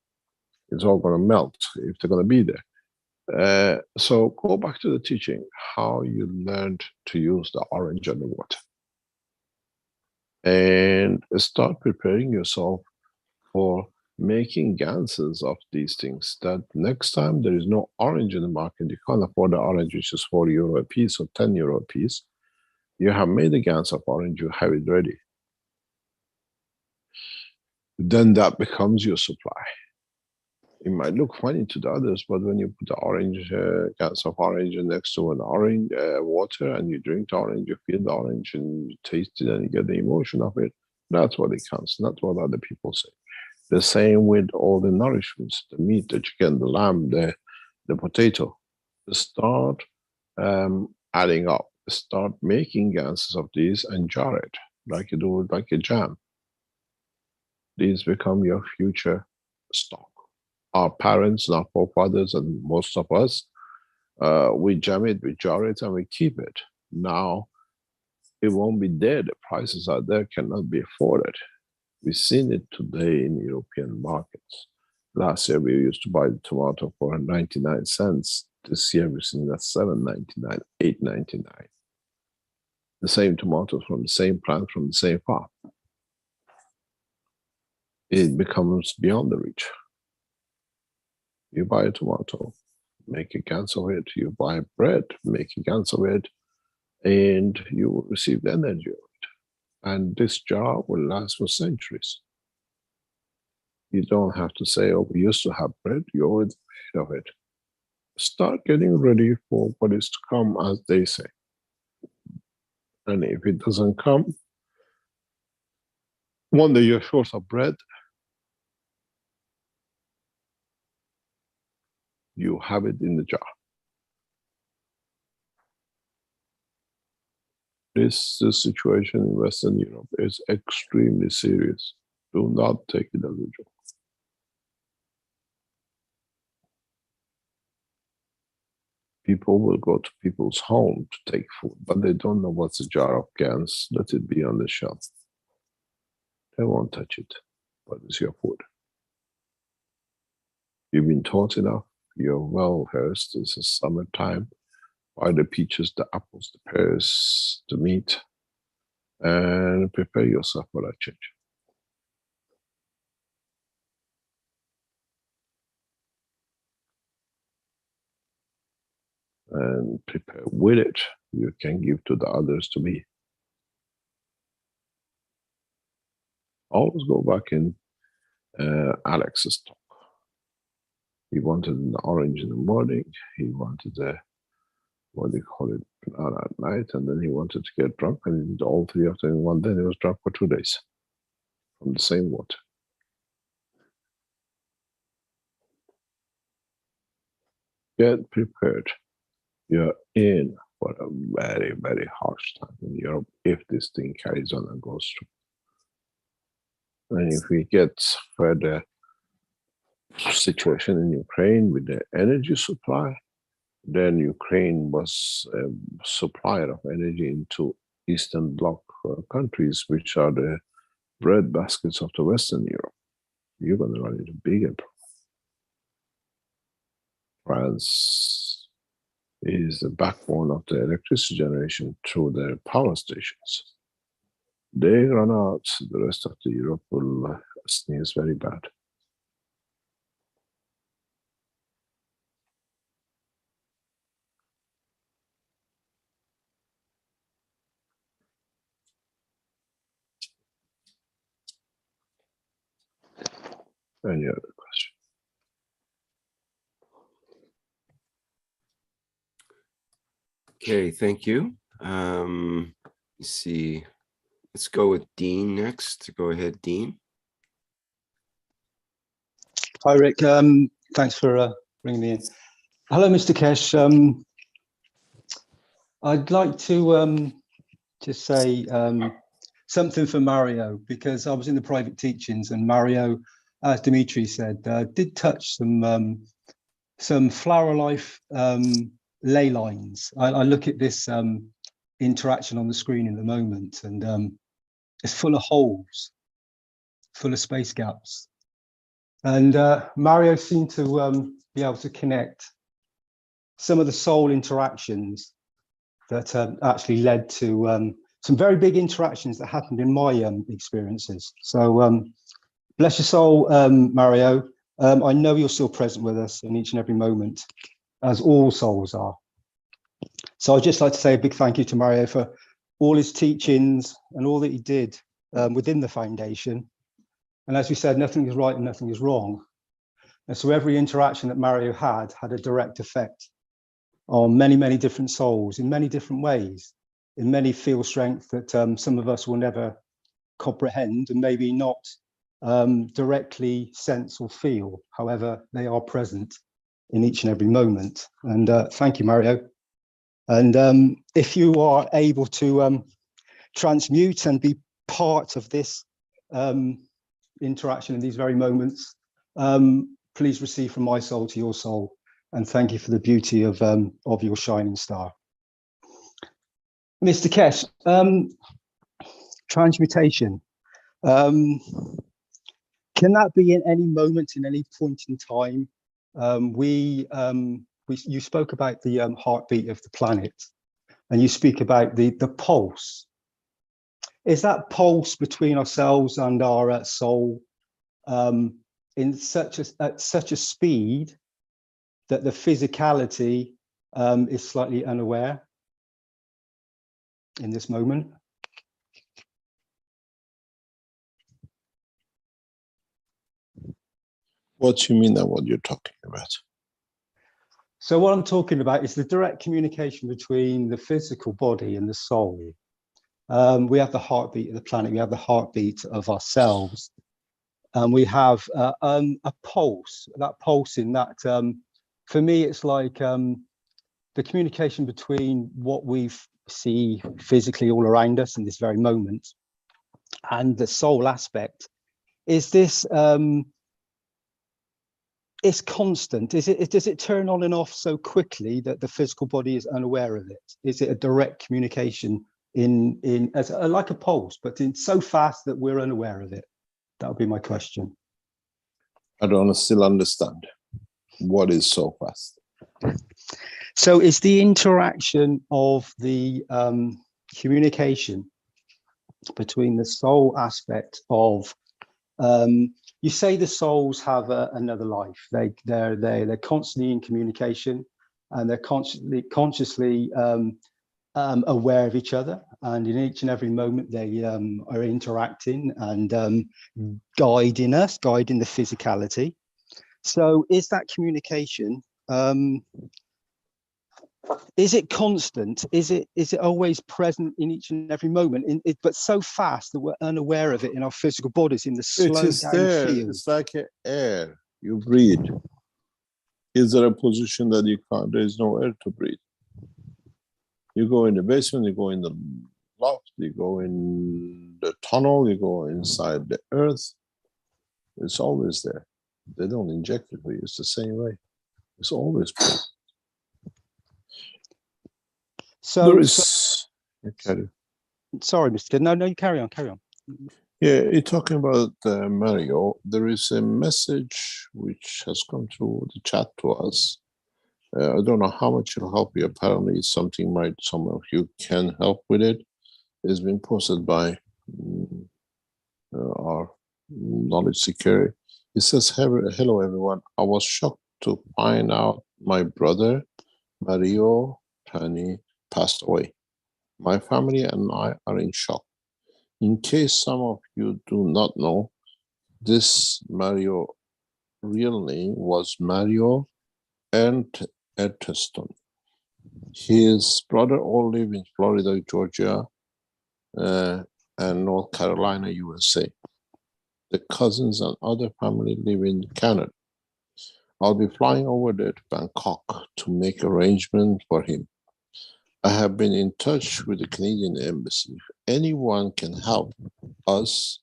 C: It's all going to melt if they're going to be there. So go back to the teaching, how you learned to use the orange and the water. And start preparing yourself for making ganses of these things, that next time there is no orange in the market, you can't afford the orange, which is €4 a piece or €10 a piece. You have made a gans of orange, you have it ready. Then that becomes your supply. It might look funny to the others, but when you put the orange, gans of orange next to an orange water, and you drink the orange, you feel the orange and you taste it and you get the emotion of it, that's what it counts, not what other people say. The same with all the nourishments, the meat, the chicken, the lamb, the potato. Start adding up, start making ganses of these and jar it, like you do like a jam. These become your future stock. Our parents, our forefathers, and most of us, we jam it, we jar it, and we keep it. Now, it won't be there. The prices are there, cannot be afforded. We've seen it today in European markets. Last year, we used to buy the tomato for 99 cents. This year, we've seen that 7.99, 8.99. The same tomatoes from the same plant, from the same farm. It becomes beyond the reach. You buy a tomato, make a Gans of it. You buy bread, make a Gans of it, and you will receive the energy of it. And this jar will last for centuries. You don't have to say, oh, we used to have bread, you're already made of it. Start getting ready for what is to come, as they say. And if it doesn't come, one day you're short of bread, you have it in the jar. This situation in Western Europe is extremely serious. Do not take it as a joke. People will go to people's home to take food, but they don't know what's a jar of Gans. Let it be on the shelf. They won't touch it, but it's your food. You've been taught enough. You're well versed. This is summertime. Buy the peaches, the apples, the pears, the meat, and prepare yourself for that change. And prepare with it. You can give to the others to be. Always go back in Alex's talk. He wanted an orange in the morning. He wanted a, what do you call it, banana at night. And then he wanted to get drunk, and he did all three of them in one day. He was drunk for 2 days from the same water. Get prepared. You're in for a very, very harsh time in Europe if this thing carries on and goes through. And if we get further situation in Ukraine with the energy supply, then Ukraine was a supplier of energy into Eastern Bloc countries, which are the bread baskets of the Western Europe. You're going to run into bigger problems. France is the backbone of the electricity generation through their power stations. They run out, the rest of the Europe will sneeze very bad. Any other question?
F: Okay, thank you. Let's see. Let's go with Dean next. Go ahead, Dean.
N: Hi, Rick. Thanks for bringing me in. Hello, Mr. Keshe. I'd like to just say something for Mario, because I was in the private teachings, and Mario, as Dimitri said, did touch some flower life ley lines. I look at this interaction on the screen in the moment, and it's full of holes, full of space gaps. And Mario seemed to be able to connect some of the soul interactions that actually led to some very big interactions that happened in my experiences. So bless your soul, Mario. I know you're still present with us in each and every moment, as all souls are. So I'd just like to say a big thank you to Mario for all his teachings and all that he did within the foundation. And as we said, nothing is right and nothing is wrong. And so every interaction that Mario had a direct effect on many, many different souls in many different ways, in many field strength that some of us will never comprehend and maybe not directly sense or feel. However, they are present in each and every moment. And thank you, Mario. And if you are able to transmute and be part of this interaction in these very moments, please receive from my soul to your soul, and thank you for the beauty of your shining star. Mr. Keshe, transmutation. Can that be in any moment, in any point in time? You spoke about the heartbeat of the planet, and you speak about the pulse. Is that pulse between ourselves and our soul at such a speed that the physicality is slightly unaware in this moment?
C: What do you mean that what you're talking about?
N: So what I'm talking about is the direct communication between the physical body and the soul. We have the heartbeat of the planet, we have the heartbeat of ourselves, and we have a pulse. That pulse in that, for me, it's like the communication between what we see physically all around us in this very moment and the soul aspect. Is this, it's constant? Does it turn on and off so quickly that the physical body is unaware of it? Is it a direct communication as like a pulse, but in so fast that we're unaware of it? That would be my question.
C: I don't still understand. What is so fast?
N: So it's the interaction of the communication between the soul aspect of, you say the souls have another life. They're constantly in communication, and they're consciously aware of each other, and in each and every moment they are interacting and guiding the physicality. So is that communication, is it constant? Is it always present in each and every moment, but so fast that we're unaware of it in our physical bodies, in the slow
C: It is
N: down
C: there.
N: field?
C: It's like air. You breathe. Is there a position that you can't? There is no air to breathe. You go in the basement, you go in the loft, you go in the tunnel, you go inside the earth. It's always there. They don't inject it for you. It's the same way. It's always present.
N: So
C: there is.
N: Sorry, Mr. No, you carry on.
C: Yeah, you're talking about Mario. There is a message which has come through the chat to us. I don't know how much it'll help you. Apparently, some of you can help with it. It's been posted by our knowledge seeker. It says, hello everyone. I was shocked to find out my brother, Mario Tani, passed away. My family and I are in shock. In case some of you do not know, this Mario real name was Mario Erteston. His brother all live in Florida, Georgia, and North Carolina, USA. The cousins and other family live in Canada. I'll be flying over there to Bangkok to make arrangements for him. I have been in touch with the Canadian Embassy. If anyone can help us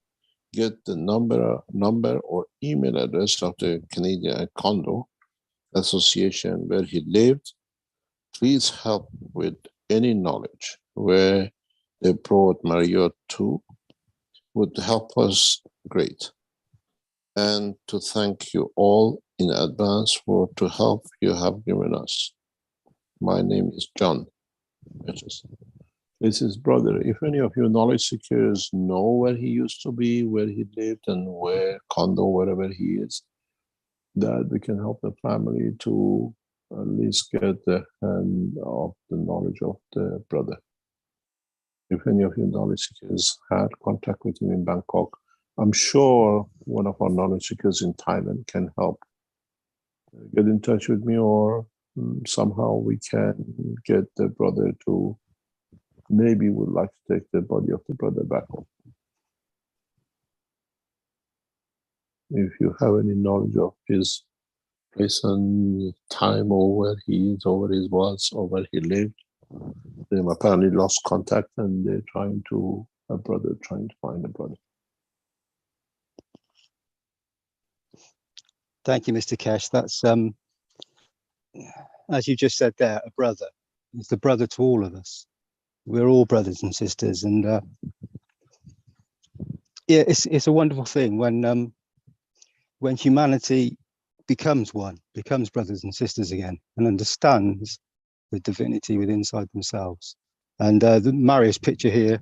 C: get the number or email address of the Canadian Condo Association where he lived, please help with any knowledge where they brought Mario to would help us great. And to thank you all in advance for the help you have given us. My name is John. It's his brother. If any of you knowledge seekers know where he used to be, where he lived, and where condo, wherever he is, that we can help the family to at least get the hand of the knowledge of the brother. If any of you knowledge seekers had contact with him in Bangkok, I'm sure one of our knowledge seekers in Thailand can help. Get in touch with me, or somehow we can get the brother to, maybe would like to take the body of the brother back home. If you have any knowledge of his place and time, or where he is, or where he was, or where he lived, they apparently lost contact and they're trying to find a brother.
N: Thank you, Mr. Keshe. That's, as you just said there, a brother. It's the brother to all of us. We're all brothers and sisters, and yeah, it's a wonderful thing when humanity becomes one, becomes brothers and sisters again, and understands the divinity within inside themselves. And Mario's picture here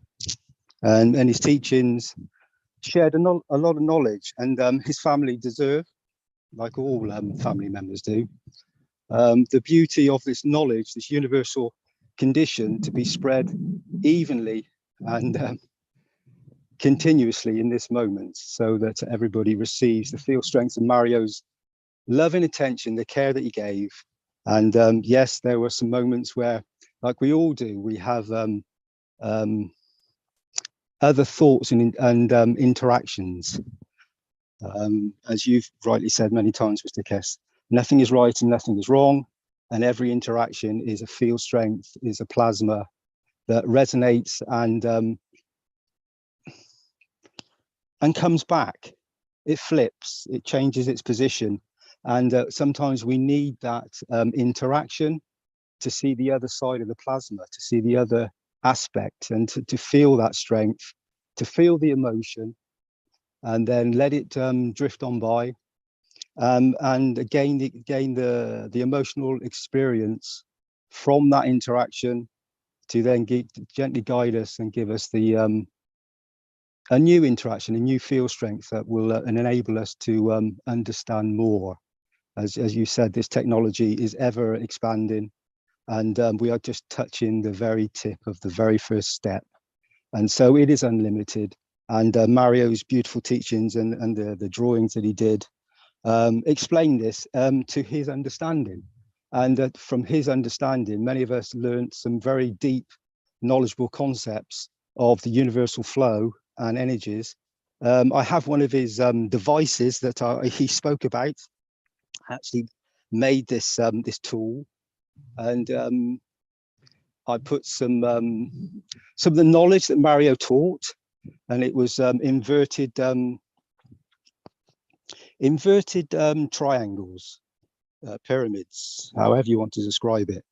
N: and his teachings shared a lot of knowledge, and his family deserve, like all family members do, the beauty of this knowledge, this universal condition, to be spread evenly and continuously in this moment, so that everybody receives the field strength of Mario's love and attention, the care that he gave. And yes, there were some moments where, like we all do, we have other thoughts and interactions. As you've rightly said many times, Mr. Keshe, nothing is right and nothing is wrong, and every interaction is a field strength, is a plasma that resonates and comes back. It flips, it changes its position, and sometimes we need that interaction to see the other side of the plasma, to see the other aspect, and to feel that strength, to feel the emotion, and then let it drift on by, and gain the emotional experience from that interaction, to then gently guide us and give us the a new interaction, a new field strength that will enable us to understand more. As you said, this technology is ever expanding, and we are just touching the very tip of the very first step. And so it is unlimited. And Mario's beautiful teachings and the drawings that he did explain this to his understanding. And from his understanding, many of us learned some very deep, knowledgeable concepts of the universal flow and energies. I have one of his devices that he spoke about. Actually made this this tool, and I put some of the knowledge that Mario taught, and it was inverted triangles, pyramids, however you want to describe it.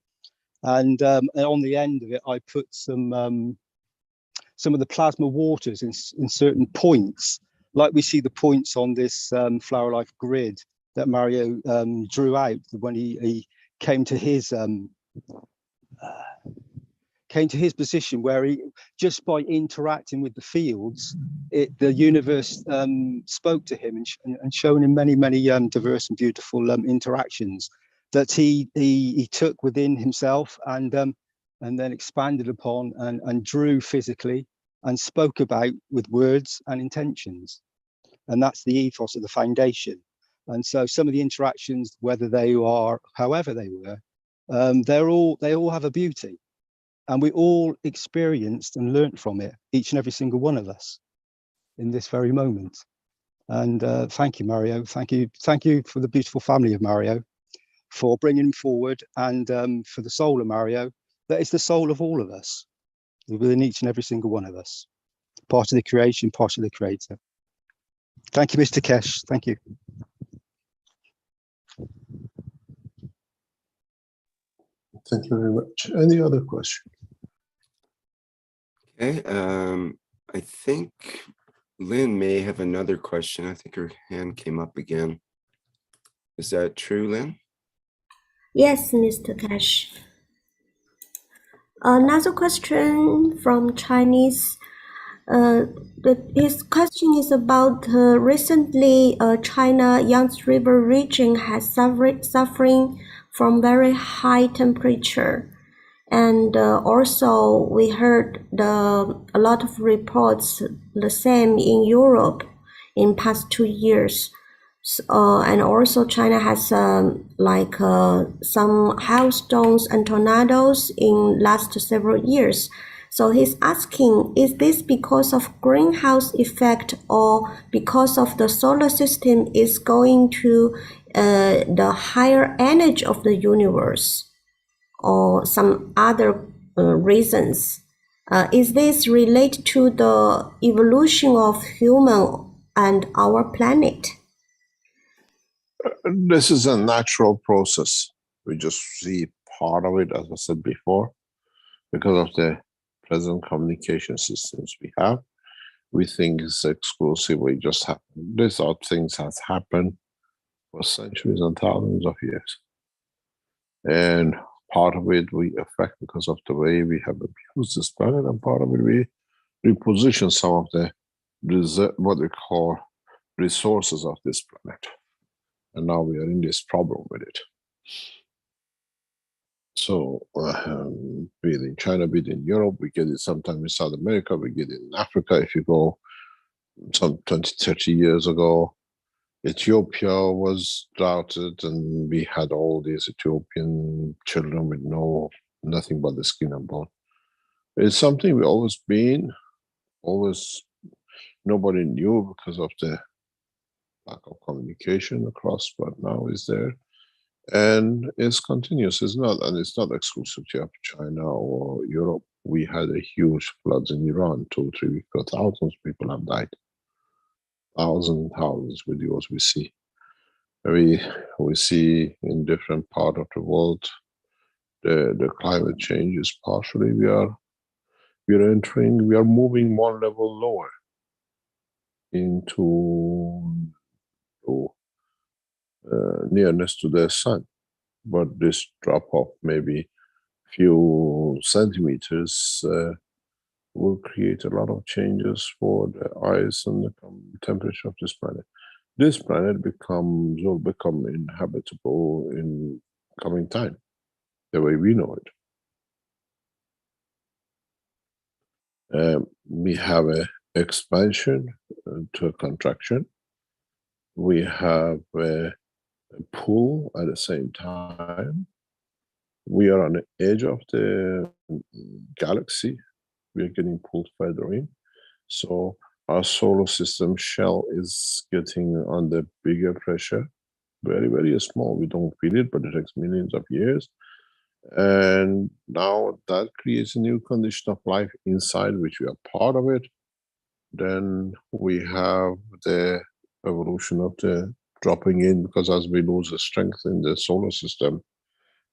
N: And on the end of it, I put some of the plasma waters in certain points, like we see the points on this flower life grid that Mario drew out when he came to his position, where he, just by interacting with the fields, the universe spoke to him and shown him many diverse and beautiful interactions that he took within himself, and then expanded upon and drew physically and spoke about with words and intentions. And that's the ethos of the foundation. And so some of the interactions, whether they are however they were, they all have a beauty, and we all experienced and learnt from it, each and every single one of us, in this very moment. And thank you, Mario. Thank you for the beautiful family of Mario, for bringing him forward, and for the soul of Mario, that is the soul of all of us, within each and every single one of us, part of the creation, part of the creator. Thank you, Mr. Keshe. Thank you.
C: Thank you very much. Any other question?
F: Okay, I think Lynn may have another question. I think her hand came up again. Is that true, Lynn?
H: Yes, Mr. Keshe. Another question from Chinese. His question is about recently China Yangtze River region has suffering from very high temperature, and also we heard a lot of reports the same in Europe in past 2 years. And also China has some hailstones and tornadoes in last several years. So he's asking, is this because of greenhouse effect, or because of the solar system is going to the higher energy of the universe, or some other reasons? Is this related to the evolution of human and our planet?
C: This is a natural process. We just see part of it, as I said before, because of the present communication systems we have, we think is exclusively just happened. These are things has happened for centuries and thousands of years. And part of it we affect because of the way we have abused this planet, and part of it we reposition some of the what we call resources of this planet. And now we are in this problem with it. So, be it in China, be it in Europe, we get it sometimes in South America, we get it in Africa. If you go some 20, 30 years ago, Ethiopia was droughted, and we had all these Ethiopian children with nothing but the skin and bone. It's something we always nobody knew because of the lack of communication across, but now is there. And it's continuous, it's not, and it's not exclusive to China or Europe. We had a huge floods in Iran 2 or 3 weeks ago. Thousands of people have died. Thousands and thousands videos we see. We see in different parts of the world the climate change is partially we are moving one level lower into nearness to the sun, but this drop off maybe few centimeters will create a lot of changes for the ice and the temperature of this planet. This planet will become inhabitable in coming time, the way we know it. We have an expansion to a contraction. We have a pull at the same time. We are on the edge of the galaxy. We are getting pulled further in. So our solar system shell is getting under bigger pressure. Very, very small. We don't feel it, but it takes millions of years. And now that creates a new condition of life inside, which we are part of it. Then we have the evolution of the dropping in, because as we lose the strength in the solar system,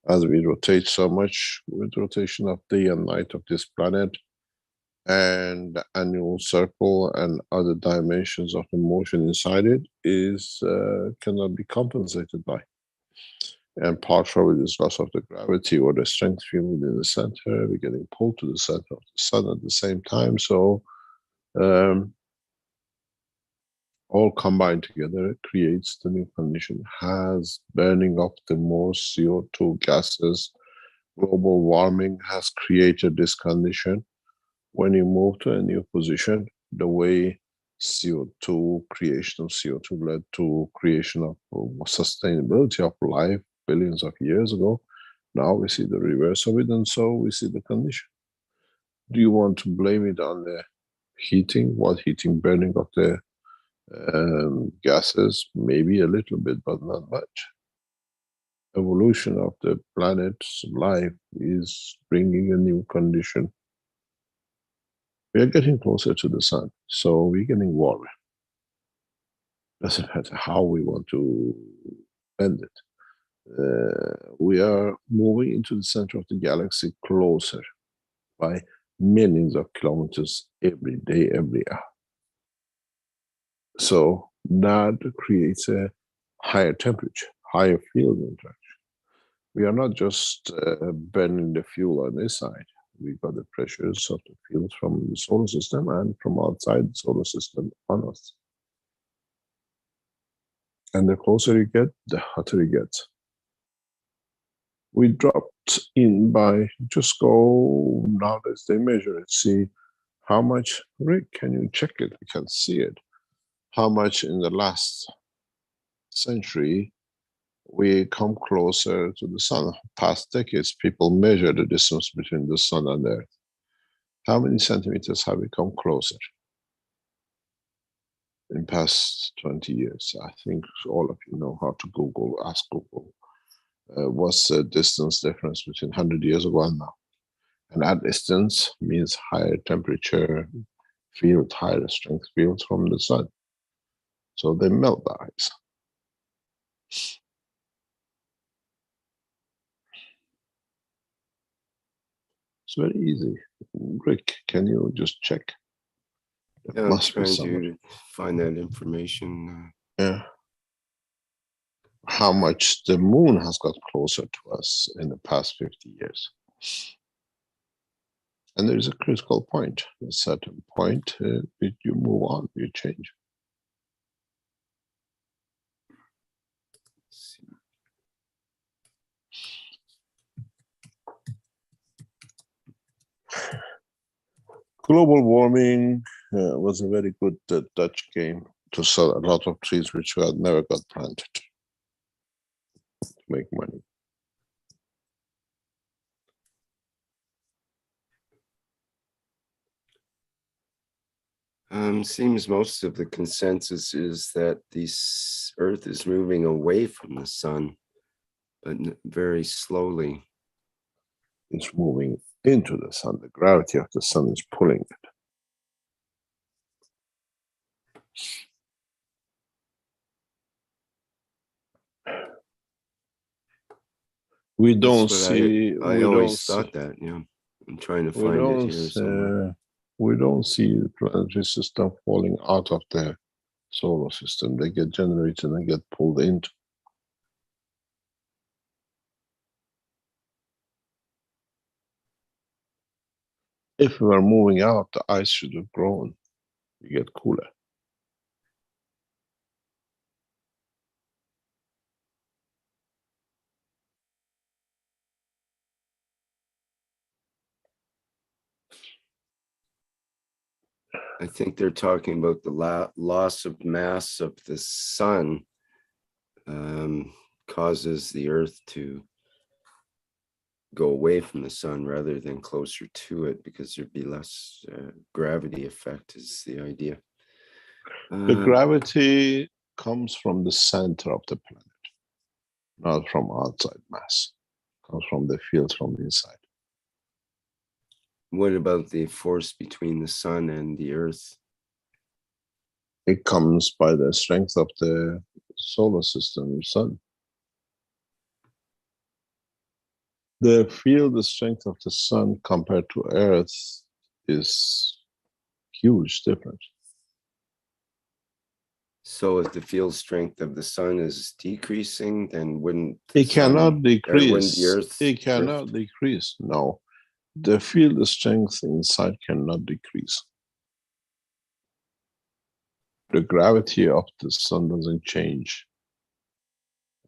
C: as we rotate so much with rotation of day and night of this planet, and the annual circle and other dimensions of the motion inside it is cannot be compensated by. And partially this loss of the gravity or the strength field in the center, we're getting pulled to the center of the sun at the same time. So all combined together, it creates the new condition. Has burning of the more CO2 gases, global warming has created this condition. When you move to a new position, the way creation of CO2 led to creation of sustainability of life billions of years ago, now we see the reverse of it, and so we see the condition. Do you want to blame it on the heating? What heating? Burning of the gases? Maybe a little bit, but not much. Evolution of the planet's life is bringing a new condition. We are getting closer to the sun, so we're getting warmer. Doesn't matter how we want to bend it. We are moving into the center of the galaxy closer by millions of kilometers every day, every hour. So that creates a higher temperature, higher field interaction. We are not just burning the fuel on this side. We got the pressures of the field from the solar system and from outside the solar system on us. And the closer you get, the hotter it gets. We dropped in by, just go, nowadays they measure it, see how much, Rick, can you check it? We can see it. How much in the last century we come closer to the sun. Past decades, people measure the distance between the sun and the earth. How many centimeters have we come closer in past 20 years? I think all of you know how to Google, ask Google. What's the distance difference between 100 years ago and now? And that distance means higher temperature field, higher strength fields from the sun. So they melt the ice. It's very easy. Rick, can you just check?
F: Yeah, I'm trying to find that information.
C: Yeah. How much the moon has got closer to us in the past 50 years. And there is a critical point. At a certain point, you move on, you change. Global warming was a very good Dutch game to sell a lot of trees which had never got planted to make money.
F: Seems most of the consensus is that this Earth is moving away from the sun, but very slowly.
C: It's moving into the sun. The gravity of the sun is pulling it. We don't see.
F: I always thought that. Yeah, I'm trying to find it here somewhere.
C: We don't see the planetary system falling out of the solar system. They get generated and they get pulled into. If we were moving out, the ice should have grown. You get cooler.
F: I think they're talking about the loss of mass of the sun causes the Earth to go away from the sun rather than closer to it, because there'd be less gravity effect is the idea.
C: The gravity comes from the center of the planet, not from outside mass. It comes from the fields from inside.
F: What about the force between the sun and the Earth?
C: It comes by the strength of the solar system, sun. The field, the strength of the sun compared to Earth is huge difference.
F: So if the field strength of the sun is decreasing, then wouldn't
C: it cannot decrease?
F: The Earth
C: it cannot decrease. No, the field strength inside cannot decrease. The gravity of the sun doesn't change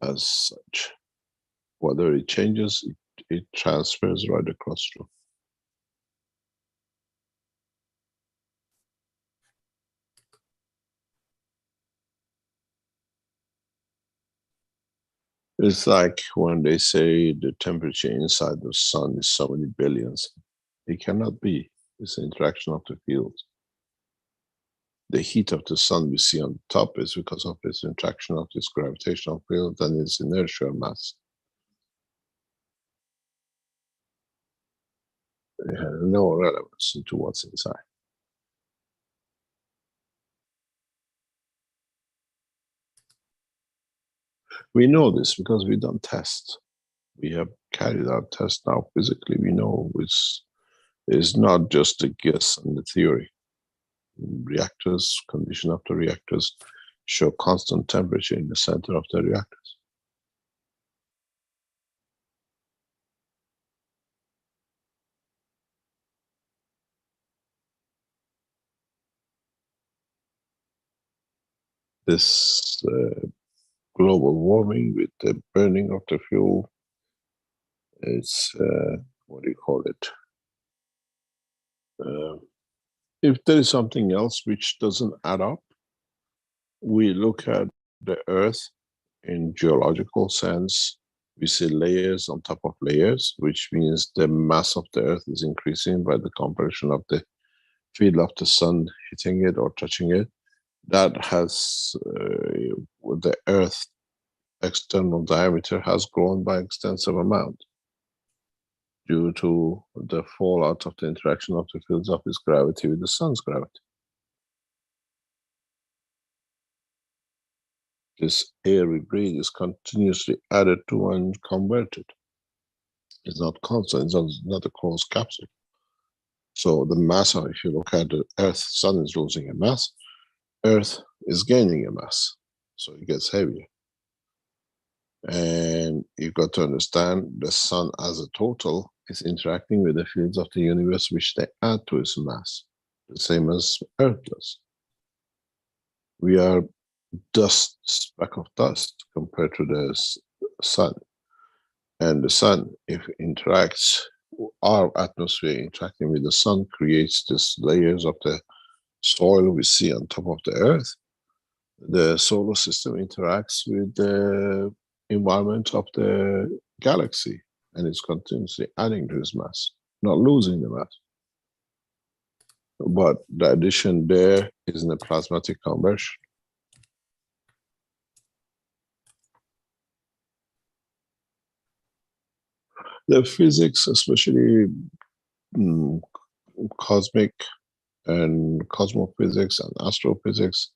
C: as such. Whether it changes, it transfers right across through. It's like when they say the temperature inside the sun is so many billions. It cannot be. It's an interaction of the fields. The heat of the sun we see on top is because of its interaction of this gravitational field and its inertial mass. It has no relevance into what's inside. We know this because we've done tests. We have carried out tests now physically. We know it's not just a guess and the theory. Reactors, condition of the reactors show constant temperature in the center of the reactors. This global warming with the burning of the fuel, it's, what do you call it? If there is something else which doesn't add up, we look at the Earth in geological sense. We see layers on top of layers, which means the mass of the Earth is increasing by the compression of the field of the sun hitting it or touching it. That has, the Earth external diameter has grown by extensive amount due to the fallout of the interaction of the fields of its gravity with the sun's gravity. This air we breathe is continuously added to and converted. It's not constant, it's not a closed capsule. So the mass, if you look at the Earth, Sun is losing a mass, Earth is gaining a mass, so it gets heavier. And you've got to understand the Sun as a total is interacting with the fields of the universe, which they add to its mass, the same as Earth does. We are dust, speck of dust compared to the Sun. And the Sun, if it interacts, our atmosphere interacting with the Sun creates these layers of the soil we see on top of the Earth. The solar system interacts with the environment of the galaxy, and it's continuously adding to its mass, not losing the mass. But the addition there is in a plasmatic conversion. The physics, especially cosmic and cosmophysics and astrophysics,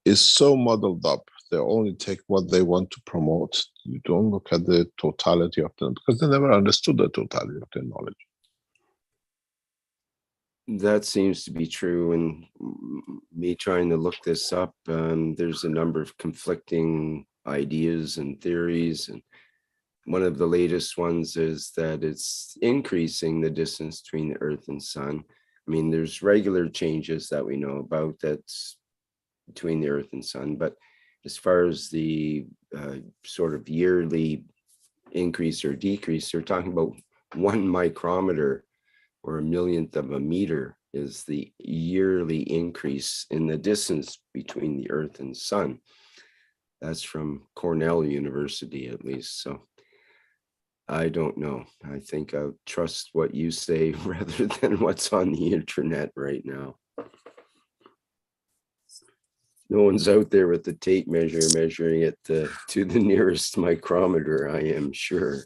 C: is so muddled up. They only take what they want to promote. You don't look at the totality of them, because they never understood the totality of their knowledge.
F: That seems to be true. And me trying to look this up, there's a number of conflicting ideas and theories. And one of the latest ones is that it's increasing the distance between the Earth and Sun. I mean, there's regular changes that we know about that's between the Earth and Sun, but as far as the sort of yearly increase or decrease, they're talking about 1 micrometer or a millionth of a meter is the yearly increase in the distance between the Earth and Sun. That's from Cornell University, at least. So I don't know. I think I'll trust what you say rather than what's on the internet right now. No one's out there with the tape measure measuring it to the nearest micrometer, I am sure.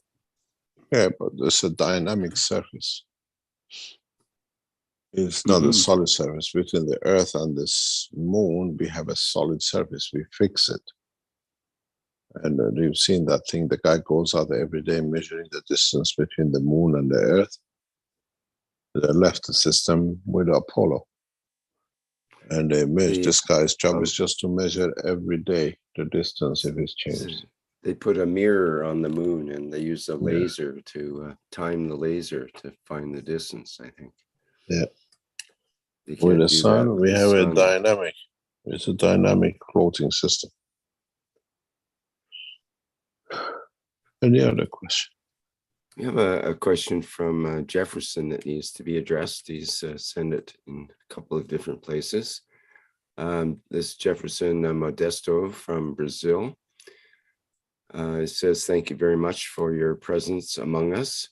C: Yeah, but it's a dynamic surface. It's not a solid surface. Between the Earth and this moon, we have a solid surface. We fix it. And you've seen that thing, the guy goes out every day measuring the distance between the moon and the Earth. They left the system with Apollo. And they measure, this guy's job is just to measure every day the distance if it's changed.
F: They put a mirror on the moon and they use a laser to time the laser to find the distance, I think.
C: Yeah. With the sun, we have a dynamic. It's a dynamic floating system. Any other question?
F: We have a question from Jefferson that needs to be addressed. He's sent it in a couple of different places. This Jefferson Modesto from Brazil. It says, thank you very much for your presence among us.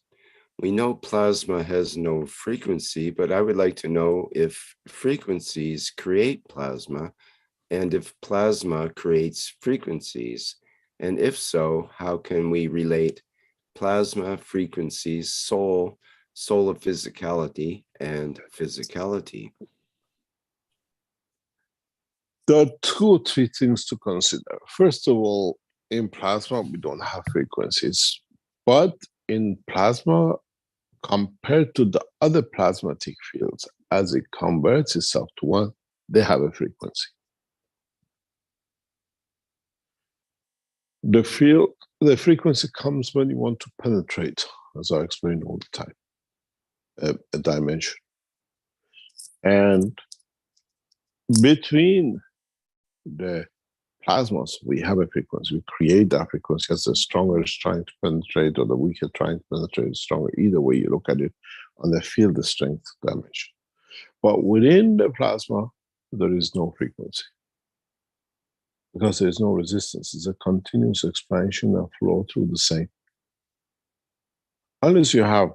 F: We know plasma has no frequency, but I would like to know if frequencies create plasma and if plasma creates frequencies. And if so, how can we relate plasma, frequencies, soul of physicality, and physicality?
C: There are 2 or 3 things to consider. First of all, in plasma, we don't have frequencies, but in plasma, compared to the other plasmatic fields, as it converts itself to one, they have a frequency. The frequency comes when you want to penetrate, as I explain all the time, a dimension. And between the plasmas, we have a frequency. We create that frequency as the stronger is trying to penetrate or the weaker trying to penetrate stronger. Either way you look at it on the field strength dimension. But within the plasma, there is no frequency, because there is no resistance. It's a continuous expansion and flow through the same. Unless you have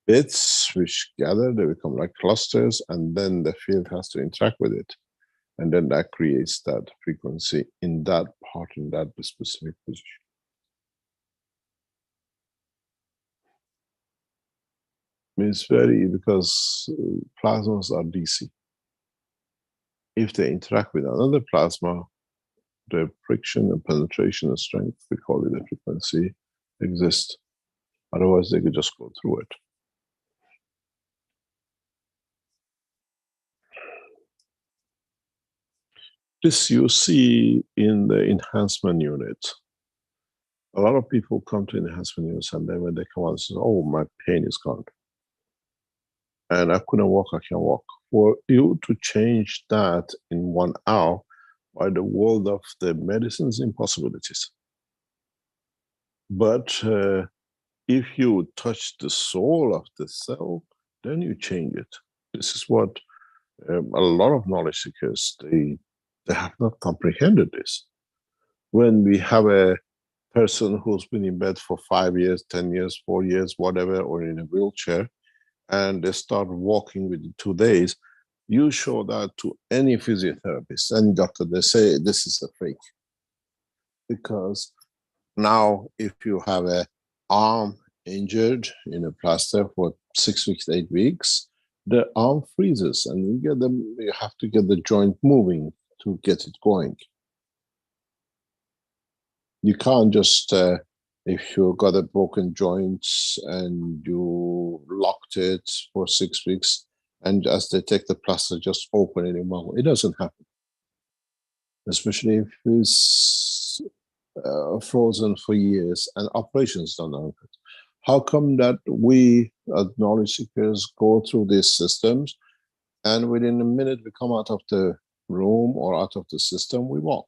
C: bits which gather, they become like clusters, and then the field has to interact with it. And then that creates that frequency in that part, in that specific position. It's very, because plasmas are DC. If they interact with another plasma, the friction and penetration and strength, we call it a frequency, exists. Otherwise, they could just go through it. This you see in the enhancement unit. A lot of people come to enhancement units and then when they come out, say, oh, my pain is gone. And I couldn't walk, I can walk. For you to change that in 1 hour by the world of the medicine's impossibilities. But if you touch the soul of the cell, then you change it. This is what a lot of knowledge seekers, they have not comprehended this. When we have a person who's been in bed for 5 years, 10 years, 4 years, whatever, or in a wheelchair, and they start walking within 2 days, you show that to any physiotherapist, any doctor, they say this is a fake. Because now if you have an arm injured in a plaster for 6 weeks, 8 weeks, the arm freezes and you have to get the joint moving to get it going. You can't just, if you got a broken joint and you locked it for 6 weeks, and as they take the plaster, just open it anymore. It doesn't happen. Especially if it's frozen for years and operations don't happen. How come that we as knowledge seekers go through these systems and within a minute we come out of the room or out of the system, we walk?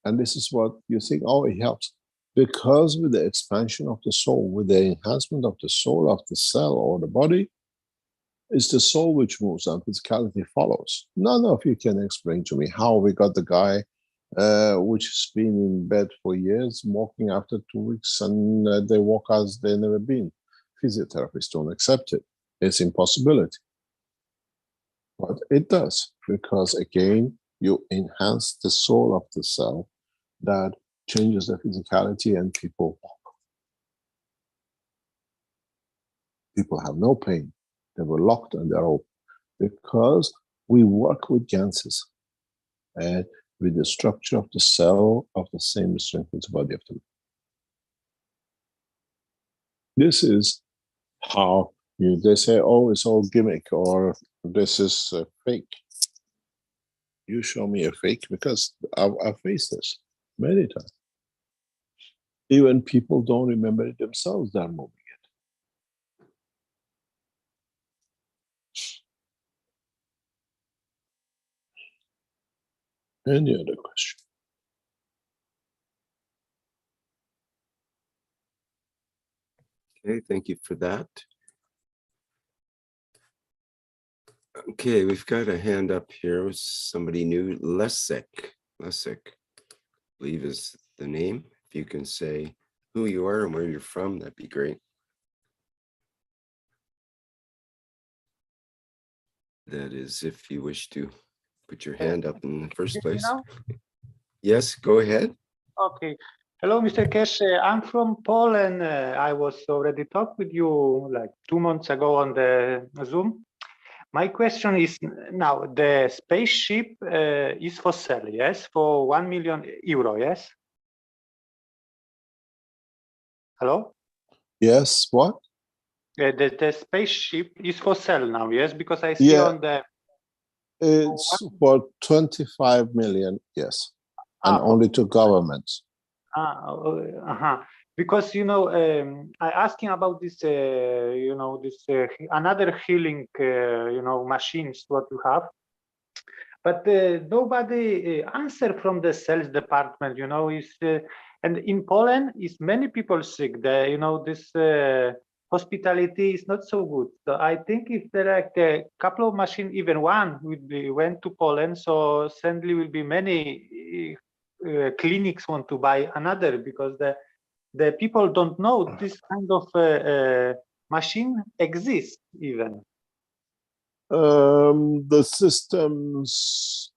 C: And this is what you think, oh, it helps. Because with the expansion of the soul, with the enhancement of the soul of the cell or the body, it's the soul which moves and physicality follows. None of you can explain to me how we got the guy which has been in bed for years, walking after 2 weeks, and they walk as they've never been. Physiotherapists don't accept it. It's impossibility. But it does, because again, you enhance the soul of the cell that changes the physicality and people walk. People have no pain. They were locked and they're open because we work with Ganses and with the structure of the cell of the same strength as the body of the man. This is how they say, oh, it's all gimmick or this is fake. You show me a fake because I've faced this many times. Even people don't remember it themselves, they're moving it. Any other question?
F: Okay, thank you for that. Okay, we've got a hand up here with somebody new, Leszek, I believe is the name. If you can say who you are and where you're from, that'd be great. That is, if you wish to put your hand up in the first place. Yes, go ahead.
O: Okay. Hello, Mr. Keshe. I'm from Poland. I was already talked with you like 2 months ago on the Zoom. My question is now, the spaceship is for sale, yes? For €1 million, yes? Hello?
C: Yes, what?
O: The spaceship is for sale now, yes? Because I see on the...
C: It's for 25 million, yes. And only to governments.
O: Because, you know, I asking about this, you know, this another healing, you know, machines, what you have. But nobody answer from the sales department, you know, is and in Poland is many people sick. The, you know, this hospitality is not so good. So I think if there are like a couple of machines, even one went to Poland, so suddenly will be many clinics want to buy another because the people don't know this kind of machine exists even.
C: The systems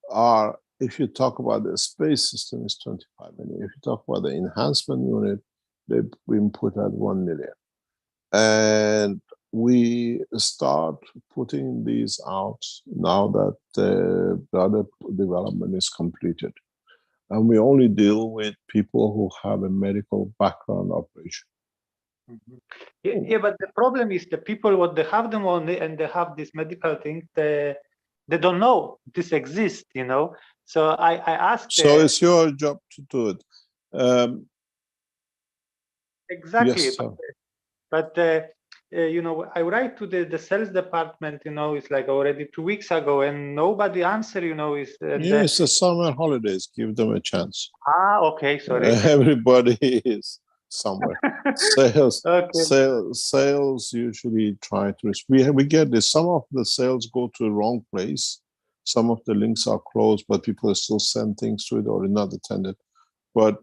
C: are, if you talk about the space system, is 25 million. If you talk about the enhancement unit, they've been put at 1 million. And we start putting these out now that the other development is completed. And we only deal with people who have a medical background operation.
O: Yeah, but the problem is the people what they have the money and they have this medical thing, they don't know this exists, you know. So I asked.
C: So it's your job to do it.
O: Exactly.
C: Yes,
O: but you know, I write to the sales department, you know, it's like already 2 weeks ago, and nobody answer, you know, is
C: it's the summer holidays. Give them a chance.
O: Okay, sorry.
C: Everybody is somewhere. Sales,
O: Okay.
C: sales usually try to. We get this. Some of the sales go to the wrong place. Some of the links are closed, but people still send things to it or not attended. But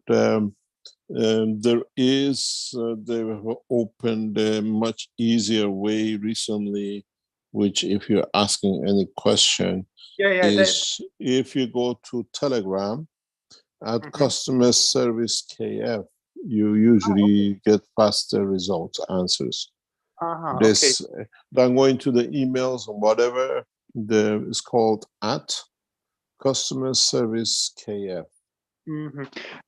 C: there is, they have opened a much easier way recently, which if you're asking any question, is if you go to Telegram at customer service KF, you usually get faster results, answers. This, I'm going to the emails or whatever, it's called at customer service KF.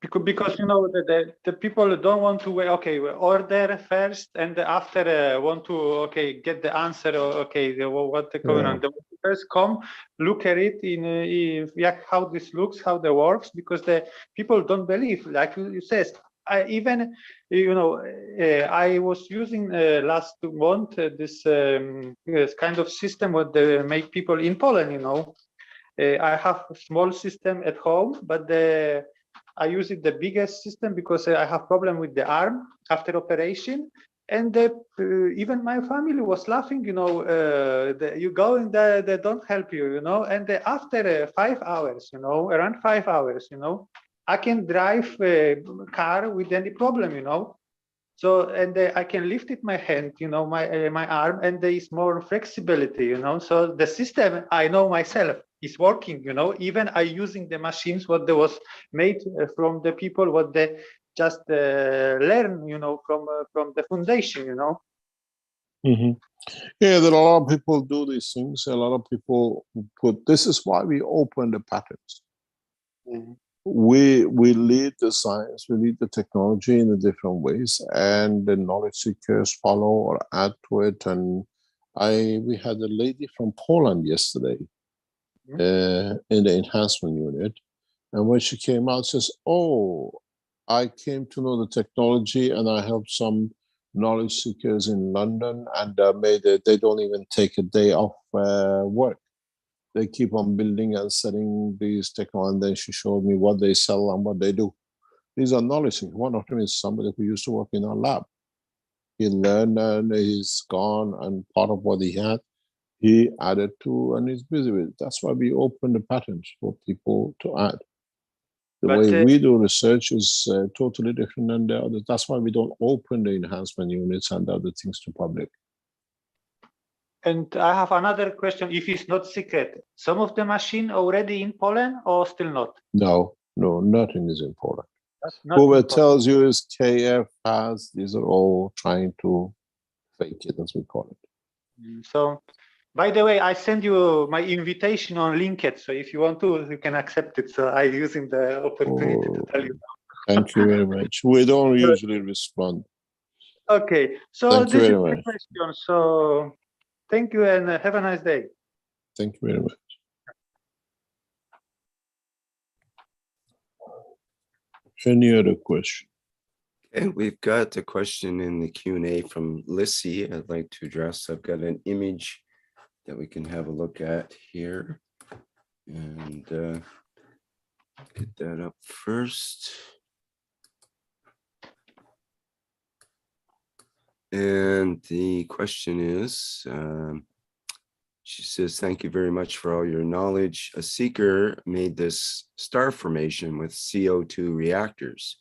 O: Because you know the people don't want to wait. Okay, we order first, and after want to get the answer. What's going on? They first come, look at it in how this looks, how that works, because the people don't believe. Like you said, I even I was using last month this kind of system what they make people in Poland. You know. I have a small system at home, but I use it the biggest system because I have problem with the arm after operation, and even my family was laughing. You know, you go in there, they don't help you. You know, and after 5 hours, you know, around 5 hours, you know, I can drive a car with any problem. You know. So, and I can lift it my hand, you know, my arm, and there is more flexibility, you know. So the system, I know myself, is working, you know. Even I using the machines what they was made from the people what they just learn, you know, from the foundation, you know.
C: Yeah, there are a lot of people do these things. A lot of people put. This is why we open the patents. We lead the science, we lead the technology in the different ways, and the knowledge seekers follow or add to it. And we had a lady from Poland yesterday in the enhancement unit, and when she came out, says, "Oh, I came to know the technology, and I helped some knowledge seekers in London, and they don't even take a day off work. They keep on building and selling these technology." And then she showed me what they sell and what they do. These are knowledge seekers. One of them is somebody who used to work in our lab. He learned and he's gone, and part of what he had, he added to and he's busy with it. That's why we open the patents for people to add. The way we do research is totally different than the others. That's why we don't open the enhancement units and other things to public.
O: And I have another question. If it's not secret, some of the machine already in Poland or still not?
C: No, nothing is in Poland. Whoever tells you is KF has, these are all trying to fake it, as we call it.
O: So, by the way, I send you my invitation on LinkedIn. So if you want to, you can accept it. So I'm using the opportunity to tell you.
C: Thank you very much. We don't usually respond.
O: Okay, so
C: thank
O: this
C: you
O: is
C: very
O: the question. So thank you and have a nice day.
C: Thank you very much. Any other question?
F: Okay, we've got a question in the Q&A from Lissy I'd like to address. I've got an image that we can have a look at here. And get that up first. And the question is, she says, "Thank you very much for all your knowledge. A seeker made this star formation with CO2 reactors.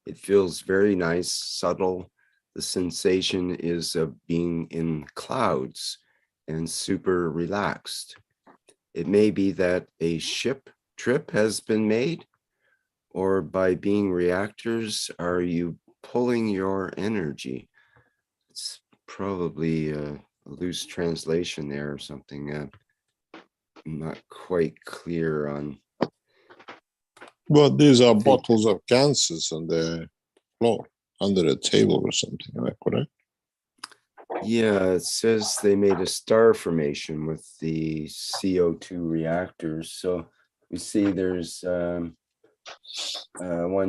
F: It feels very nice, subtle. The sensation is of being in clouds and super relaxed. It may be that a ship trip has been made, or by being reactors, are you pulling your energy?" It's probably a loose translation there or something. I'm not quite clear on.
C: Well, these are bottles of gases on the floor, under a table or something, am I correct?
F: Yeah, it says they made a star formation with the CO2 reactors. So we see there's 1,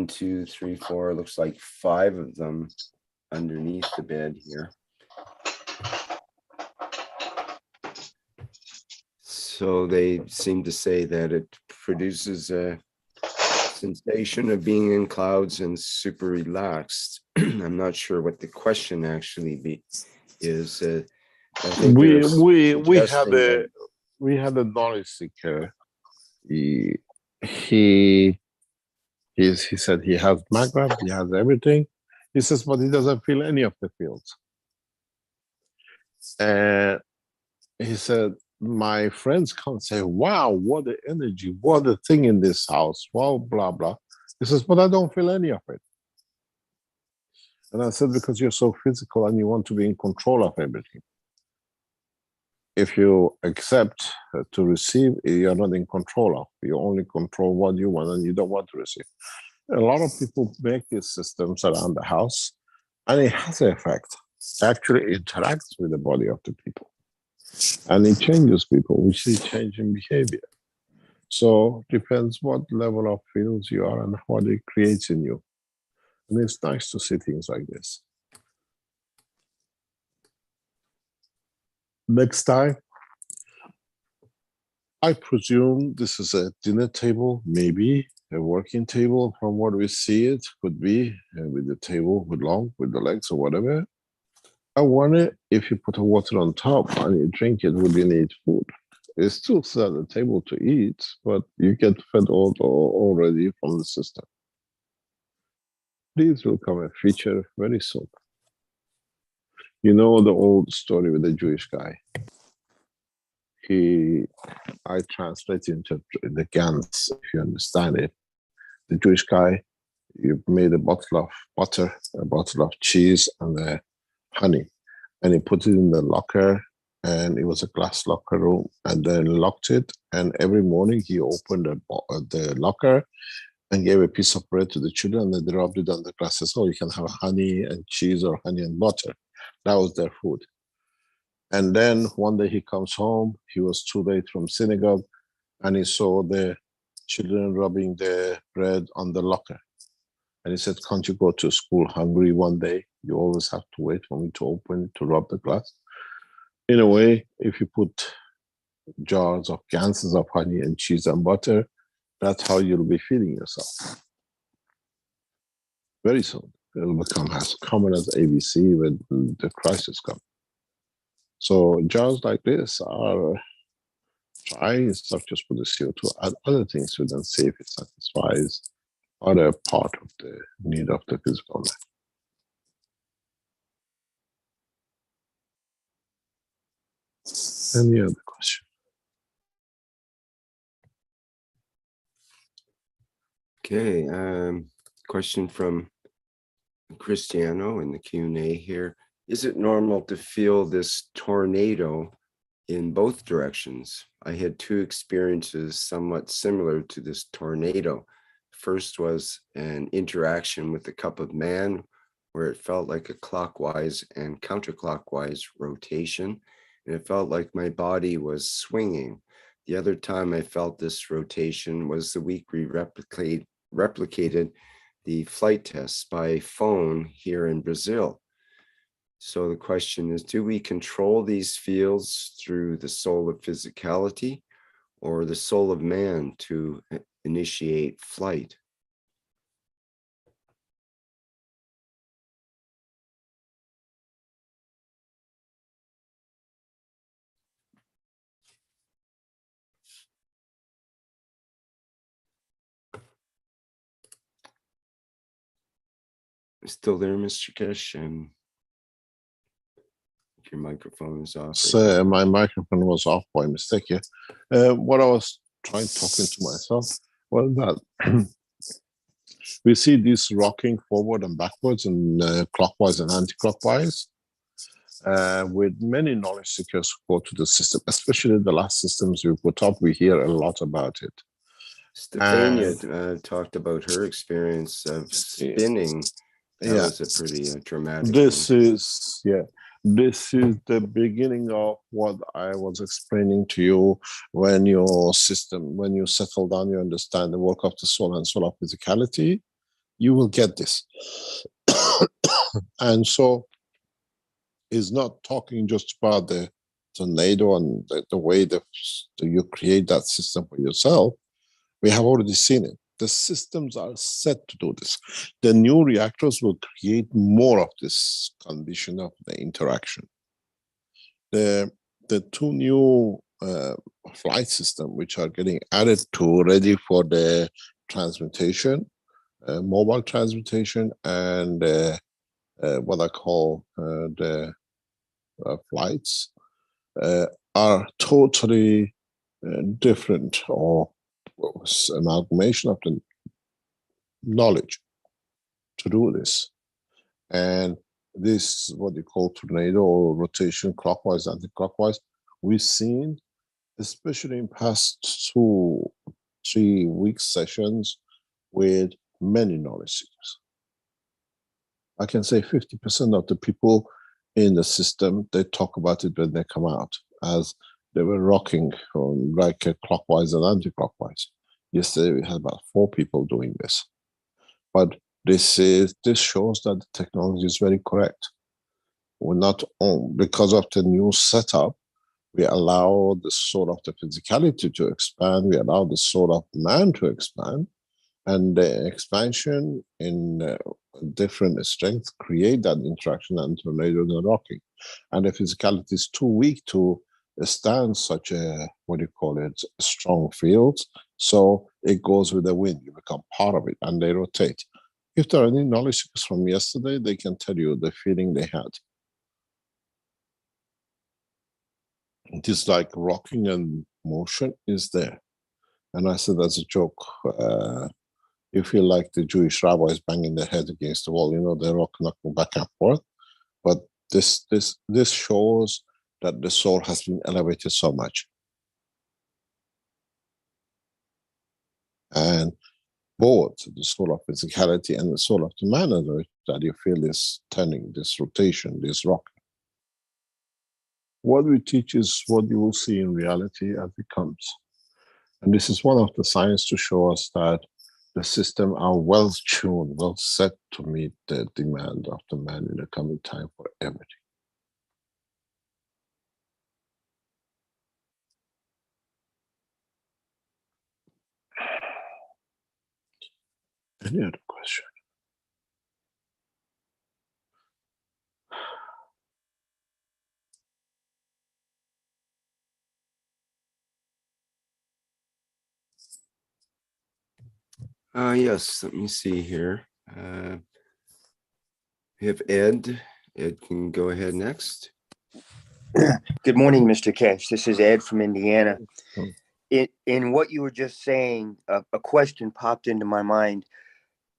F: 2, 3, 4, looks like 5 of them underneath the bed here. So they seem to say that it produces a sensation of being in clouds and super relaxed. I'm not sure what the question actually is. I think
C: we
F: there's
C: we had a knowledge seeker. He said he has magnet, he has everything. He says, but he doesn't feel any of the fields. And he said, my friends come say, wow, what the energy, what the thing in this house, wow, blah, blah. He says, but I don't feel any of it. And I said, because you're so physical and you want to be in control of everything. If you accept to receive, you're not in control of. You only control what you want and you don't want to receive. A lot of people make these systems around the house and it has an effect. It actually interacts with the body of the people. And it changes people. We see change in behavior. So depends what level of fields you are and what it creates in you. And it's nice to see things like this. Next time, I presume this is a dinner table, maybe a working table from what we see it could be, with the table with the legs or whatever. I wonder if you put a water on top and you drink it, would you need food? It's still at the table to eat, but you get fed already from the system. These will come a feature very soon. You know the old story with the Jewish guy. I translate into the Gans, if you understand it. The Jewish guy, you made a bottle of butter, a bottle of cheese, and honey, and he put it in the locker, and it was a glass locker room, and then locked it. And every morning he opened the locker and gave a piece of bread to the children, and they rubbed it on the glasses. Oh, you can have honey and cheese or honey and butter. That was their food. And then one day he comes home, he was too late from synagogue, and he saw the children rubbing the bread on the locker. And he said, can't you go to school hungry one day? You always have to wait for me to open to rub the glass. In a way, if you put jars of ganses of honey and cheese and butter, that's how you'll be feeding yourself. Very soon, it'll become as common as ABC when the crisis comes. So jars like this are trying structures for the CO2, add other things to them, see if it satisfies other part of the need of the physical life. Any other question?
F: Okay, question from Cristiano in the Q&A here. Is it normal to feel this tornado in both directions? I had 2 experiences somewhat similar to this tornado. First was an interaction with the cup of man, where it felt like a clockwise and counterclockwise rotation, and it felt like my body was swinging. The other time I felt this rotation was the week we replicated the flight tests by phone here in Brazil. So the question is, do we control these fields through the soul of physicality or the soul of man to initiate flight? Still there, Mr. Keshe? Your microphone is off.
C: So my microphone was off by mistake here. What I was talking to myself was that we see this rocking forward and backwards and clockwise and anti-clockwise. With many knowledge seekers who go to the system, especially the last systems we put up, we hear a lot about it.
F: Stefania talked about her experience of spinning. That was a pretty dramatic
C: This
F: one.
C: this is the beginning of what I was explaining to you when your system, when you settle down, you understand the work of the soul and soul of physicality, you will get this. And so it's not talking just about the tornado and the way that you create that system for yourself. We have already seen it. The systems are set to do this. The new reactors will create more of this condition of the interaction. The two new flight systems which are getting added to, ready for the transmutation, mobile transmutation, and what I call the flights, are totally different, or amalgamation of the knowledge to do this. And this, what you call tornado or rotation, clockwise, anti-clockwise, we've seen, especially in past 2-3 week sessions with many knowledge seekers. I can say 50% of the people in the system, they talk about it when they come out, as they were rocking from like clockwise and anti-clockwise. Yesterday we had about 4 people doing this. But this shows that the technology is very correct. We're not on, because of the new setup, we allow the soul of the physicality to expand, we allow the soul of man to expand, and the expansion in different strengths create that interaction and tornado and rocking. And the physicality is too weak to stand such a, what do you call it, strong fields. So it goes with the wind, you become part of it, and they rotate. If there are any knowledge seekers from yesterday, they can tell you the feeling they had. It is like rocking and motion is there. And I said as a joke, you feel like the Jewish rabbis banging their head against the wall, you know, they rock, knocking back and forth. But this shows that the soul has been elevated so much. And both the soul of physicality and the soul of the man, that you feel this turning, this rotation, this rocking. What we teach is what you will see in reality as it comes. And this is one of the signs to show us that the system are well tuned, well set to meet the demand of the man in the coming time for everything. Any other question?
F: Yes, let me see here. We have Ed. Ed can go ahead next.
P: Good morning, Mr. Keshe. This is Ed from Indiana. In what you were just saying, a question popped into my mind.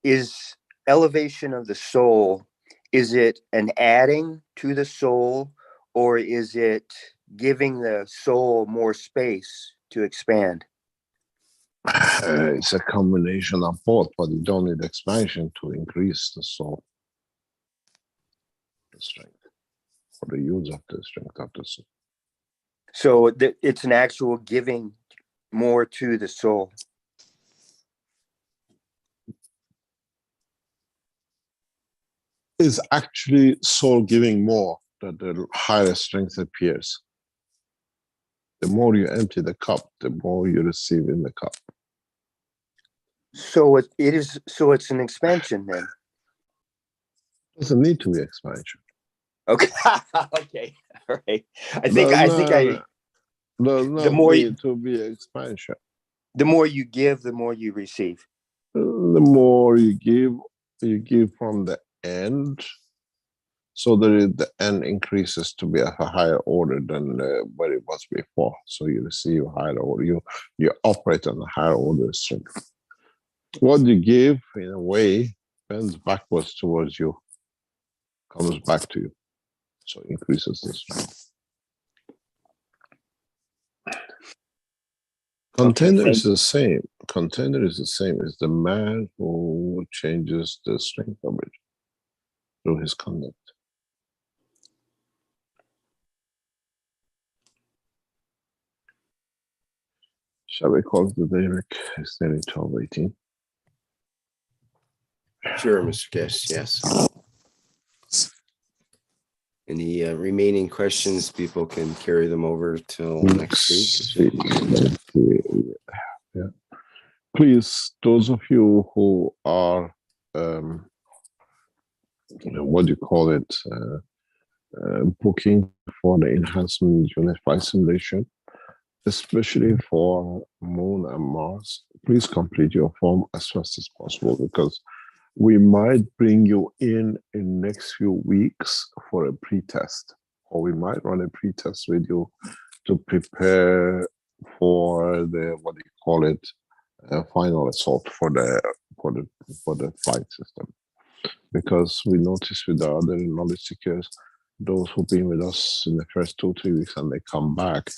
P: Is elevation of the soul, is it an adding to the soul, or is it giving the soul more space to expand?
C: It's a combination of both, but you don't need expansion to increase the soul, the strength, or the use of the strength of the soul.
P: So it's an actual giving more to the soul.
C: Is actually soul giving more, that the higher strength appears. The more you empty the cup, the more you receive in the cup.
P: So it is. So it's an expansion then.
C: Doesn't need to be expansion.
P: Okay. Okay. All right. The more
C: need to be expansion.
P: The more you give, the more you receive.
C: The more you give from the end. So the end increases to be of a higher order than what it was before. So you receive higher order. You operate on a higher order strength. What you give, in a way, bends backwards towards you, comes back to you. So increases the strength. Contender is the same. Contender is the same. It's the man who changes the strength of it through his conduct. Shall we call it the day, Rick? It's nearly 12:18.
F: Sure, Mr. Keshe, yes. Any remaining questions, people can carry them over till next week.
C: Yeah. Please, those of you who are, what do you call it, booking for the enhancement unit flight simulation, especially for Moon and Mars, please complete your form as fast as possible, because we might bring you in next few weeks for a pre-test, or we might run a pre-test with you to prepare for the, what do you call it, final assault for the flight system. Because we noticed with the other knowledge seekers, those who've been with us in the first 2-3 weeks and they come back,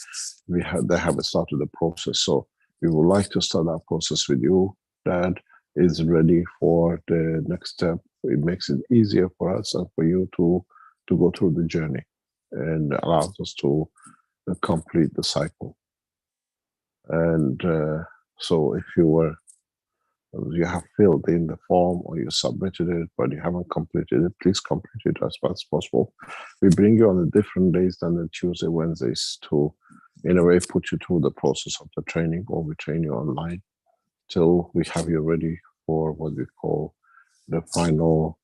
C: they haven't started the process. So we would like to start that process with you. That is ready for the next step. It makes it easier for us and for you to go through the journey, and allows us to complete the cycle. And so if you have filled in the form or you submitted it, but you haven't completed it, please complete it as fast as possible. We bring you on the different days than the Tuesday, Wednesdays to, in a way, put you through the process of the training, or we train you online till we have you ready for what we call the final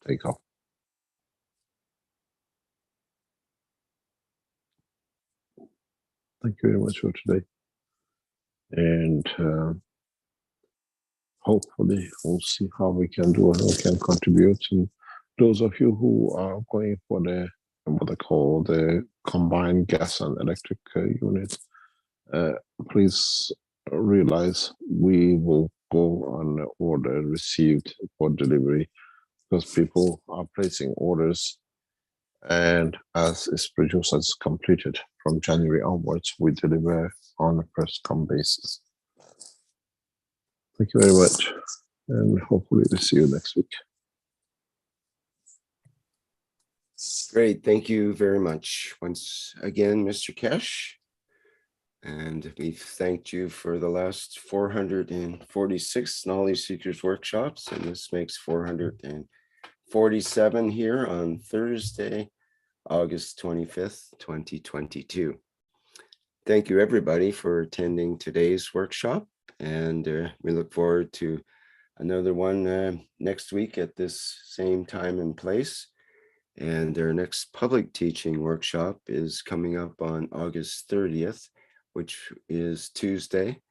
C: takeoff. Thank you very much for today. And hopefully we'll see how we can do and we can contribute. And those of you who are going for the, what they call the combined gas and electric unit, please realize we will go on the order received for delivery, because people are placing orders, and as is produced as completed from January onwards, we deliver on a first come basis. Thank you very much, and hopefully we'll see you next week.
F: Great, thank you very much once again, Mr. Keshe. And we've thanked you for the last 446 Knowledge Seekers workshops, and this makes 447 here on Thursday, August 25th, 2022. Thank you, everybody, for attending today's workshop, and we look forward to another one next week at this same time and place. And our next public teaching workshop is coming up on August 30th, which is Tuesday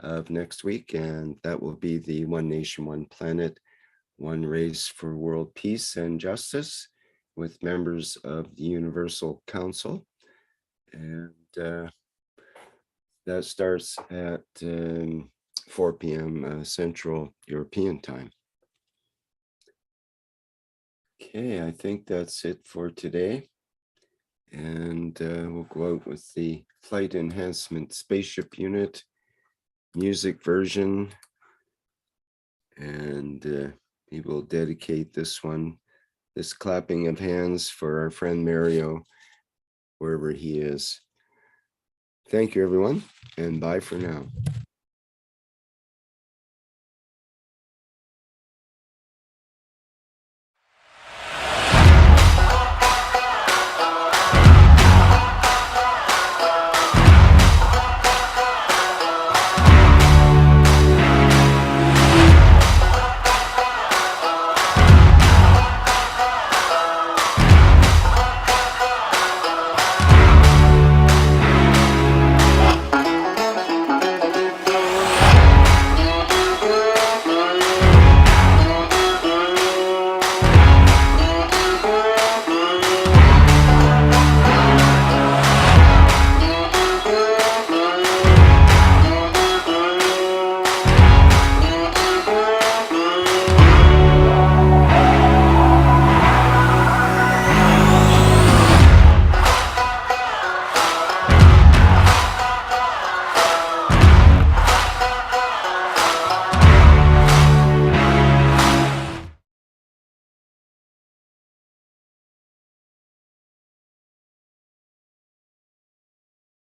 F: of next week, and that will be the One Nation, One Planet, One Race for World Peace and Justice, with members of the Universal Council. And that starts at 4 p.m. Central European Time. Okay, I think that's it for today. And we'll go out with the Flight Enhancement Spaceship Unit music version. And we will dedicate this one, this clapping of hands, for our friend Mario, wherever he is. Thank you, everyone, and bye for now.